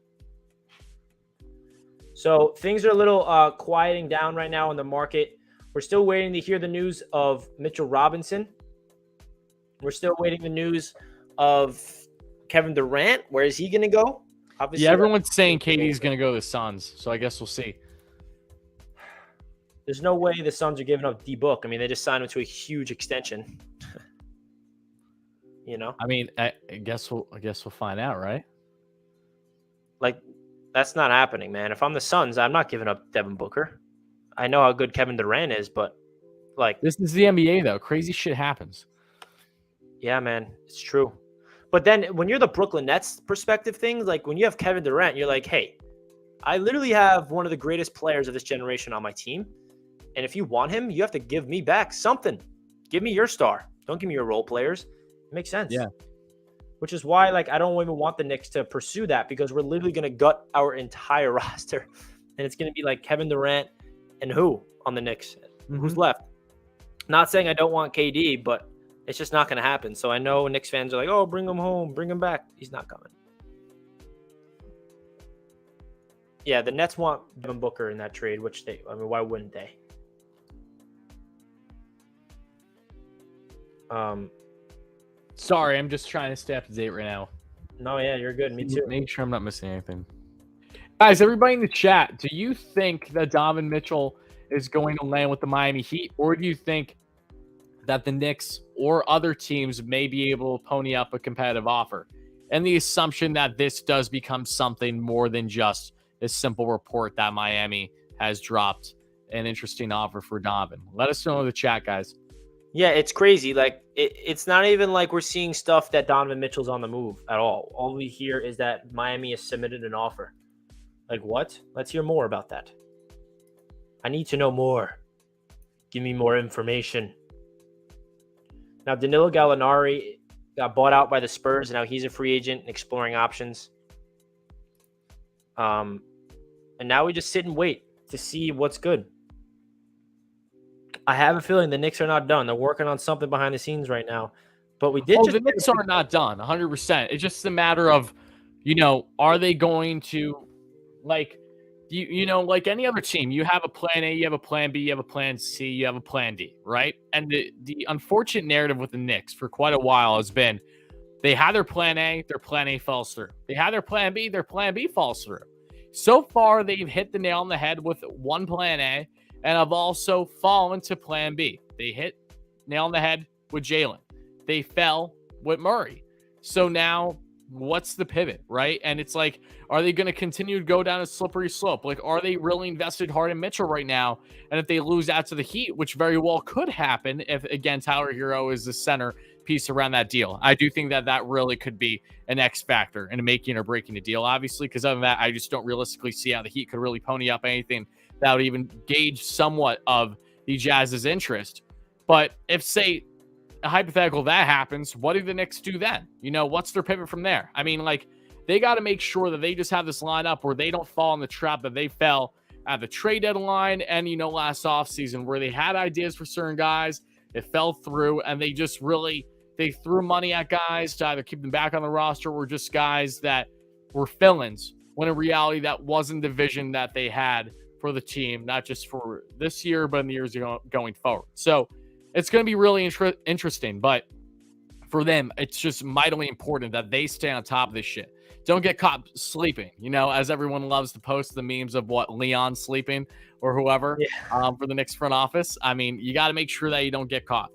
So things are a little quieting down right now in the market. We're still waiting to hear the news of Mitchell Robinson. We're still waiting the news of Kevin Durant. Where is he going to go? Obviously, Yeah, everyone's saying KD's going to go to the Suns, so I guess we'll see. There's no way the Suns are giving up D-Book. I mean, they just signed him to a huge extension. You know? I mean, I guess we'll find out, right? Like, that's not happening, man. If I'm the Suns, I'm not giving up Devin Booker. I know how good Kevin Durant is, but like, this is the NBA though. Crazy shit happens. Yeah, man, it's true. But then when you're the Brooklyn Nets perspective thing, like when you have Kevin Durant, you're like, hey, I literally have one of the greatest players of this generation on my team. And if you want him, you have to give me back something. Give me your star. Don't give me your role players. It makes sense. Yeah. Which is why, like, I don't even want the Knicks to pursue that because we're literally going to gut our entire roster. And it's going to be like Kevin Durant and who on the Knicks? Mm-hmm. Who's left? Not saying I don't want KD, but it's just not going to happen. So I know Knicks fans are like, oh, bring him home. Bring him back. He's not coming. Yeah, the Nets want Devin Booker in that trade, why wouldn't they? Sorry, I'm just trying to stay up to date right now. No, yeah, you're good. Me too. Make sure I'm not missing anything. Guys, everybody in the chat, do you think that Donovan Mitchell is going to land with the Miami Heat, or do you think that the Knicks or other teams may be able to pony up a competitive offer? And the assumption that this does become something more than just a simple report that Miami has dropped an interesting offer for Donovan. Let us know in the chat, guys. Yeah, it's crazy. Like, it's not even like we're seeing stuff that Donovan Mitchell's on the move at all. All we hear is that Miami has submitted an offer. Like, what? Let's hear more about that. I need to know more. Give me more information. Now, Danilo Gallinari got bought out by the Spurs, and now he's a free agent and exploring options. And now we just sit and wait to see what's good. I have a feeling the Knicks are not done. They're working on something behind the scenes right now. But we did. The Knicks are not done, 100%. It's just a matter of, are they going to, like, like any other team, you have a plan A, you have a plan B, you have a plan C, you have a plan D, right? And the unfortunate narrative with the Knicks for quite a while has been they had their plan A falls through. They had their plan B falls through. So far, they've hit the nail on the head with one plan A, and have also fallen to plan B. They hit nail on the head with Jalen. They fell with Murray. So now, what's the pivot, right? And it's like, are they going to continue to go down a slippery slope? Like, are they really invested hard in Mitchell right now? And if they lose out to the Heat, which very well could happen if, again, Tyler Hero is the center piece around that deal. I do think that really could be an X factor in making or breaking the deal, obviously, because other than that, I just don't realistically see how the Heat could really pony up anything that would even gauge somewhat of the Jazz's interest. But if, say, a hypothetical that happens, what do the Knicks do then? What's their pivot from there? I mean, like, they got to make sure that they just have this lineup where they don't fall in the trap that they fell at the trade deadline and, last offseason, where they had ideas for certain guys, it fell through, and they just really, they threw money at guys to either keep them back on the roster or just guys that were fill-ins, when in reality that wasn't the vision that they had for the team, not just for this year, but in the years going forward. So it's going to be really interesting, but for them, it's just mightily important that they stay on top of this shit. Don't get caught sleeping, as everyone loves to post the memes of Leon sleeping or whoever for the Knicks front office. I mean, you got to make sure that you don't get caught.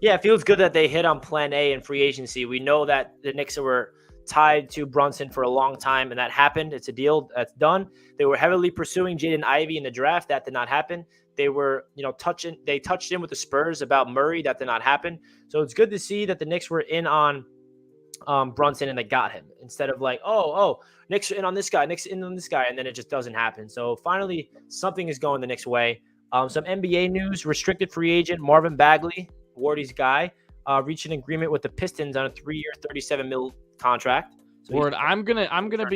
Yeah, it feels good that they hit on plan A in free agency. We know that the Knicks were tied to Brunson for a long time, and that happened. It's a deal that's done. They were heavily pursuing Jaden Ivey in the draft. That did not happen. They were, they touched in with the Spurs about Murray. That did not happen. So it's good to see that the Knicks were in on Brunson and they got him, instead of like, Knicks are in on this guy, Knicks in on this guy, and then it just doesn't happen. So finally, something is going the Knicks' way. Some NBA news: restricted free agent Marvin Bagley, Wardy's guy, reached an agreement with the Pistons on a 3-year, $37 million contract. So Lord, I'm gonna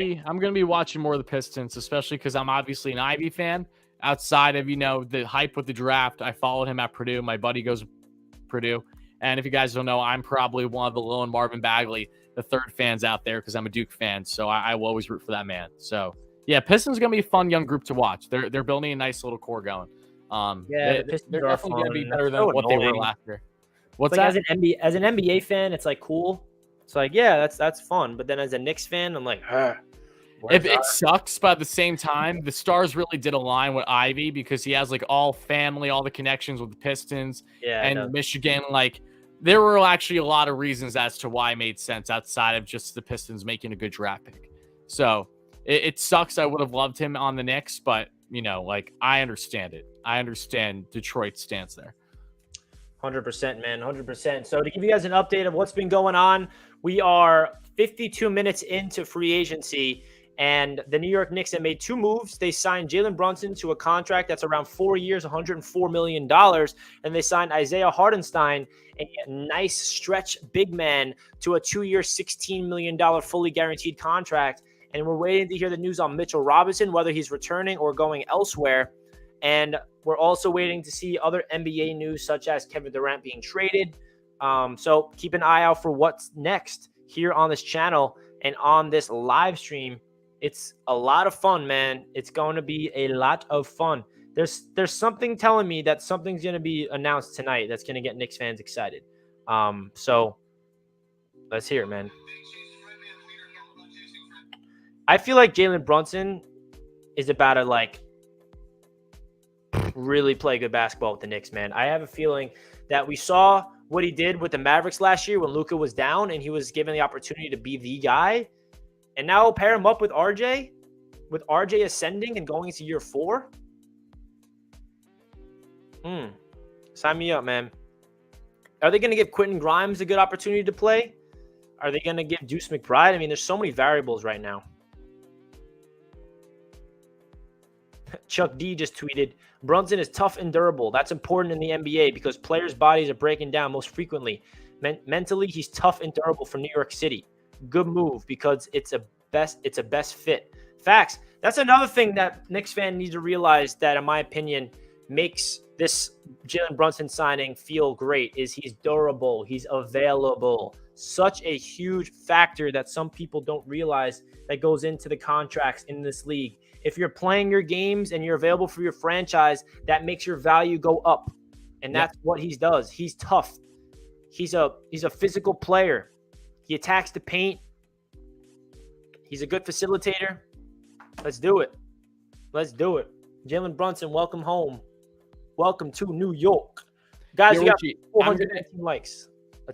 be watching more of the Pistons, especially because I'm obviously an Ivy fan. Outside of the hype with the draft, I followed him at Purdue. My buddy goes to Purdue, and if you guys don't know, I'm probably one of the Lil and Marvin Bagley, the third fans out there, because I'm a Duke fan. So I will always root for that man. So Yeah, Pistons gonna be a fun young group to watch. They're building a nice little core going. Yeah, the Pistons They're are definitely gonna fun. be That's better than so what they were annoying. last year. What's Like that? as an NBA fan, it's like cool. It's like, yeah, that's fun. But then as a Knicks fan, I'm like, It sucks, but at the same time, the Stars really did align with Ivy because he has like all family, all the connections with the Pistons yeah, and Michigan. Like there were actually a lot of reasons as to why it made sense outside of just the Pistons making a good draft pick. So it sucks. I would have loved him on the Knicks, but like I understand it. I understand Detroit's stance there. 100%, man, 100%. So to give you guys an update of what's been going on, we are 52 minutes into free agency, and the New York Knicks have made two moves. They signed Jalen Brunson to a contract that's around 4 years, $104 million, and they signed Isaiah Hartenstein, a nice stretch big man, to a 2-year, $16 million fully guaranteed contract. And we're waiting to hear the news on Mitchell Robinson, whether he's returning or going elsewhere. And we're also waiting to see other NBA news, such as Kevin Durant being traded. So keep an eye out for what's next here on this channel and on this live stream. It's a lot of fun, man. It's going to be a lot of fun. There's something telling me that something's going to be announced tonight that's going to get Knicks fans excited. So let's hear it, man. I feel like Jalen Brunson is about to really play good basketball with the Knicks, man. I have a feeling that we saw what he did with the Mavericks last year when Luka was down and he was given the opportunity to be the guy. And now pair him up with RJ ascending and going into year 4. Sign me up, man. Are they going to give Quentin Grimes a good opportunity to play? Are they going to give Deuce McBride? I mean, there's so many variables right now. Chuck D just tweeted, Brunson is tough and durable. That's important in the NBA because players' bodies are breaking down most frequently. Mentally, he's tough and durable for New York City. Good move because it's a best fit. Facts. That's another thing that Knicks fan needs to realize that, in my opinion, makes this Jalen Brunson signing feel great is he's durable. He's available. Such a huge factor that some people don't realize that goes into the contracts in this league. If you're playing your games and you're available for your franchise, that makes your value go up. And that's what he does. He's tough. He's a physical player. He attacks the paint. He's a good facilitator. Let's do it. Let's do it. Jalen Brunson, welcome home. Welcome to New York. Guys, we got 419 likes.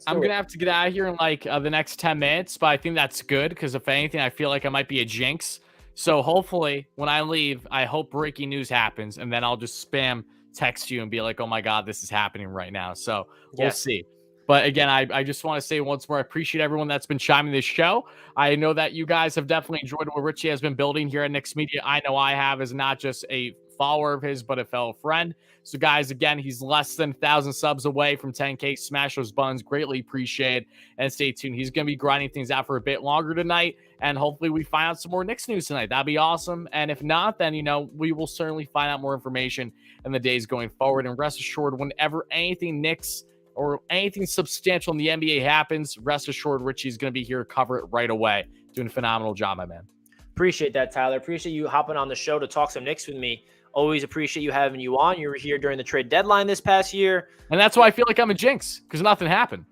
I'm going to have to get out of here in the next 10 minutes, but I think that's good because if anything, I feel like I might be a jinx. So hopefully when I leave, I hope breaking news happens and then I'll just spam text you and be like, oh my God, this is happening right now. So we'll see. But again, I just want to say once more, I appreciate everyone that's been chiming this show. I know that you guys have definitely enjoyed what Richie has been building here at Knicks Media. I know I have as not just a follower of his, but a fellow friend. So guys, again, he's less than 1,000 subs away from 10K. Smash those buttons. Greatly appreciate. And stay tuned. He's going to be grinding things out for a bit longer tonight. And hopefully we find out some more Knicks news tonight. That'd be awesome. And if not, then, we will certainly find out more information in the days going forward. And rest assured, whenever anything Knicks or anything substantial in the NBA happens, rest assured Richie's going to be here to cover it right away. Doing a phenomenal job, my man. Appreciate that, Tyler. Appreciate you hopping on the show to talk some Knicks with me. Always appreciate you having you on. You were here during the trade deadline this past year. And that's why I feel like I'm a jinx, because nothing happened.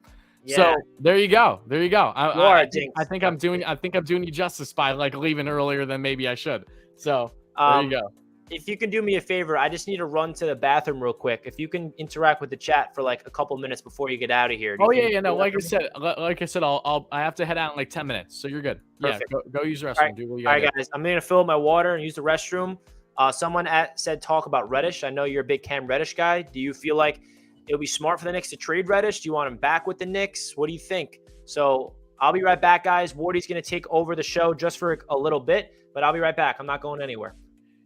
Yeah. So there you go. There you go. I think I'm doing you justice by leaving earlier than maybe I should. So there you go. If you can do me a favor, I just need to run to the bathroom real quick. If you can interact with the chat for a couple minutes before you get out of here. Oh yeah, no. Like I said, I have to head out in 10 minutes. So you're good. Perfect. Yeah, go use the restroom. All right, do what you gotta do. Guys. I'm gonna fill up my water and use the restroom. Someone said talk about Reddish. I know you're a big Cam Reddish guy. Do you feel like it would be smart for the Knicks to trade Reddish? Do you want him back with the Knicks? What do you think? So I'll be right back, guys. Wardy's going to take over the show just for a little bit, but I'll be right back. I'm not going anywhere.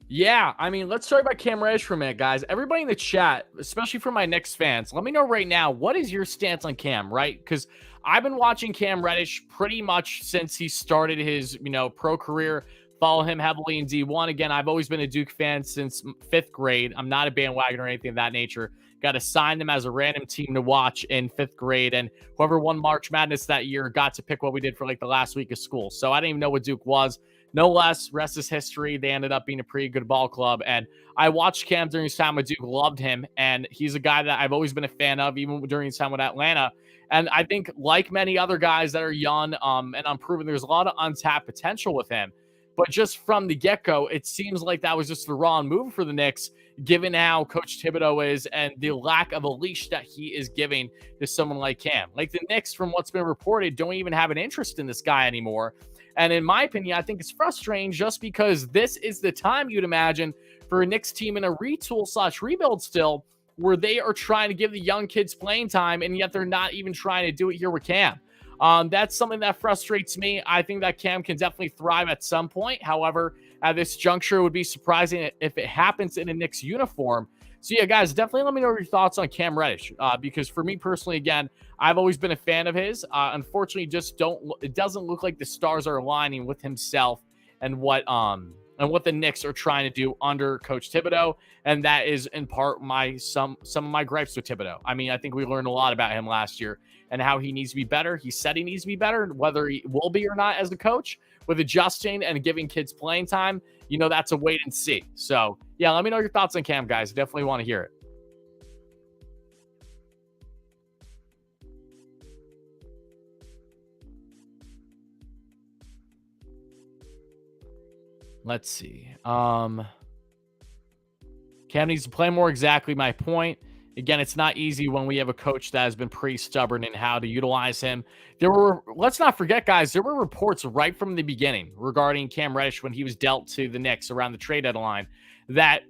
Yeah, let's talk about Cam Reddish for a minute, guys. Everybody in the chat, especially for my Knicks fans, let me know right now, what is your stance on Cam, right? Because I've been watching Cam Reddish pretty much since he started his, pro career. Follow him heavily in D1. Again, I've always been a Duke fan since 5th grade. I'm not a bandwagon or anything of that nature. Got assigned them as a random team to watch in 5th grade. And whoever won March Madness that year got to pick what we did for the last week of school. So I didn't even know what Duke was. no less. Rest is history. They ended up being a pretty good ball club. And I watched Cam during his time with Duke, loved him. And he's a guy that I've always been a fan of, even during his time with Atlanta. And I think, like many other guys that are young and unproven, there's a lot of untapped potential with him. But just from the get-go, it seems like that was just the wrong move for the Knicks, given how Coach Thibodeau is and the lack of a leash that he is giving to someone like Cam. Like, the Knicks, from what's been reported, don't even have an interest in this guy anymore. And in my opinion, I think it's frustrating just because this is the time you'd imagine for a Knicks team in a retool/rebuild still, where they are trying to give the young kids playing time, and yet they're not even trying to do it here with Cam. That's something that frustrates me. I think that Cam can definitely thrive at some point. However, at this juncture, it would be surprising if it happens in a Knicks uniform. So yeah, guys, definitely let me know your thoughts on Cam Reddish, because for me personally, again, I've always been a fan of his. Unfortunately, it doesn't look like the stars are aligning with himself and what the Knicks are trying to do under Coach Thibodeau, and that is in part some of my gripes with Thibodeau. I mean, I think we learned a lot about him last year and how he needs to be better. He said he needs to be better, whether he will be or not as a coach, with adjusting and giving kids playing time. That's a wait and see. So yeah, let me know your thoughts on Cam, guys. Definitely want to hear it. Let's see. Cam needs to play more. Exactly my point. Again, it's not easy when we have a coach that has been pretty stubborn in how to utilize him. Let's not forget, guys, there were reports right from the beginning regarding Cam Reddish when he was dealt to the Knicks around the trade deadline that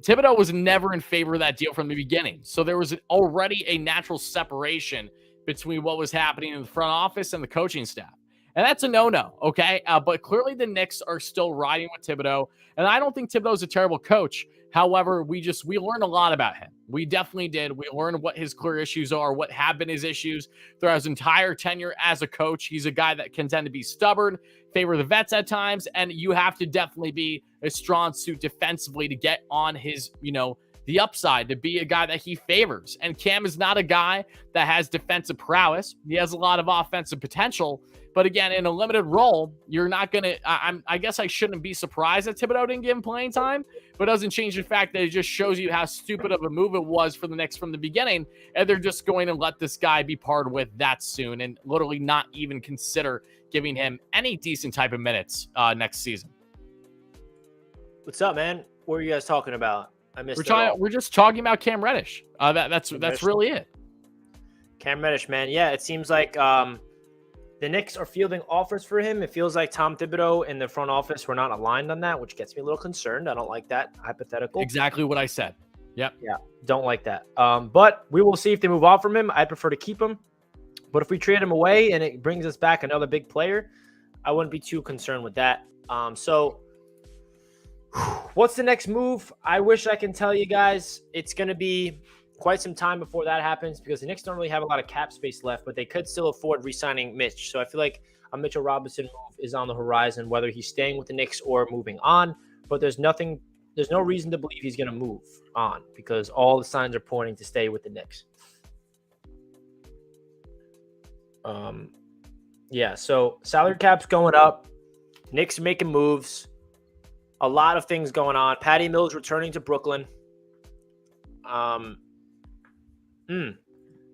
Thibodeau was never in favor of that deal from the beginning. So there was already a natural separation between what was happening in the front office and the coaching staff. And that's a no-no, okay? But clearly the Knicks are still riding with Thibodeau. And I don't think Thibodeau's a terrible coach. However, we learned a lot about him. We definitely did. We learned what his clear issues are, what have been his issues throughout his entire tenure as a coach. He's a guy that can tend to be stubborn, favor the vets at times, and you have to definitely be a strong suit defensively to get on his, the upside, to be a guy that he favors. And Cam is not a guy that has defensive prowess. He has a lot of offensive potential. But again, in a limited role, you're not going to, I guess I shouldn't be surprised that Thibodeau didn't give him playing time, but it doesn't change the fact that it just shows you how stupid of a move it was for the Knicks from the beginning. And they're just going to let this guy be parted with that soon and literally not even consider giving him any decent type of minutes next season. What's up, man? What are you guys talking about? I missed We're just talking about Cam Reddish. That's really it. Cam Reddish, man. Yeah, it seems like the Knicks are fielding offers for him. It feels like Tom Thibodeau and the front office were not aligned on that, which gets me a little concerned. I don't like that hypothetical. Exactly what I said. Yep. Yeah, don't like that. But we will see if they move on from him. I'd prefer to keep him. But if we trade him away and it brings us back another big player, I wouldn't be too concerned with that. So what's the next move? I wish I can tell you guys. It's going to be quite some time before that happens because the Knicks don't really have a lot of cap space left, but they could still afford re-signing Mitch. So I feel like a Mitchell Robinson move is on the horizon, whether he's staying with the Knicks or moving on. But there's no reason to believe he's going to move on because all the signs are pointing to stay with the Knicks. Yeah, so salary cap's going up. Knicks making moves. A lot of things going on. Patty Mills returning to Brooklyn.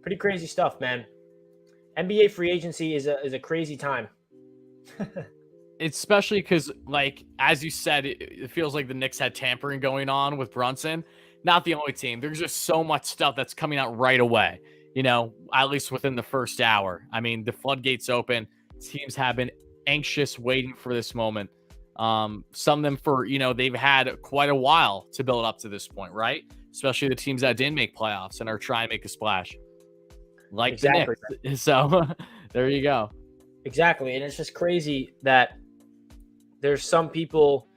Pretty crazy stuff, man. NBA free agency is a crazy time. Especially because, like, as you said, it feels like the Knicks had tampering going on with Brunson. Not the only team. There's just so much stuff that's coming out right away, at least within the first hour. I mean, the floodgates open. Teams have been anxious waiting for this moment. Some of them for, they've had quite a while to build up to this point, right? Especially the teams that didn't make playoffs and are trying to make a splash. Like exactly. The Knicks. So there you go. Exactly. And it's just crazy that there's some people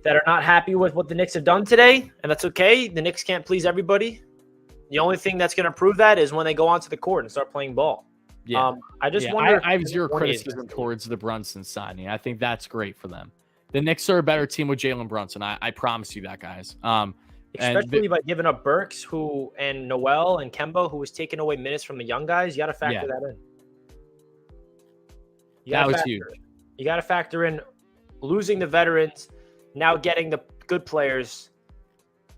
that are not happy with what the Knicks have done today, and that's okay. The Knicks can't please everybody. The only thing that's going to prove that is when they go onto the court and start playing ball. Yeah. I just wonder. I have zero criticism towards the Brunson signing. I think that's great for them. The Knicks are a better team with Jalen Brunson. I promise you that, guys. Especially by giving up Burks, and Noel and Kemba, who was taking away minutes from the young guys. You got to factor that in. That was huge. You got to factor in losing the veterans, now getting the good players.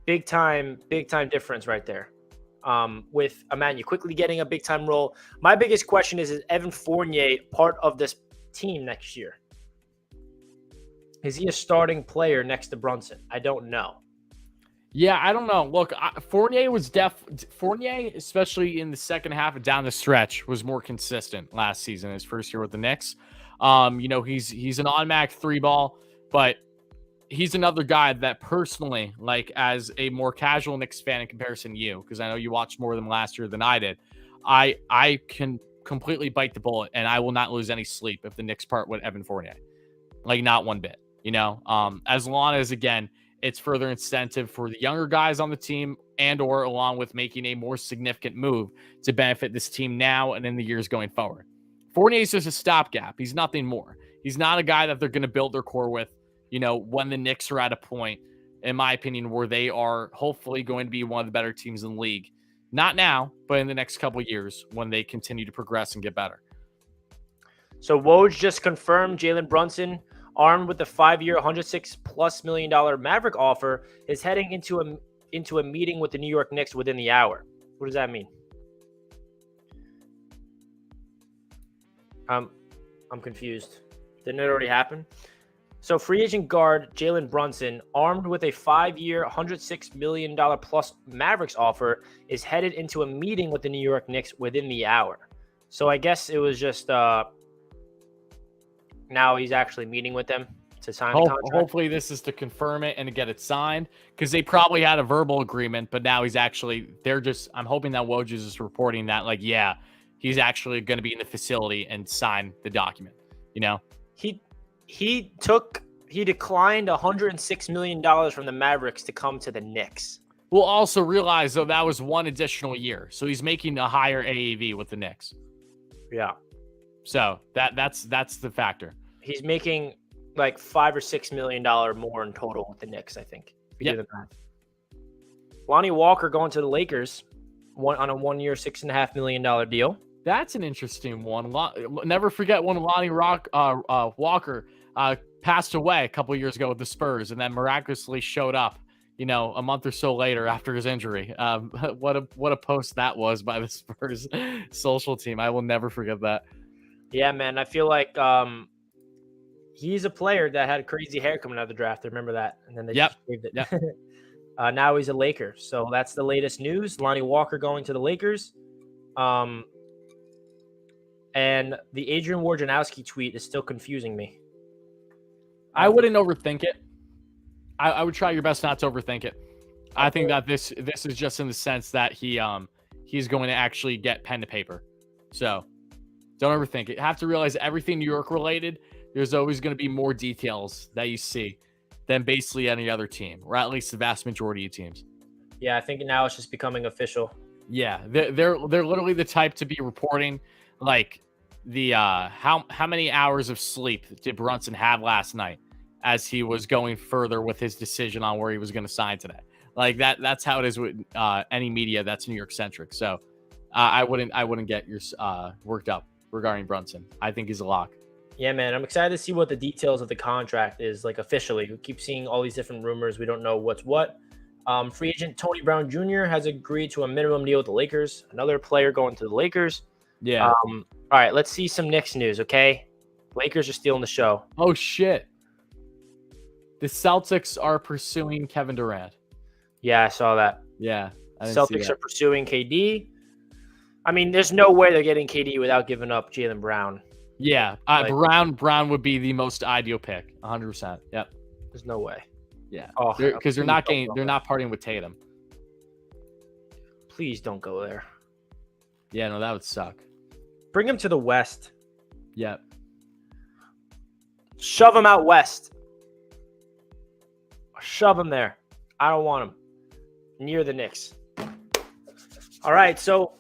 Big time difference right there. With Emmanuel quickly getting a big time role. My biggest question is Evan Fournier part of this team next year? Is he a starting player next to Brunson? I don't know. Yeah, I don't know. Look, Fournier, especially in the second half and down the stretch, was more consistent last season, his first year with the Knicks. He's an automatic 3-ball, but he's another guy that personally, like as a more casual Knicks fan in comparison to you, because I know you watched more of them last year than I did, I can completely bite the bullet, and I will not lose any sleep if the Knicks part with Evan Fournier. Like, not one bit, as long as, again, it's further incentive for the younger guys on the team and or along with making a more significant move to benefit this team now and in the years going forward. Fournier is just a stopgap. He's nothing more. He's not a guy that they're going to build their core with, when the Knicks are at a point, in my opinion, where they are hopefully going to be one of the better teams in the league. Not now, but in the next couple of years when they continue to progress and get better. So Woj just confirmed Jalen Brunson, armed with the 5-year, $106+ million Maverick offer, is heading into a meeting with the New York Knicks within the hour. What does that mean? I'm confused. Didn't it already happen? So free agent guard Jalen Brunson, armed with a 5-year, $106 million plus Mavericks offer, is headed into a meeting with the New York Knicks within the hour. So I guess it was just now he's actually meeting with them to sign the contract. Hopefully this is to confirm it and to get it signed, because they probably had a verbal agreement, but now I'm hoping that Woj is just reporting that, like, yeah, he's actually going to be in the facility and sign the document, He declined $106 million from the Mavericks to come to the Knicks. We'll also realize, though, that was one additional year. So he's making a higher AAV with the Knicks. Yeah. So that's the factor. He's making like $5 or $6 million more in total with the Knicks, I think. Yep. Lonnie Walker going to the Lakers on a 1-year, $6.5 million deal. That's an interesting one. Never forget when Lonnie Walker passed away a couple of years ago with the Spurs, and then miraculously showed up, a month or so later after his injury. What a post that was by the Spurs social team. I will never forget that. Yeah, man. I feel like he's a player that had crazy hair coming out of the draft. I remember that, and then they just shaved it. Yep. Now he's a Laker, so that's the latest news. Lonnie Walker going to the Lakers. And the Adrian Wojnarowski tweet is still confusing me. I wouldn't overthink it. I would try your best not to overthink it. I think that this is just in the sense that he's going to actually get pen to paper. So don't overthink it. You have to realize everything New York related, there's always going to be more details that you see than basically any other team, or at least the vast majority of teams. Yeah, I think now it's just becoming official. Yeah, they're literally the type to be reporting like the how many hours of sleep did Brunson have last night as he was going further with his decision on where he was going to sign today. Like that's how it is with any media that's New York centric. So I wouldn't get your worked up regarding Brunson. I think he's a lock. Yeah, man. I'm excited to see what the details of the contract is like officially. We keep seeing all these different rumors. We don't know what's what. Free agent Tony Brown Jr. has agreed to a minimum deal with the Lakers. Another player going to the Lakers. Yeah. All right, let's see some Knicks news, okay? Lakers are stealing the show. Oh, shit. The Celtics are pursuing Kevin Durant. Yeah, I saw that. Yeah. Celtics are pursuing KD. I mean, there's no way they're getting KD without giving up Jalen Brown. Yeah. Brown would be the most ideal pick. 100%. Yep. There's no way. Yeah. Because they're not partying with Tatum. Please don't go there. Yeah, no, that would suck. Bring him to the West. Yep. Shove him out West. Shove him there. I don't want him near the Knicks. All right, so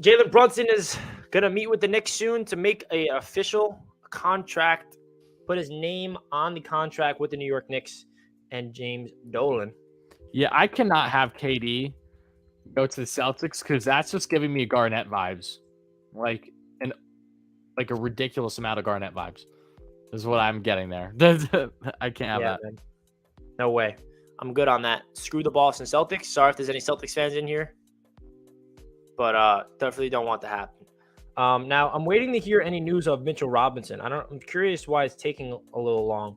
Jalen Brunson is going to meet with the Knicks soon to make an official contract, put his name on the contract with the New York Knicks and James Dolan. Yeah, I cannot have KD go to the Celtics because that's just giving me Garnett vibes. Like a ridiculous amount of Garnett vibes. is what I'm getting there. I can't have that. Man. No way. I'm good on that. Screw the Boston Celtics. Sorry if there's any Celtics fans in here, but definitely don't want to happen. Now I'm waiting to hear any news of Mitchell Robinson. I'm curious why it's taking a little long.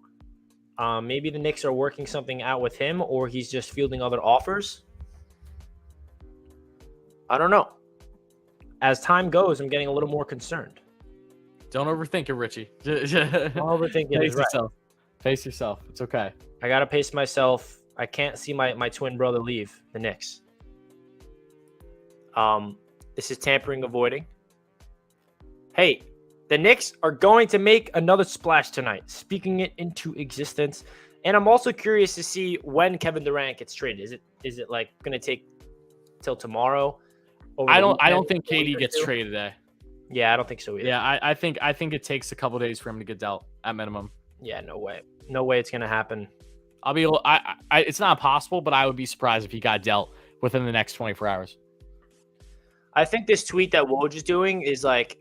Maybe the Knicks are working something out with him, or he's just fielding other offers. I don't know. As time goes, I'm getting a little more concerned. Don't overthink it, Richie. Don't overthink it. Face yourself. Face yourself. It's okay. I gotta pace myself. I can't see my twin brother leave the Knicks. This is tampering avoiding. Hey, the Knicks are going to make another splash tonight, speaking it into existence. And I'm also curious to see when Kevin Durant gets traded. Is it like going to take till tomorrow? I don't think KD gets traded today. Yeah, I don't think so either. Yeah, I think it takes a couple days for him to get dealt at minimum. Yeah, no way. No way it's going to happen. It's not possible, but I would be surprised if he got dealt within the next 24 hours. I think this tweet that Woj is doing is like,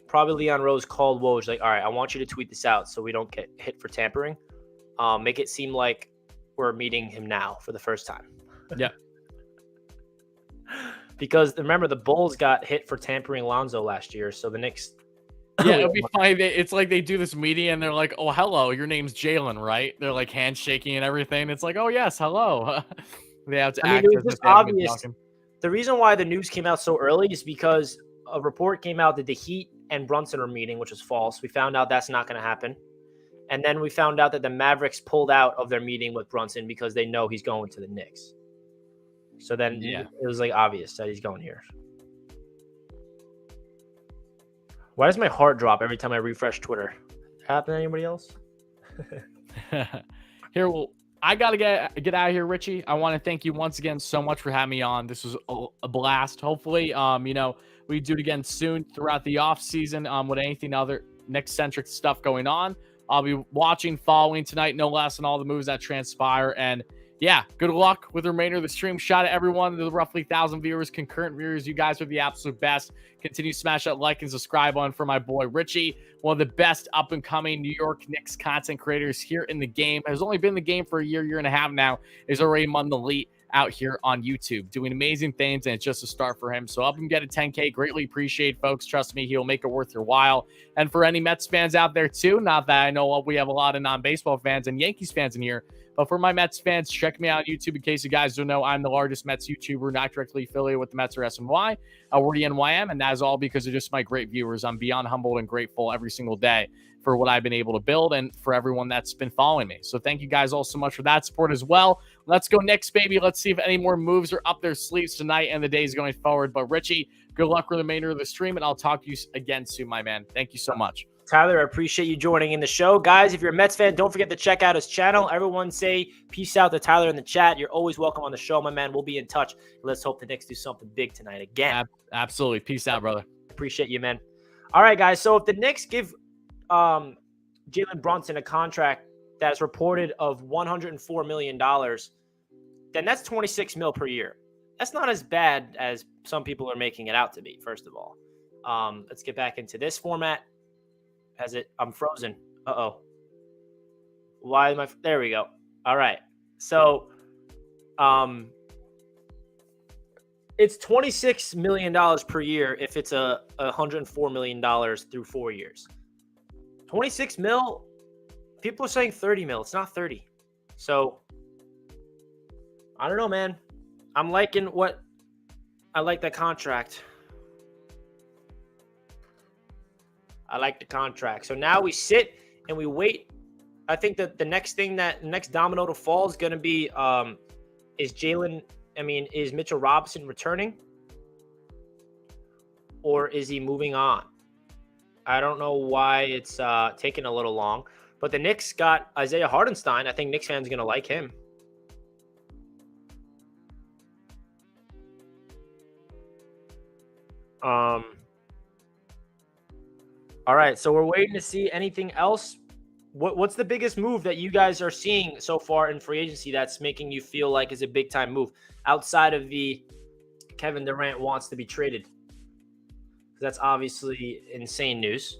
probably Leon Rose called Woj like, all right, I want you to tweet this out so we don't get hit for tampering. Make it seem like we're meeting him now for the first time. Yeah. Because remember, the Bulls got hit for tampering Lonzo last year, so the Knicks. Yeah, it'll be fine. It's like they do this meeting and they're like, "Oh, hello, your name's Jalen, right?" They're like handshaking and everything. It's like, "Oh yes, hello." They have to act. It was just obvious. The reason why the news came out so early is because a report came out that the Heat and Brunson are meeting, which was false. We found out that's not going to happen. And then we found out that the Mavericks pulled out of their meeting with Brunson because they know he's going to the Knicks. So then it was like obvious that he's going here. Why does my heart drop every time I refresh Twitter? Happen to anybody else? Here, well, I got to get out of here, Richie. I want to thank you once again so much for having me on. This was a blast. Hopefully, we do it again soon throughout the off season with anything other Knicks-centric stuff going on. I'll be watching, following tonight, no less, on all the moves that transpire. And yeah, good luck with the remainder of the stream. Shout out to everyone, the roughly 1,000 viewers, concurrent viewers. You guys are the absolute best. Continue to smash that like and subscribe on for my boy Richie, one of the best up-and-coming New York Knicks content creators here in the game. Has only been in the game for a year and a half now. Is already among the elite out here on YouTube, doing amazing things, and it's just a start for him. So help him get a 10K. Greatly appreciate, folks. Trust me, he'll make it worth your while. And for any Mets fans out there too, not that I know we have a lot of non-baseball fans and Yankees fans in here, but for my Mets fans, check me out on YouTube. In case you guys don't know, I'm the largest Mets YouTuber, not directly affiliated with the Mets or SNY. We're the NYM, and that is all because of just my great viewers. I'm beyond humbled and grateful every single day for what I've been able to build and for everyone that's been following me. So thank you guys all so much for that support as well. Let's go Knicks, baby. Let's see if any more moves are up their sleeves tonight and the days going forward. But Richie, good luck with the remainder of the stream, and I'll talk to you again soon, my man. Thank you so much. Tyler, I appreciate you joining in the show. Guys, if you're a Mets fan, don't forget to check out his channel. Everyone say peace out to Tyler in the chat. You're always welcome on the show, my man. We'll be in touch. Let's hope the Knicks do something big tonight again. Absolutely. Peace out, brother. Appreciate you, man. All right, guys. So if the Knicks give Jalen Brunson a contract that's reported of $104 million, then that's $26 million per year. That's not as bad as some people are making it out to be, first of all. Let's get back into this format. I'm frozen. Uh-oh. Why am I? There we go. All right. So, it's $26 million per year if it's a $104 million through 4 years. 26 mil. People are saying 30 mil. It's not 30. So, I don't know, man. I'm liking what I like that contract. I like the contract. So now we sit and we wait. I think that the next domino to fall is going to be is Mitchell Robinson returning? Or is he moving on? I don't know why it's taking a little long. But the Knicks got Isaiah Hartenstein. I think Knicks fans are going to like him. All right, so we're waiting to see anything else. What's the biggest move that you guys are seeing so far in free agency that's making you feel like is a big time move outside of the Kevin Durant wants to be traded? That's obviously insane news.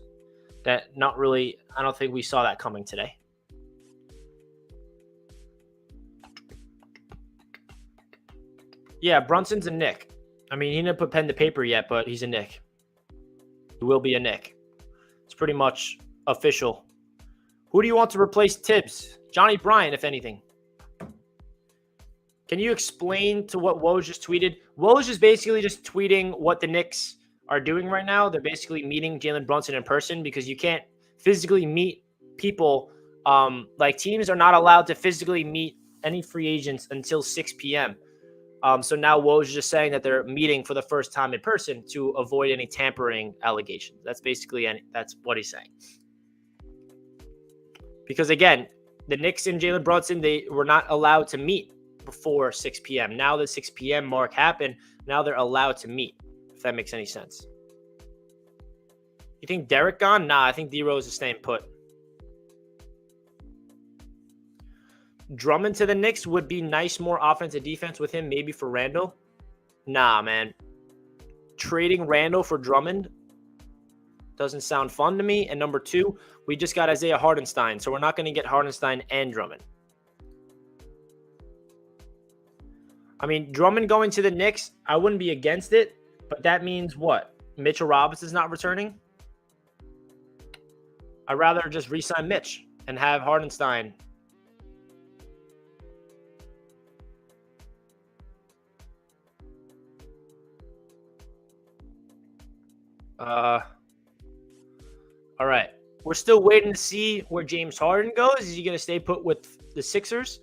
that not really, I don't think we saw that coming today. Yeah, Brunson's a Knick. I mean, he didn't put pen to paper yet, but he's a Knick. He will be a Knick. It's pretty much official. Who do you want to replace Tibbs? Johnny Bryant, if anything. Can you explain to what Woj just tweeted? Woj is basically just tweeting what the Knicks are doing right now. They're basically meeting Jalen Brunson in person because you can't physically meet people. Like teams are not allowed to physically meet any free agents until 6 p.m. So now Woj is just saying that they're meeting for the first time in person to avoid any tampering allegations. That's basically that's what he's saying. Because again, the Knicks and Jalen Brunson, they were not allowed to meet before 6 p.m. Now the 6 p.m. mark happened. Now they're allowed to meet, if that makes any sense. You think Derek gone? Nah, I think D-Rose is staying put. Drummond to the Knicks would be nice, more offensive defense with him, maybe for Randall. Nah, man. Trading Randall for Drummond doesn't sound fun to me. And number two, we just got Isaiah Hartenstein, so we're not going to get Hartenstein and Drummond. I mean, Drummond going to the Knicks, I wouldn't be against it, but that means what? Mitchell Robinson's not returning? I'd rather just re-sign Mitch and have Hartenstein. All right. We're still waiting to see where James Harden goes. Is he going to stay put with the Sixers?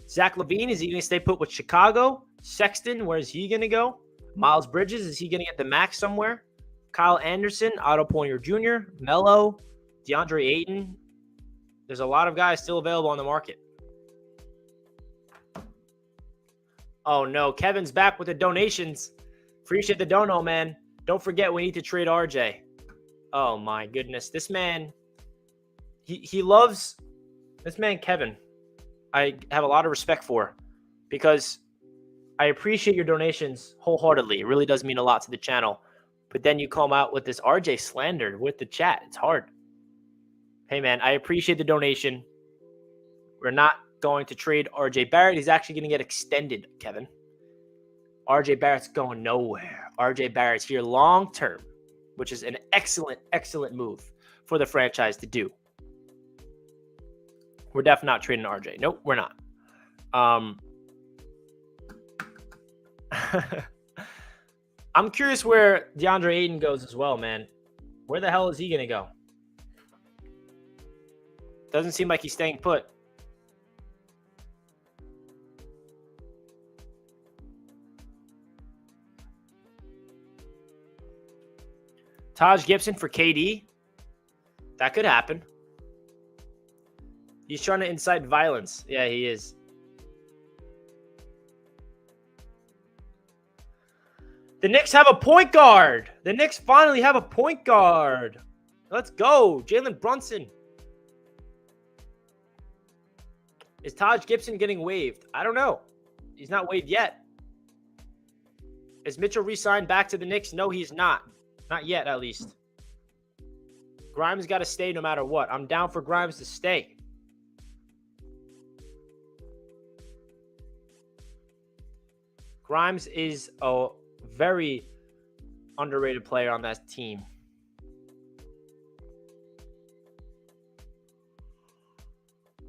Zach LaVine, is he going to stay put with Chicago? Sexton, where is he going to go? Miles Bridges, is he going to get the max somewhere? Kyle Anderson, Otto Porter Jr., Melo, DeAndre Ayton. There's a lot of guys still available on the market. Oh, no. Kevin's back with the donations. Appreciate the dono, man. Don't forget, we need to trade RJ. Oh, my goodness. This man, he loves this man, Kevin. I have a lot of respect for because I appreciate your donations wholeheartedly. It really does mean a lot to the channel. But then you come out with this RJ slander with the chat. It's hard. Hey, man, I appreciate the donation. We're not going to trade RJ Barrett. He's actually going to get extended, Kevin. RJ Barrett's going nowhere. RJ Barrett's here long term, which is an excellent, excellent move for the franchise to do. We're definitely not trading RJ. Nope, we're not. I'm curious where DeAndre Ayton goes as well, man. Where the hell is he going to go? Doesn't seem like he's staying put. Taj Gibson for KD? That could happen. He's trying to incite violence. Yeah, he is. The Knicks have a point guard. The Knicks finally have a point guard. Let's go. Jalen Brunson. Is Taj Gibson getting waived? I don't know. He's not waived yet. Is Mitchell re-signed back to the Knicks? No, he's not. Not yet, at least. Grimes got to stay no matter what. I'm down for Grimes to stay. Grimes is a very underrated player on that team.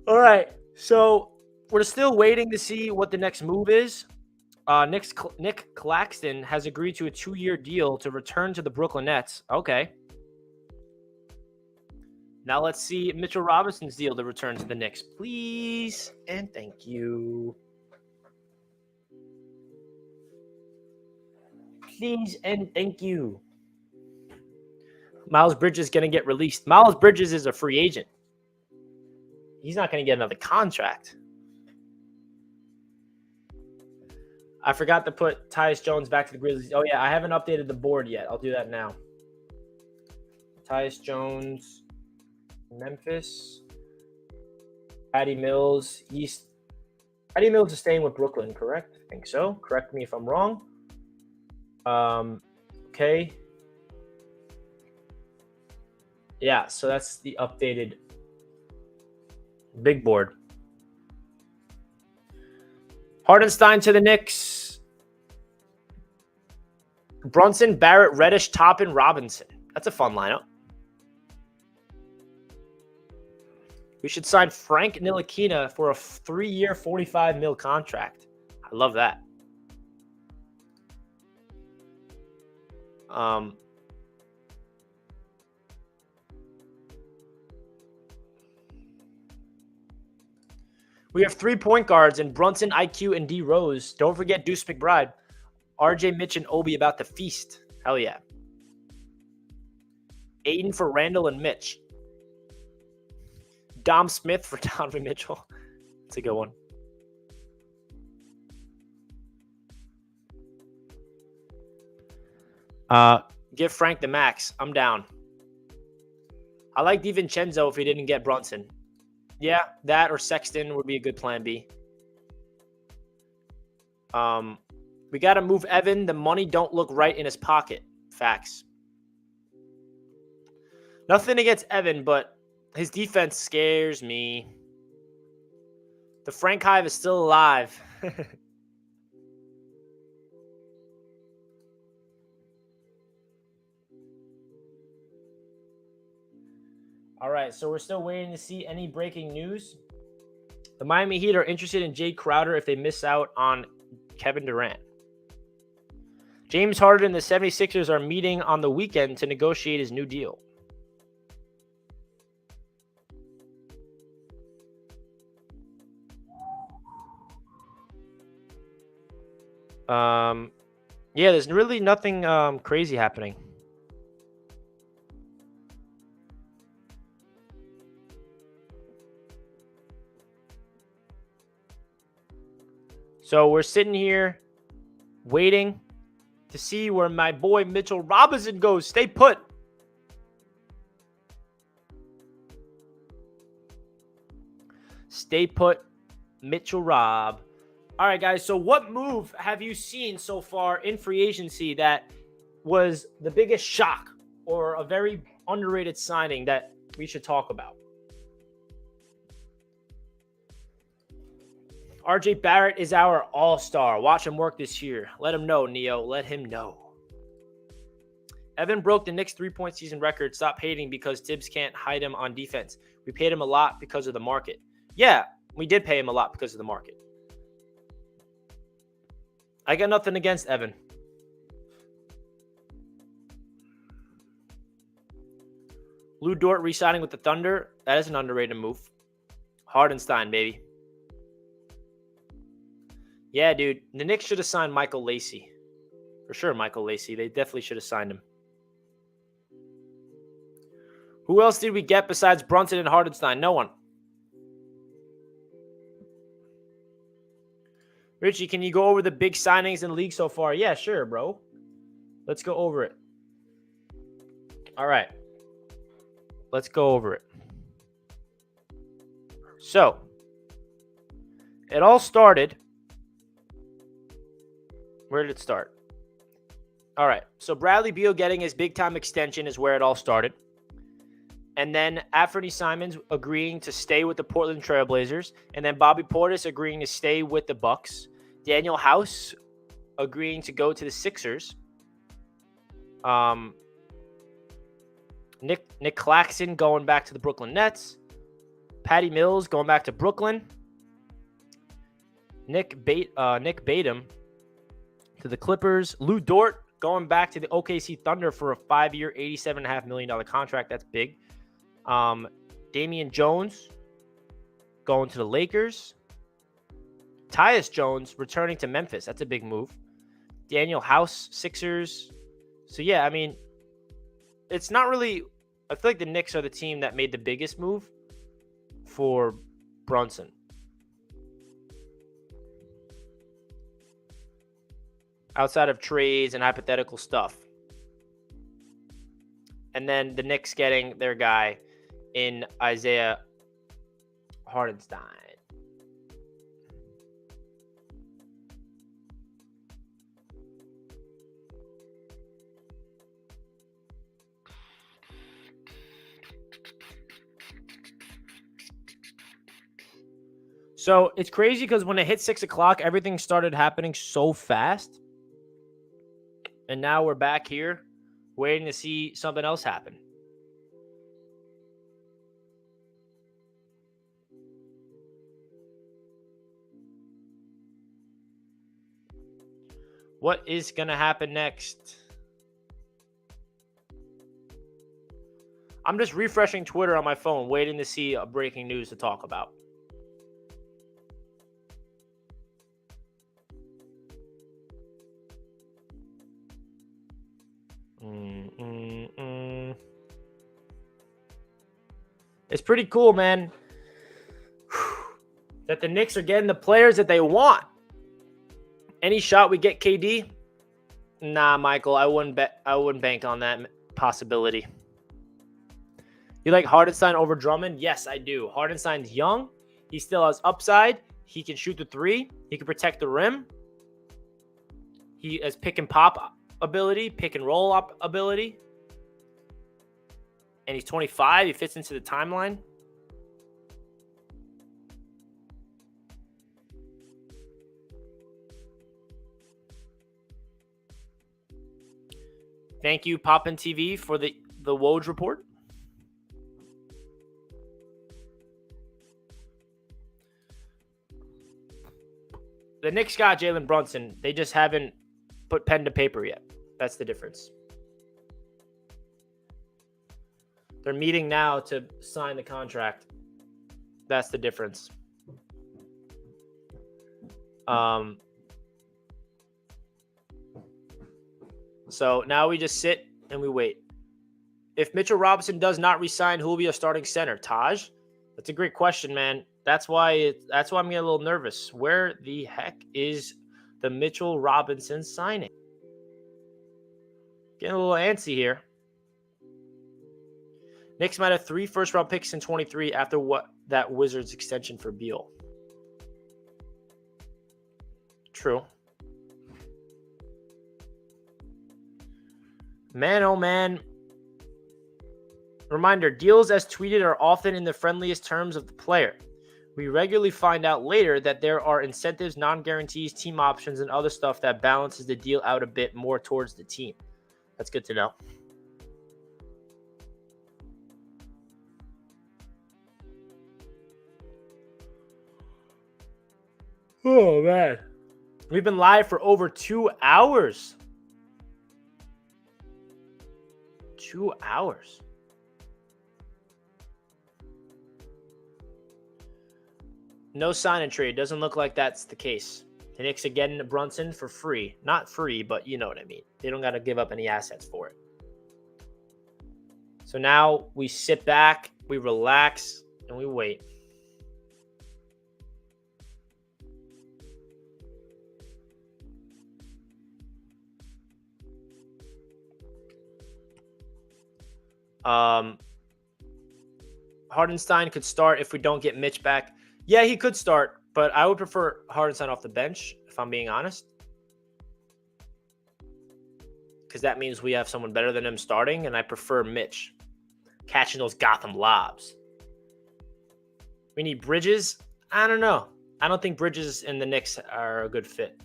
All right, so we're still waiting to see what the next move is. Nick Claxton has agreed to a 2-year deal to return to the Brooklyn Nets. Okay. Now let's see Mitchell Robinson's deal to return to the Knicks. Please and thank you. Please and thank you. Miles Bridges is going to get released. Miles Bridges is a free agent. He's not going to get another contract. I forgot to put Tyus Jones back to the Grizzlies. Oh, yeah, I haven't updated the board yet. I'll do that now. Tyus Jones, Memphis, Patty Mills, East. Patty Mills is staying with Brooklyn, correct? I think so. Correct me if I'm wrong. Okay. Yeah, so that's the updated big board. Hardenstein to the Knicks. Brunson, Barrett, Reddish, Toppin, Robinson. That's a fun lineup. We should sign Frank Ntilikina for a 3-year, $45 million contract. I love that. We have 3 point guards in Brunson, IQ, and D Rose. Don't forget Deuce McBride. RJ, Mitch, and Obi about to feast. Hell yeah. Aiden for Randall and Mitch. Dom Smith for Donovan Mitchell. That's a good one. Give Frank the max. I'm down. I like DiVincenzo if he didn't get Brunson. Yeah, that or Sexton would be a good plan B. We got to move Evan. The money don't look right in his pocket. Facts. Nothing against Evan, but his defense scares me. The Frank Hive is still alive. All right, so we're still waiting to see any breaking news. The Miami Heat are interested in Jay Crowder if they miss out on Kevin Durant. James Harden and the 76ers are meeting on the weekend to negotiate his new deal. Yeah, there's really nothing crazy happening. So we're sitting here waiting to see where my boy Mitchell Robinson goes. Stay put. Stay put, Mitchell Rob. All right, guys. So what move have you seen so far in free agency that was the biggest shock or a very underrated signing that we should talk about? RJ Barrett is our all-star. Watch him work this year. Let him know, Neo. Let him know. Evan broke the Knicks 3-point season record. Stop hating because Tibbs can't hide him on defense. We paid him a lot because of the market. Yeah, we did pay him a lot because of the market. I got nothing against Evan. Lou Dort re-signing with the Thunder. That is an underrated move. Hardenstein, baby. Yeah, dude. The Knicks should have signed Michael Lacey. For sure, Michael Lacey. They definitely should have signed him. Who else did we get besides Brunson and Hardenstein? No one. Richie, can you go over the big signings in the league so far? Yeah, sure, bro. Let's go over it. All right. Let's go over it. So, it all started. Where did it start? All right. So, Bradley Beal getting his big-time extension is where it all started. And then Anthony Simons agreeing to stay with the Portland Trailblazers. And then Bobby Portis agreeing to stay with the Bucks. Daniel House agreeing to go to the Sixers. Nick Claxton going back to the Brooklyn Nets. Patty Mills going back to Brooklyn. Nick Batum to the Clippers. Lou Dort going back to the OKC Thunder for a 5-year, $87.5 million contract. That's big. Damian Jones going to the Lakers. Tyus Jones returning to Memphis. That's a big move. Daniel House, Sixers. So, yeah, I mean, it's not really... I feel like the Knicks are the team that made the biggest move for Brunson. Outside of trades and hypothetical stuff. And then the Knicks getting their guy in Isaiah Hardenstein. So it's crazy because when it hit 6 o'clock, everything started happening so fast. And now we're back here waiting to see something else happen. What is going to happen next? I'm just refreshing Twitter on my phone, waiting to see a breaking news to talk about. It's pretty cool, man, that the Knicks are getting the players that they want. Any shot we get KD? Nah, Michael, I wouldn't bank on that possibility. You like Hardenstein over Drummond? Yes, I do. Hardenstein's young. He still has upside. He can shoot the three. He can protect the rim. He has pick and pop ability, pick and roll up ability. And he's 25. He fits into the timeline. Thank you, Poppin' TV, for the Woj report. The Knicks got Jalen Brunson. They just haven't put pen to paper yet. That's the difference. They're meeting now to sign the contract. That's the difference. So now we just sit and we wait. If Mitchell Robinson does not resign, who will be a starting center? Taj? That's a great question, man. That's why I'm getting a little nervous. Where the heck is the Mitchell Robinson signing? Getting a little antsy here. Knicks might have 3 first-round picks in 23 after that Wizards extension for Beal. True. Man, oh man. Reminder, deals as tweeted are often in the friendliest terms of the player. We regularly find out later that there are incentives, non-guarantees, team options, and other stuff that balances the deal out a bit more towards the team. That's good to know. Oh, man. We've been live for over 2 hours. 2 hours. No sign and trade. Doesn't look like that's the case. The Knicks are getting Brunson for free. Not free, but you know what I mean. They don't got to give up any assets for it. So now we sit back, we relax, and we wait. Hardenstein could start if we don't get Mitch back. Yeah, he could start, but I would prefer Hardenstein off the bench, if I'm being honest. Because that means we have someone better than him starting, and I prefer Mitch catching those Gotham lobs. We need Bridges. I don't know. I don't think Bridges and the Knicks are a good fit.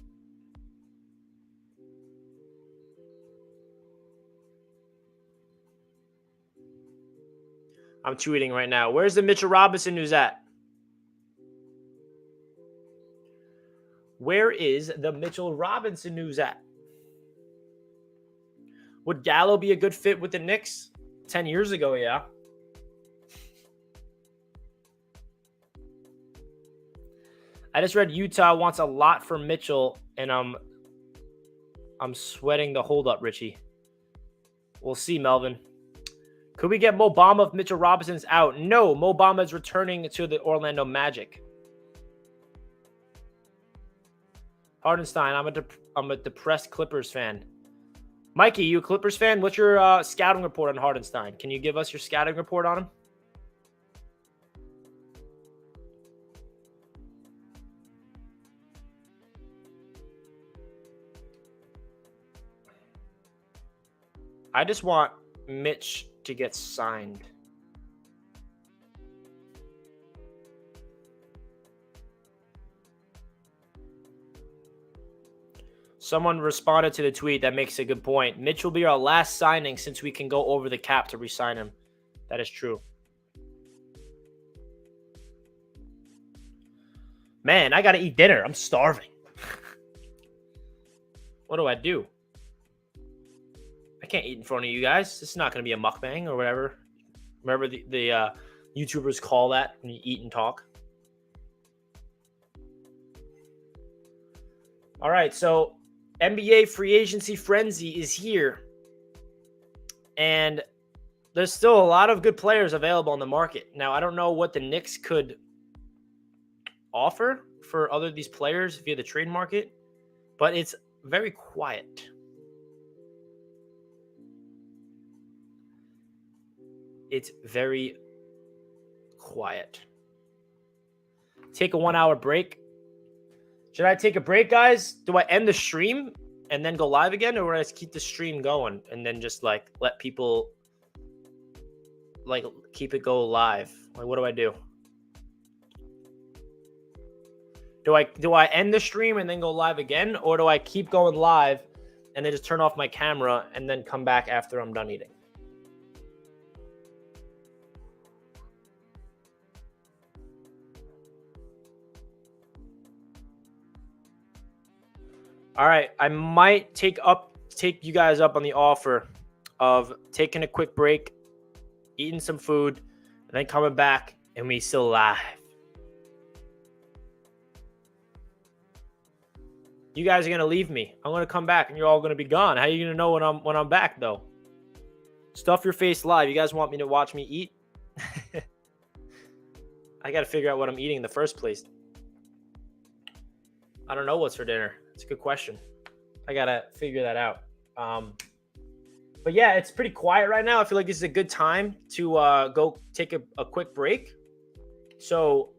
I'm tweeting right now. Where's the Mitchell Robinson news at? Where is the Mitchell Robinson news at? Would Gallo be a good fit with the Knicks? 10 years ago, yeah. I just read Utah wants a lot for Mitchell, and I'm sweating the hold up, Richie. We'll see, Melvin. Could we get Mo Bamba if Mitchell Robinson's out? No, Mo Bamba is returning to the Orlando Magic. Hardenstein, I'm a depressed Clippers fan. Mikey, you a Clippers fan? What's your scouting report on Hardenstein? Can you give us your scouting report on him? I just want Mitch to get signed. Someone responded to the tweet that makes a good point. Mitch will be our last signing since we can go over the cap to re-sign him. That is true. Man, I got to eat dinner. I'm starving. What do I do? I can't eat in front of you guys. This is not going to be a mukbang or whatever. Remember the YouTubers call that when you eat and talk? All right, so NBA free agency frenzy is here. And there's still a lot of good players available on the market. Now, I don't know what the Knicks could offer for other these players via the trade market, but it's very quiet. It's very quiet. Take a 1 hour break. Should I take a break, guys? Do I end the stream and then go live again, or would I keep the stream going and then just like let people like keep it go live? Like, what do I do? Do I end the stream and then go live again, or do I keep going live and then just turn off my camera and then come back after I'm done eating? All right, I might take you guys up on the offer of taking a quick break, eating some food, and then coming back and we still live. You guys are gonna leave me. I'm gonna come back and you're all gonna be gone. How are you gonna know when I'm back though? Stuff your face live. You guys want me to watch me eat? I gotta figure out what I'm eating in the first place. I don't know what's for dinner. It's a good question. I gotta figure that out. But yeah, it's pretty quiet right now. I feel like this is a good time to go take a quick break. So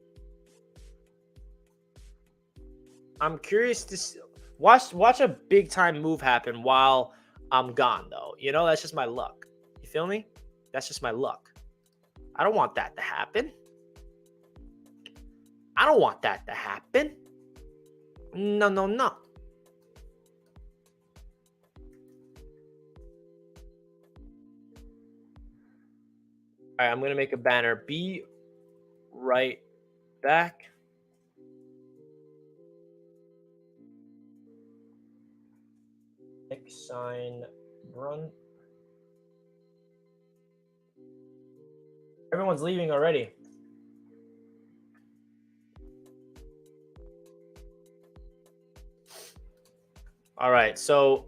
I'm curious to watch a big time move happen while I'm gone, though. You know, that's just my luck. You feel me? That's just my luck. I don't want that to happen. I don't want that to happen. No, no, no. All right, I'm going to make a banner. Be right back. Sign run. Everyone's leaving already. All right, so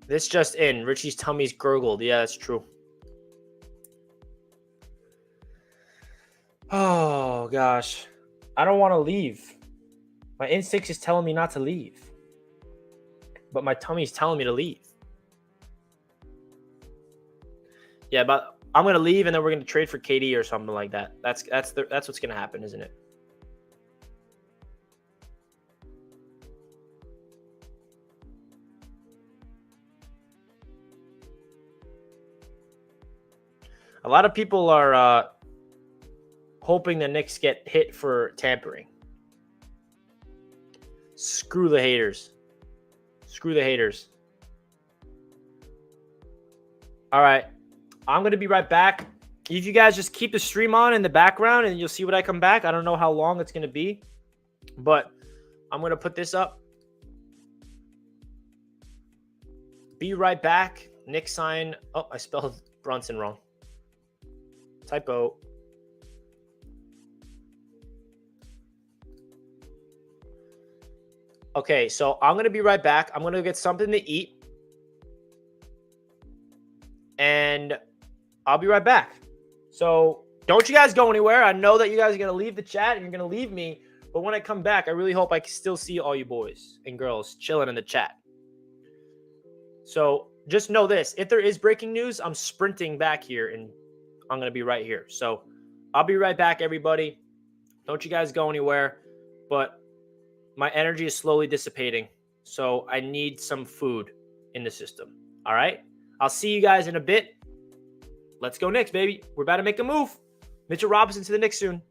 this just in. Richie's tummy's gurgled. Yeah, that's true. Oh, gosh. I don't want to leave. My instinct is telling me not to leave. But my tummy's telling me to leave. Yeah, but I'm going to leave and then we're going to trade for KD or something like that. That's what's going to happen, isn't it? A lot of people are hoping the Knicks get hit for tampering. Screw the haters. Screw the haters. All right. I'm going to be right back. If you guys just keep the stream on in the background and you'll see when I come back. I don't know how long it's going to be, but I'm going to put this up. Be right back. Knicks sign. Oh, I spelled Brunson wrong. Typo. Okay, so I'm going to be right back. I'm going to get something to eat. And I'll be right back. So don't you guys go anywhere. I know that you guys are going to leave the chat and you're going to leave me. But when I come back, I really hope I can still see all you boys and girls chilling in the chat. So just know this. If there is breaking news, I'm sprinting back here and I'm going to be right here. So I'll be right back, everybody. Don't you guys go anywhere. But my energy is slowly dissipating. So I need some food in the system. All right? I'll see you guys in a bit. Let's go Knicks, baby. We're about to make a move. Mitchell Robinson to the Knicks soon.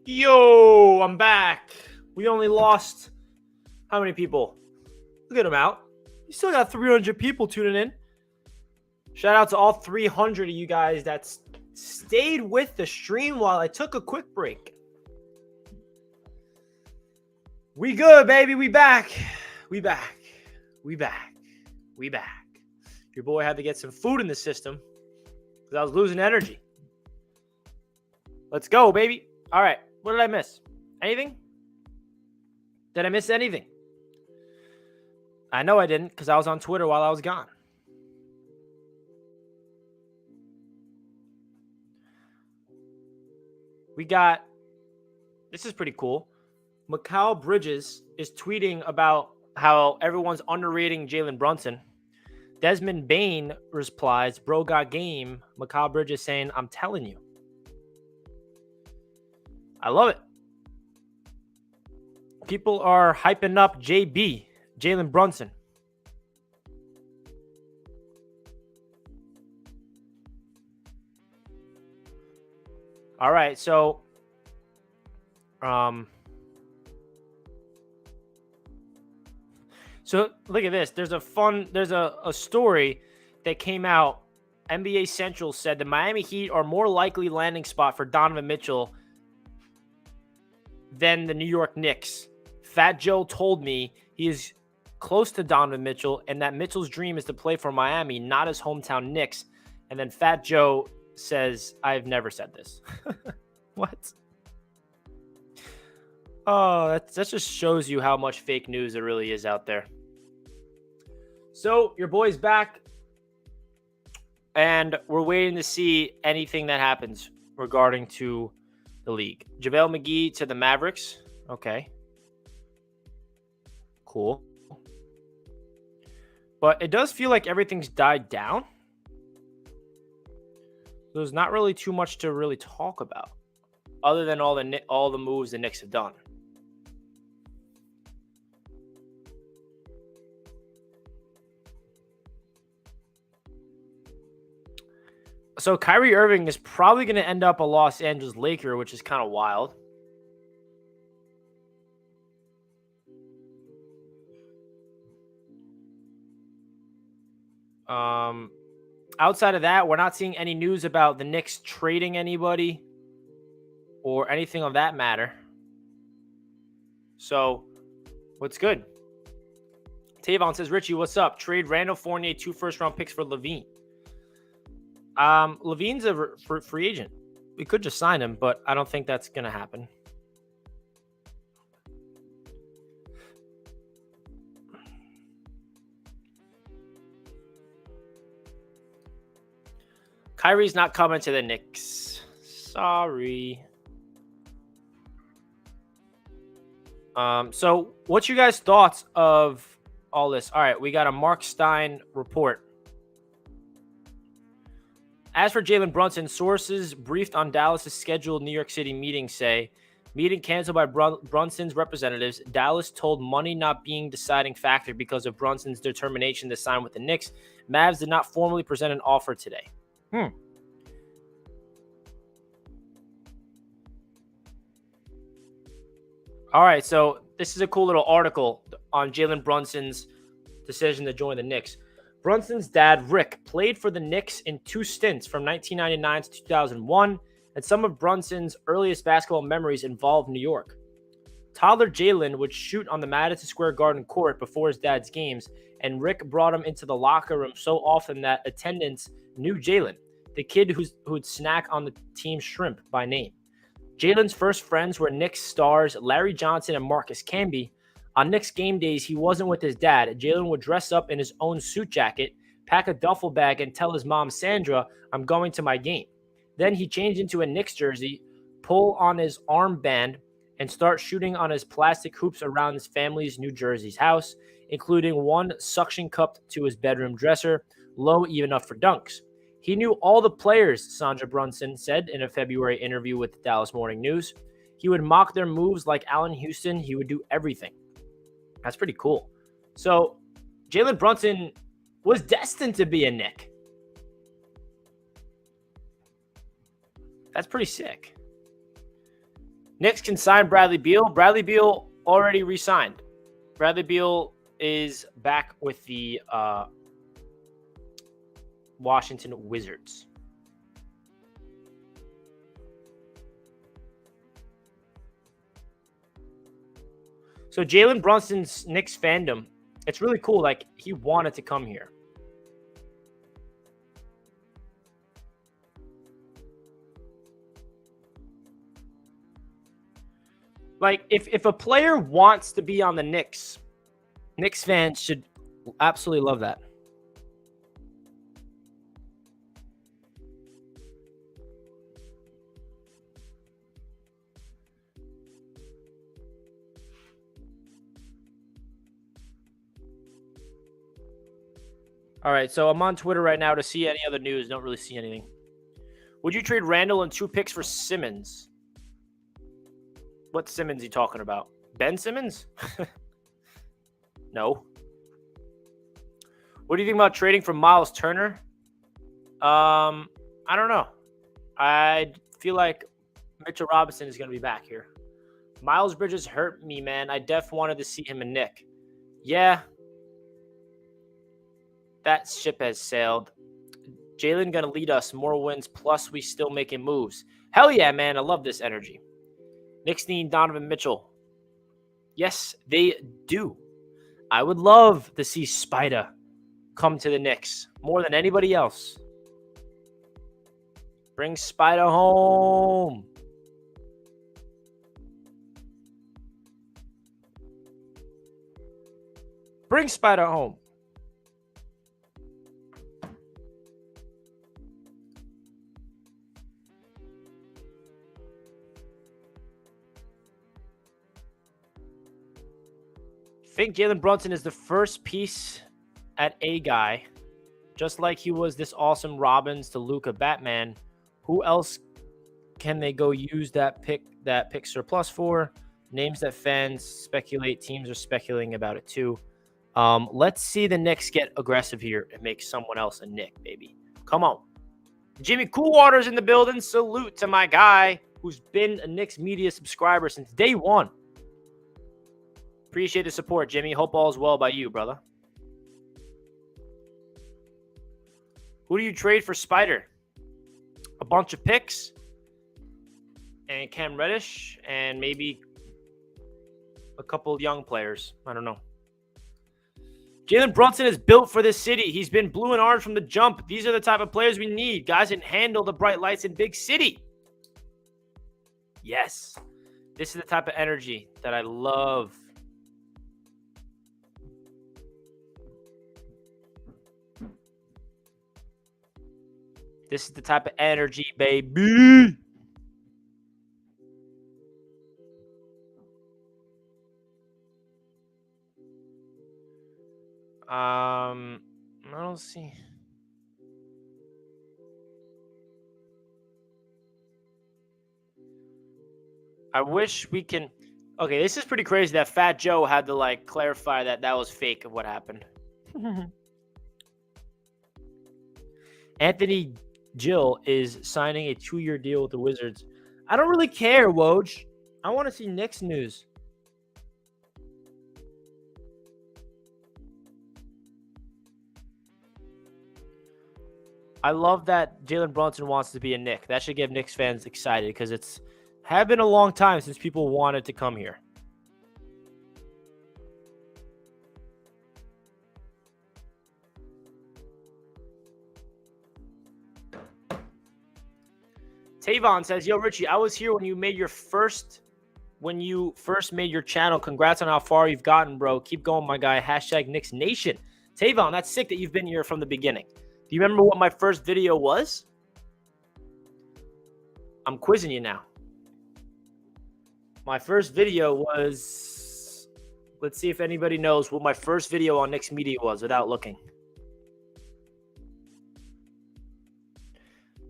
Yo, I'm back. We only lost how many people? Look at them out. You still got 300 people tuning in. Shout out to all 300 of you guys that stayed with the stream while I took a quick break. We good, baby. We back. We back. We back. We back. Your boy had to get some food in the system because I was losing energy. Let's go, baby. All right. What did I miss? Anything? Did I miss anything? I know I didn't because I was on Twitter while I was gone. We got, this is pretty cool. Mikal Bridges is tweeting about how everyone's underrating Jalen Brunson. Desmond Bain replies, bro got game. Mikal Bridges saying, I'm telling you. I love it. People are hyping up JB, Jalen Brunson. All right, so look at this. There's a story that came out. NBA Central said the Miami Heat are more likely landing spot for Donovan Mitchell than the New York Knicks. Fat Joe told me he is close to Donovan Mitchell and that Mitchell's dream is to play for Miami, not his hometown Knicks. And then Fat Joe says, I've never said this. What? Oh, that just shows you how much fake news there really is out there. So your boy's back, and we're waiting to see anything that happens regarding to the league. JaVale McGee to the Mavericks. Okay. Cool. But it does feel like everything's died down. There's not really too much to really talk about other than all the moves the Knicks have done. So Kyrie Irving is probably going to end up a Los Angeles Laker, which is kind of wild. Outside of that, we're not seeing any news about the Knicks trading anybody or anything of that matter. So, what's good? Tavon says, Richie, what's up? Trade Randall Fournier 2 first-round picks for LaVine. LaVine's a free agent. We could just sign him, but I don't think that's going to happen. Kyrie's not coming to the Knicks. Sorry. So what's you guys' thoughts of all this? All right, we got a Mark Stein report. As for Jalen Brunson, sources briefed on Dallas' scheduled New York City meeting say, meeting canceled by Brunson's representatives. Dallas told money not being deciding factor because of Brunson's determination to sign with the Knicks. Mavs did not formally present an offer today. All right, so this is a cool little article on Jalen Brunson's decision to join the Knicks. Brunson's dad, Rick, played for the Knicks in 2 stints from 1999 to 2001, and some of Brunson's earliest basketball memories involved New York. Toddler Jalen would shoot on the Madison Square Garden court before his dad's games, and Rick brought him into the locker room so often that attendants knew Jalen, the kid who'd snack on the team's shrimp by name. Jalen's first friends were Knicks stars Larry Johnson and Marcus Camby. On Knicks game days, he wasn't with his dad. Jalen would dress up in his own suit jacket, pack a duffel bag, and tell his mom, Sandra, I'm going to my game. Then he changed into a Knicks jersey, pull on his armband, and start shooting on his plastic hoops around his family's New Jersey's house, including one suction cupped to his bedroom dresser, low even up for dunks. He knew all the players, Sandra Brunson said in a February interview with the Dallas Morning News. He would mock their moves like Allen Houston. He would do everything. That's pretty cool. So Jalen Brunson was destined to be a Knick. That's pretty sick. Knicks can sign Bradley Beal. Bradley Beal already re-signed. Bradley Beal is back with the Washington Wizards. So Jalen Brunson's Knicks fandom, it's really cool. Like, he wanted to come here. Like, if a player wants to be on the Knicks, Knicks fans should absolutely love that. All right, so I'm on Twitter right now to see any other news. Don't really see anything. Would you trade Randall and 2 picks for Simmons? What Simmons you talking about? Ben Simmons? No. What do you think about trading for Miles Turner? I don't know. I feel like Mitchell Robinson is going to be back here. Miles Bridges hurt me, man. I wanted to see him and Nick. Yeah. That ship has sailed. Jalen going to lead us. More wins, plus we still making moves. Hell yeah, man. I love this energy. Knicks need Donovan Mitchell. Yes, they do. I would love to see Spider come to the Knicks more than anybody else. Bring Spider home. Bring Spider home. I think Jalen Brunson is the first piece at a guy, just like he was this awesome Robbins to Luka Batman. Who else can they go use that pick surplus for? Names that fans speculate, teams are speculating about it too. Let's see the Knicks get aggressive here and make someone else a Knick, baby. Come on. Jimmy Coolwater's in the building. Salute to my guy who's been a Knicks media subscriber since day one. Appreciate the support, Jimmy. Hope all is well by you, brother. Who do you trade for Spider? A bunch of picks and Cam Reddish and maybe a couple of young players. I don't know. Jalen Brunson is built for this city. He's been blue and orange from the jump. These are the type of players we need. Guys that handle the bright lights in big city. Yes. This is the type of energy that I love. This is the type of energy, baby. I don't see. I wish we can. Okay, this is pretty crazy that Fat Joe had to clarify that was fake of what happened. Anthony Gill is signing a 2-year deal with the Wizards. I don't really care, Woj. I want to see Knicks news. I love that Jalen Brunson wants to be a Knick. That should get Knicks fans excited because it's been a long time since people wanted to come here. Tavon says, "Yo, Richie, I was here when you first made your channel. Congrats on how far you've gotten, bro. Keep going, my guy. Hashtag Knicks Nation." Tavon, that's sick that you've been here from the beginning. Do you remember what my first video was? I'm quizzing you now. My first video was, let's see if anybody knows what my first video on Knicks Media was without looking.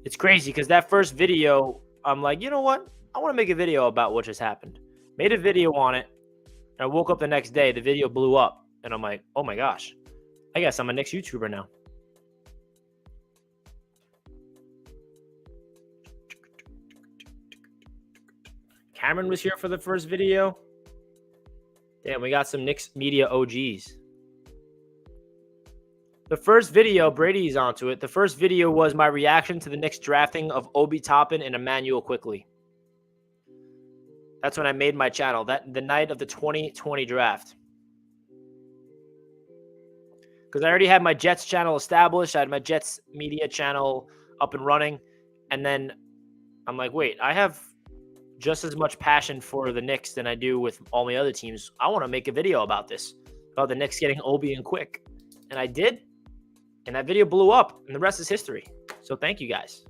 It's crazy because that first video, I'm like, you know what? I want to make a video about what just happened. Made a video on it. And I woke up the next day. The video blew up. And I'm like, oh my gosh. I guess I'm a Knicks YouTuber now. Cameron was here for the first video. Damn, we got some Knicks media OGs. The first video, Brady's onto it. The first video was my reaction to the Knicks drafting of Obi Toppin and Emmanuel Quickly. That's when I made my channel. The night of the 2020 draft. Because I already had my Jets channel established. I had my Jets media channel up and running. And then I'm like, wait, I have just as much passion for the Knicks than I do with all my other teams. I want to make a video about this, about the Knicks getting Obi and Quick. And I did. And that video blew up. And the rest is history. So thank you guys.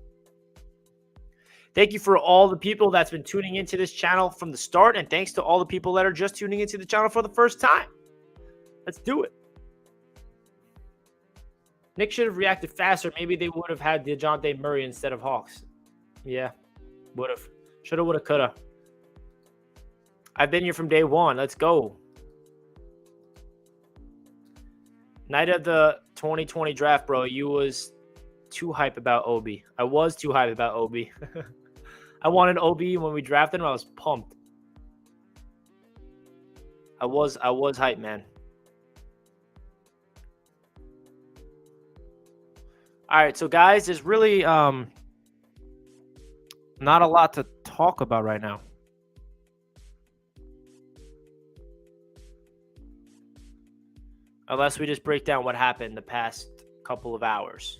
Thank you for all the people that's been tuning into this channel from the start. And thanks to all the people that are just tuning into the channel for the first time. Let's do it. Nick should have reacted faster. Maybe they would have had DeJounte Murray instead of Hawks. Yeah, would have. Shoulda, woulda, coulda. I've been here from day one. Let's go. Night of the 2020 draft, bro. You was too hype about Obi. I was too hype about Obi. I wanted Obi when we drafted him. I was pumped. I was hype, man. All right, so guys, there's really not a lot to talk about right now. Unless we just break down what happened the past couple of hours.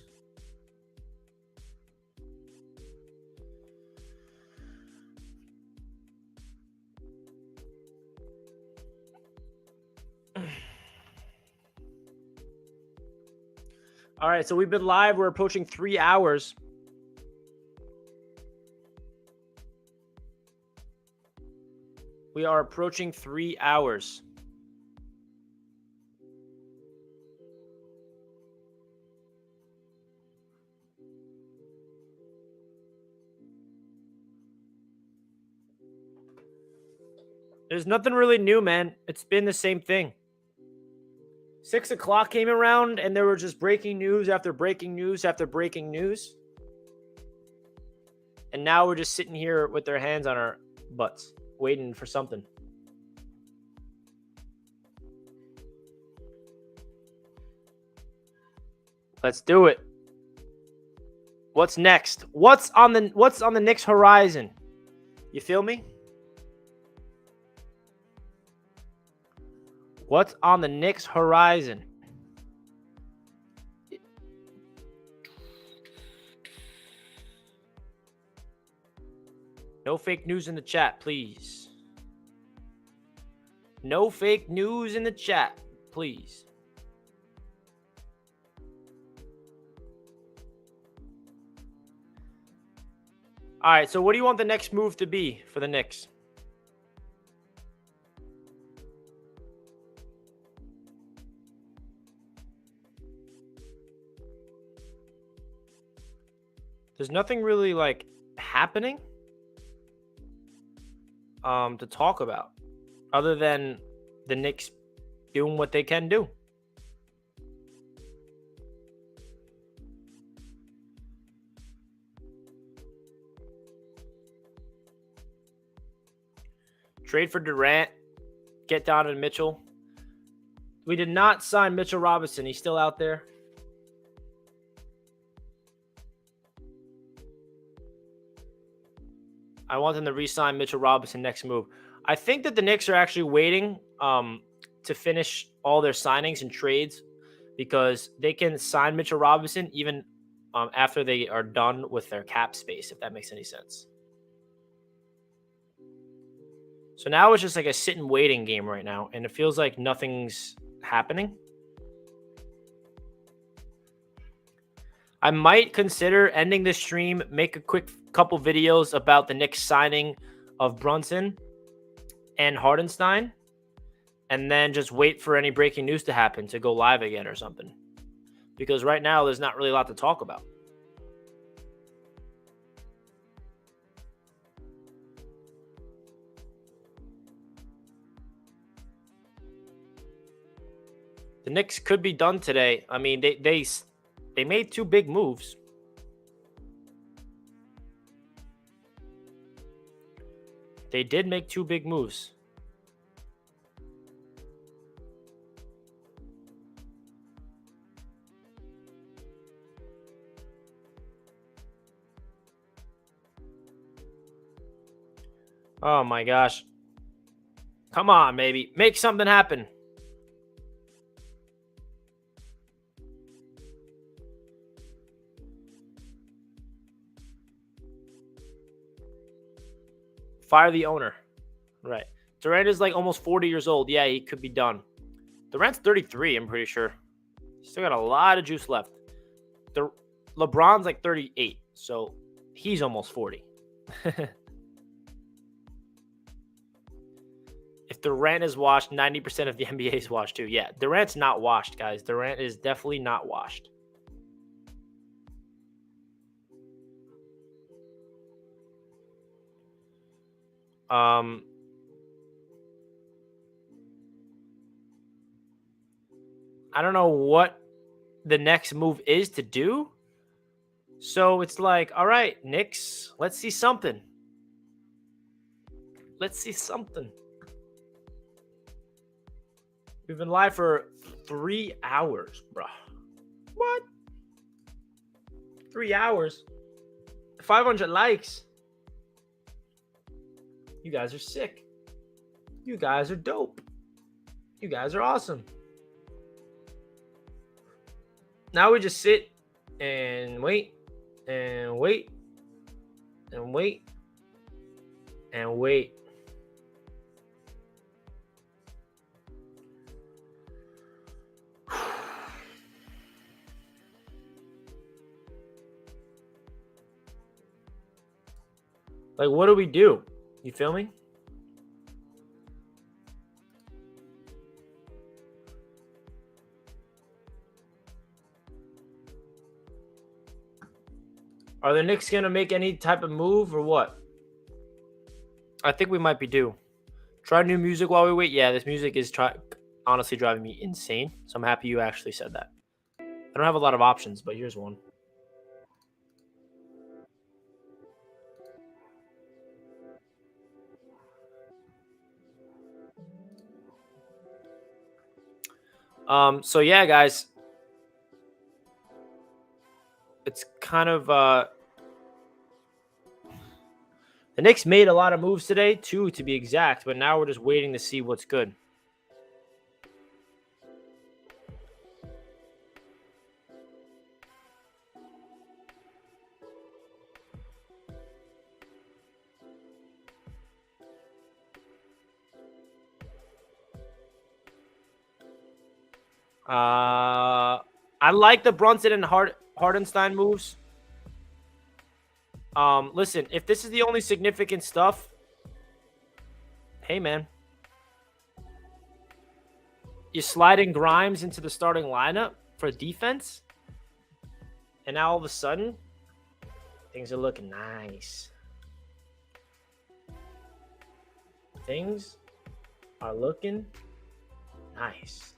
All right, so we've been live. We're approaching 3 hours. We are approaching 3 hours. There's nothing really new, man. It's been the same thing. 6 o'clock came around and there were just breaking news after breaking news after breaking news. And now we're just sitting here with our hands on our butts, waiting for something. Let's do it. What's next? What's on the Knicks horizon? You feel me? What's on the Knicks horizon? No fake news in the chat, please. No fake news in the chat, please. All right, so what do you want the next move to be for the Knicks? There's nothing really like happening to talk about other than the Knicks doing what they can do. Trade for Durant, get Donovan Mitchell. We did not sign Mitchell Robinson. He's still out there. I want them to re-sign Mitchell Robinson next move. I think that the Knicks are actually waiting to finish all their signings and trades because they can sign Mitchell Robinson even after they are done with their cap space, if that makes any sense. So now it's just like a sit and waiting game right now, and it feels like nothing's happening. I might consider ending this stream, make a quick couple videos about the Knicks signing of Brunson and Hardenstein, and then just wait for any breaking news to happen to go live again or something. Because right now, there's not really a lot to talk about. The Knicks could be done today. I mean, they made 2 big moves. They did make 2 big moves. Oh my gosh. Come on, baby. Make something happen. Fire the owner. Right. Durant is like almost 40 years old. Yeah, he could be done. Durant's 33, I'm pretty sure. Still got a lot of juice left. LeBron's like 38, so he's almost 40. If Durant is washed, 90% of the NBA is washed too. Yeah, Durant's not washed, guys. Durant is definitely not washed. I don't know what the next move is to do. So it's like, all right, Knicks, let's see something. Let's see something. We've been live for 3 hours, bro. What? 3 hours? 500 likes. You guys are sick. You guys are dope. You guys are awesome. Now we just sit and wait and wait and wait and wait. Like, what do we do? You feel me? Are the Knicks going to make any type of move or what? I think we might be due. Try new music while we wait. Yeah, this music is honestly driving me insane. So I'm happy you actually said that. I don't have a lot of options, but here's one. So yeah, guys. It's kind of the Knicks made a lot of moves today, 2 to be exact, but now we're just waiting to see what's good. I like the Brunson and Hardenstein moves. Listen, if this is the only significant stuff, hey, man. You slide in Grimes into the starting lineup for defense, and now all of a sudden, things are looking nice. Things are looking nice.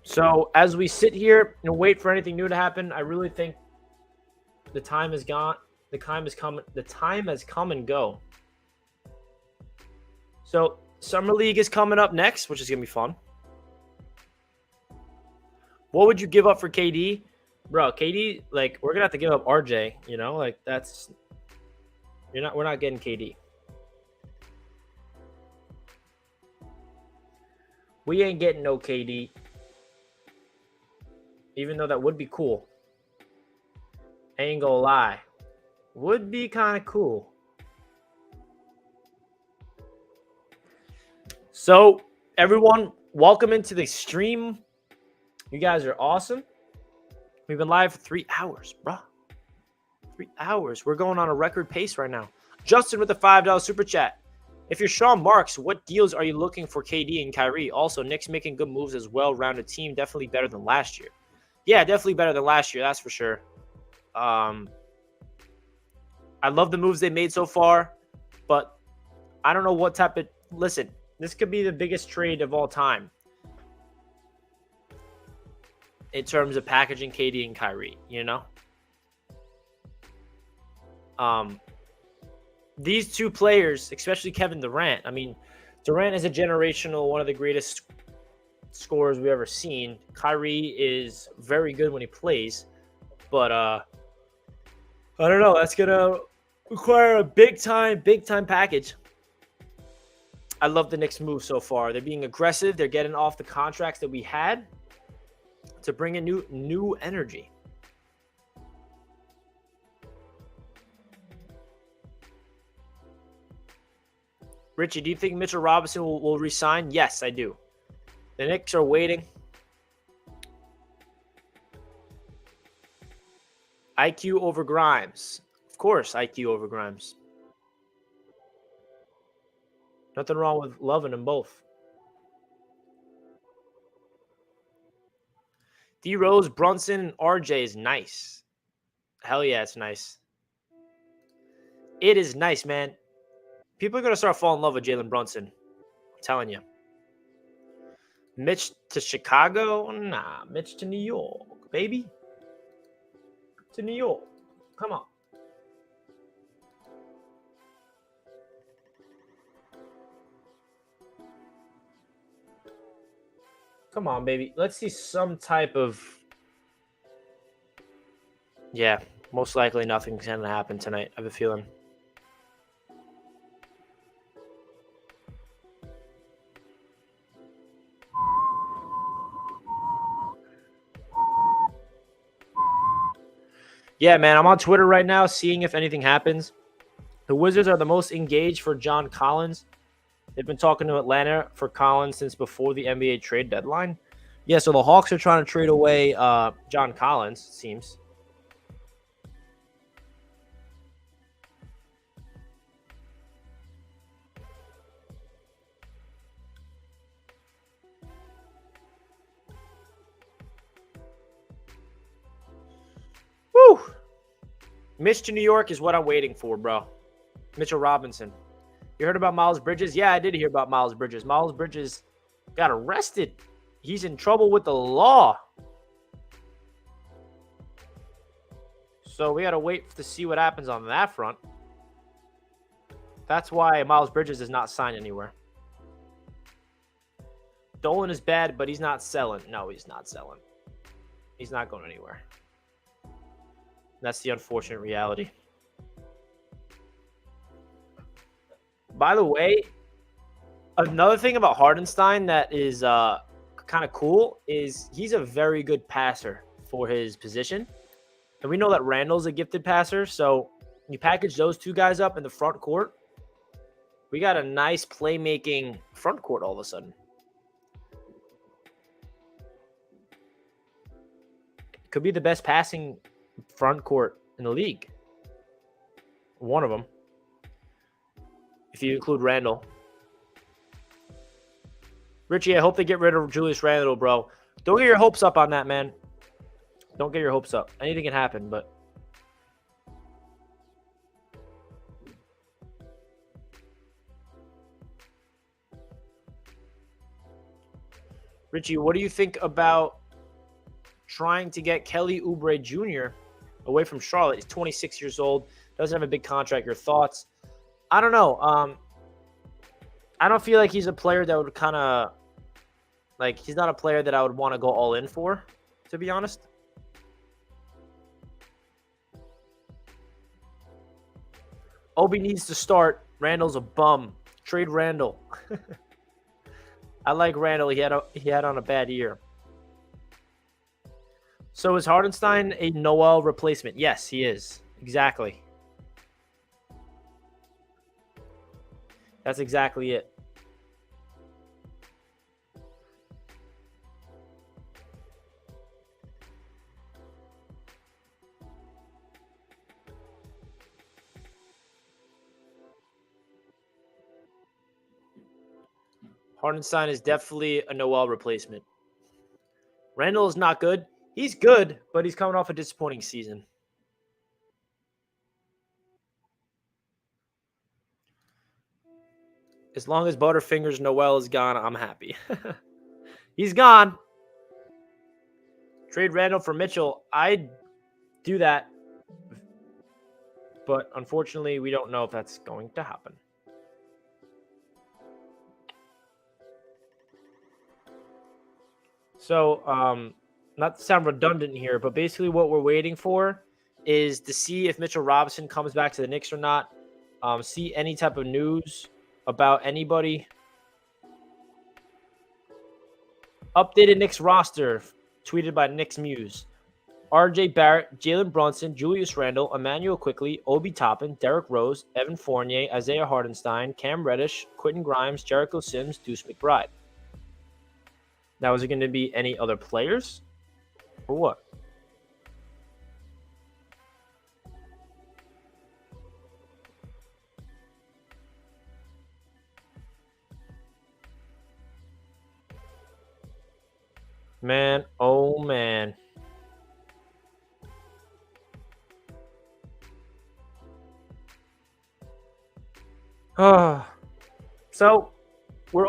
So as we sit here and wait for anything new to happen, I really think the time has gone. The time has come. The time has come and go. So Summer League is coming up next, which is gonna be fun. What would you give up for KD, bro? KD, like, we're gonna have to give up RJ. You know, like, that's we're not getting KD. We ain't getting no KD. Even though that would be cool. Ain't gonna lie. Would be kind of cool. So, everyone, welcome into the stream. You guys are awesome. We've been live for 3 hours, bro. 3 hours. We're going on a record pace right now. Justin with the $5 super chat. If you're Sean Marks, what deals are you looking for KD and Kyrie? Also, Knicks making good moves as well-rounded team. Definitely better than last year. Yeah, definitely better than last year. That's for sure. I love the moves they made so far, but I don't know what type of listen, this could be the biggest trade of all time in terms of packaging KD and Kyrie, you know? These two players, especially Kevin Durant, I mean, Durant is a generational, one of the greatest scorers we've ever seen. Kyrie is very good when he plays, but I don't know. That's gonna require a big time package. I love the Knicks' move so far. They're being aggressive. They're getting off the contracts that we had to bring in new energy. Richie, do you think Mitchell Robinson will resign? Yes, I do. The Knicks are waiting. IQ over Grimes. Of course, IQ over Grimes. Nothing wrong with loving them both. D Rose, Brunson, and RJ is nice. Hell yeah, it's nice. It is nice, man. People are going to start falling in love with Jalen Brunson. I'm telling you. Mitch to Chicago? Nah, Mitch to New York, baby. To New York. Come on. Come on, baby. Let's see some type of... Yeah, most likely nothing's going to happen tonight. I have a feeling. Yeah, man, I'm on Twitter right now seeing if anything happens. The Wizards are the most engaged for John Collins. They've been talking to Atlanta for Collins since before the NBA trade deadline. Yeah, so the Hawks are trying to trade away John Collins, it seems. Woo! Mitch to New York is what I'm waiting for, bro. Mitchell Robinson. You heard about Miles Bridges? Yeah, I did hear about Miles Bridges. Miles Bridges got arrested. He's in trouble with the law. So we got to wait to see what happens on that front. That's why Miles Bridges is not signed anywhere. Dolan is bad, but he's not selling. No, he's not selling. He's not going anywhere. That's the unfortunate reality. By the way, another thing about Hardenstein that is kind of cool is he's a very good passer for his position. And we know that Randall's a gifted passer. So you package those two guys up in the front court. We got a nice playmaking front court all of a sudden. Could be the best passing front court in the league. One of them. If you include Randall. Richie, I hope they get rid of Julius Randle, bro. Don't get your hopes up on that, man. Don't get your hopes up. Anything can happen, but... Richie, what do you think about trying to get Kelly Oubre Jr. away from Charlotte? He's 26 years old. Doesn't have a big contract. Your thoughts? I don't know. I don't feel like he's a player that would kind of... Like, he's not a player that I would want to go all in for, to be honest. Obi needs to start. Randall's a bum. Trade Randall. I like Randall. He had on a bad year. So is Hardenstein a Noel replacement? Yes, he is. Exactly. That's exactly it. Hardenstein is definitely a Noel replacement. Randall is not good. He's good, but he's coming off a disappointing season. As long as Butterfingers Noel is gone, I'm happy. He's gone. Trade Randall for Mitchell. I'd do that. But unfortunately, we don't know if that's going to happen. So, not to sound redundant here, but basically what we're waiting for is to see if Mitchell Robinson comes back to the Knicks or not. See any type of news about anybody. Updated Knicks roster, tweeted by Knicks Muse. RJ Barrett, Jalen Brunson, Julius Randle, Emmanuel Quickley, Obi Toppin, Derrick Rose, Evan Fournier, Isaiah Hartenstein, Cam Reddish, Quentin Grimes, Jericho Sims, Deuce McBride. Now, is it going to be any other players or what? Man, oh man. So we're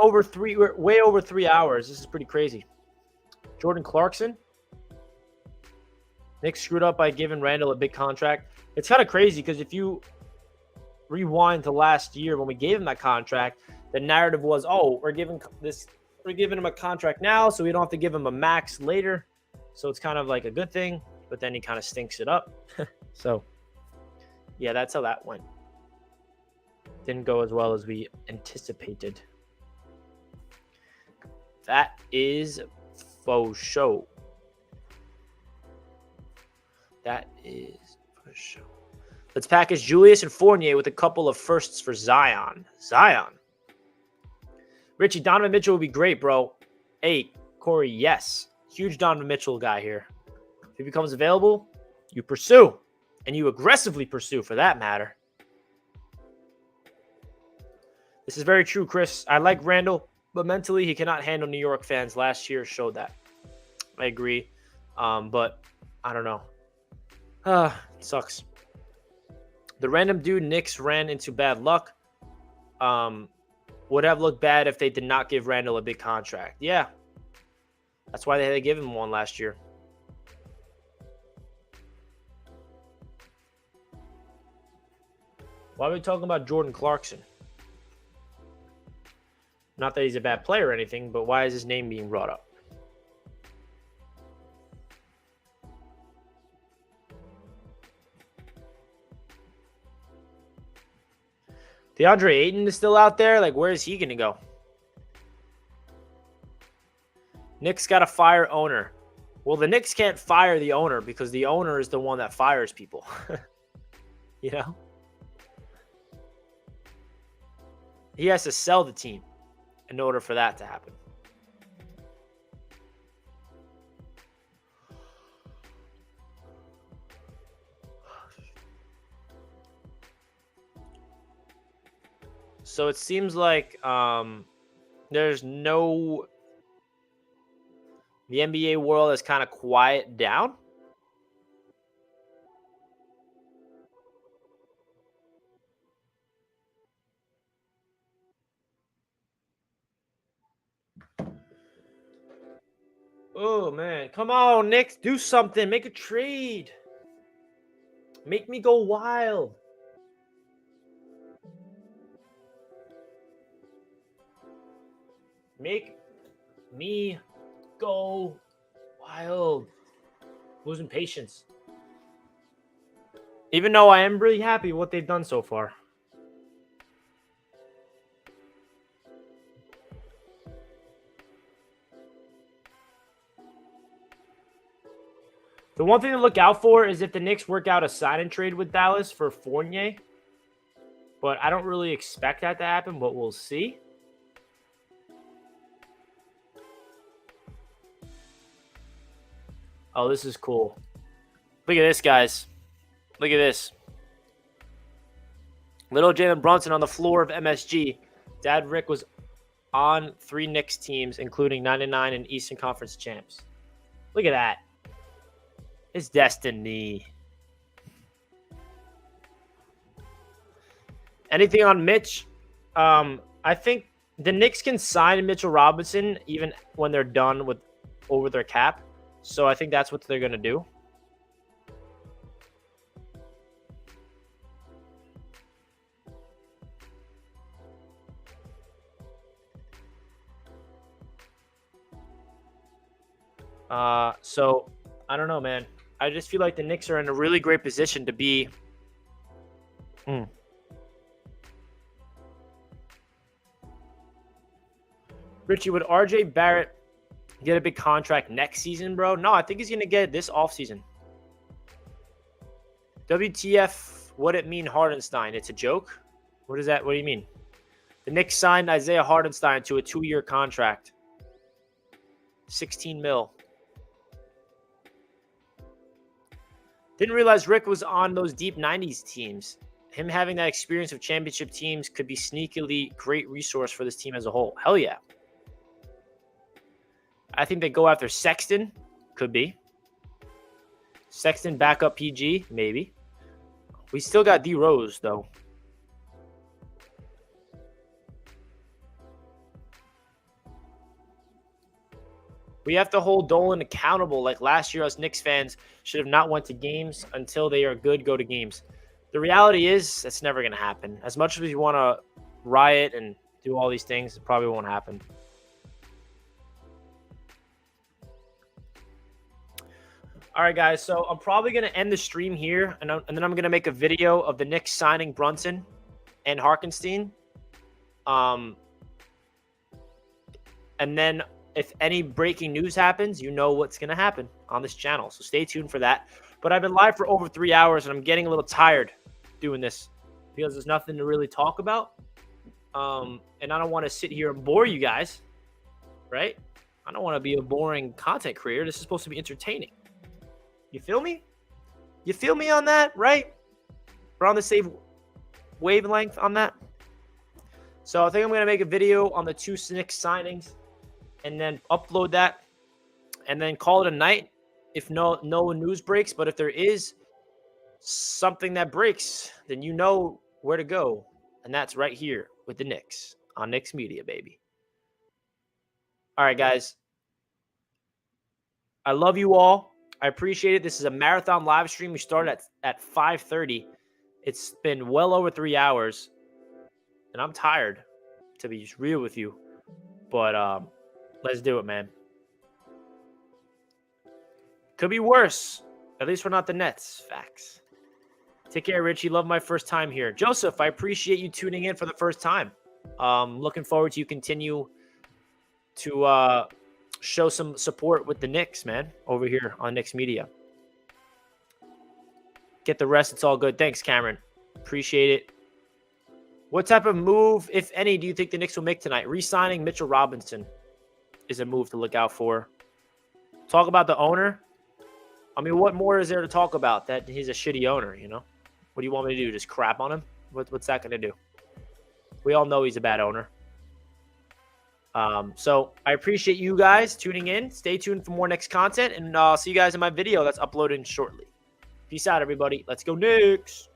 way over 3 hours. This is pretty crazy. Jordan Clarkson. Knicks screwed up by giving Randall a big contract. It's kind of crazy because if you rewind to last year when we gave him that contract, the narrative was, oh, we're giving him a contract now, so we don't have to give him a max later. So it's kind of like a good thing, but then he kind of stinks it up. So, yeah, that's how that went. Didn't go as well as we anticipated. That is faux show. That is for sure. Let's package Julius and Fournier with a couple of firsts for Zion. Richie, Donovan Mitchell would be great, bro. Hey, Corey, yes. Huge Donovan Mitchell guy here. If he becomes available, you pursue. And you aggressively pursue, for that matter. This is very true, Chris. I like Randall, but mentally he cannot handle New York fans. Last year showed that. I agree. But I don't know. It sucks. The random dude Knicks ran into bad luck. Would have looked bad if they did not give Randall a big contract. Yeah. That's why they had to give him one last year. Why are we talking about Jordan Clarkson? Not that he's a bad player or anything, but why is his name being brought up? DeAndre Ayton is still out there. Like, where is he going to go? Knicks got to fire owner. Well, the Knicks can't fire the owner because the owner is the one that fires people. You know? He has to sell the team in order for that to happen. So it seems like there's no... The NBA world has kind of quieted down. Oh, man. Come on, Knicks. Do something. Make a trade. Make me go wild. Make me go wild. Losing patience. Even though I am really happy with what they've done so far. The one thing to look out for is if the Knicks work out a sign and trade with Dallas for Fournier. But I don't really expect that to happen, but we'll see. Oh, this is cool. Look at this, guys. Look at this. Little Jalen Brunson on the floor of MSG. Dad Rick was on 3 Knicks teams, including 99 and Eastern Conference champs. Look at that. It's destiny. Anything on Mitch? I I think the Knicks can sign Mitchell Robinson even when they're done with over their cap. So I think that's what they're going to do. So I don't know, man. I just feel like the Knicks are in a really great position to be. Richie, would RJ Barrett get a big contract next season, bro? No, I think he's going to get it this offseason. WTF, what it mean Hardenstein? It's a joke? What is that? What do you mean? The Knicks signed Isaiah Hardenstein to a 2-year contract. 16 mil. Didn't realize Rick was on those deep 90s teams. Him having that experience of championship teams could be sneakily great resource for this team as a whole. Hell yeah. I think they go after Sexton. Could be. Sexton backup PG. Maybe. We still got D Rose, though. We have to hold Dolan accountable. Like last year, us Knicks fans should have not went to games until they are good, go to games. The reality is that's never going to happen. As much as you want to riot and do all these things, it probably won't happen. All right, guys. So I'm probably going to end the stream here, and then I'm going to make a video of the Knicks signing Brunson and Hartenstein. And then if any breaking news happens, you know what's going to happen on this channel. So stay tuned for that. But I've been live for over 3 hours, and I'm getting a little tired doing this because there's nothing to really talk about. And I don't want to sit here and bore you guys, right? I don't want to be a boring content creator. This is supposed to be entertaining. You feel me? You feel me on that, right? We're on the same wavelength on that. So I think I'm going to make a video on the 2 Knicks signings and then upload that and then call it a night if no news breaks. But if there is something that breaks, then you know where to go. And that's right here with the Knicks on Knicks Media, baby. All right, guys. I love you all. I appreciate it. This is a marathon live stream. We started at 5:30. It's been well over 3 hours. And I'm tired, to be just real with you. But let's do it, man. Could be worse. At least we're not the Nets. Facts. Take care, Richie. Love my first time here. Joseph, I appreciate you tuning in for the first time. Looking forward to you continue to show some support with the Knicks, man, over here on Knicks Media. Get the rest. It's all good. Thanks, Cameron. Appreciate it. What type of move, if any, do you think the Knicks will make tonight? Re-signing Mitchell Robinson is a move to look out for. Talk about the owner. I mean, what more is there to talk about? That he's a shitty owner, you know? What do you want me to do? Just crap on him? What's that going to do? We all know he's a bad owner. So I appreciate you guys tuning in. Stay tuned for more Knicks content, and I'll see you guys in my video that's uploaded shortly. Peace out, everybody. Let's go Knicks.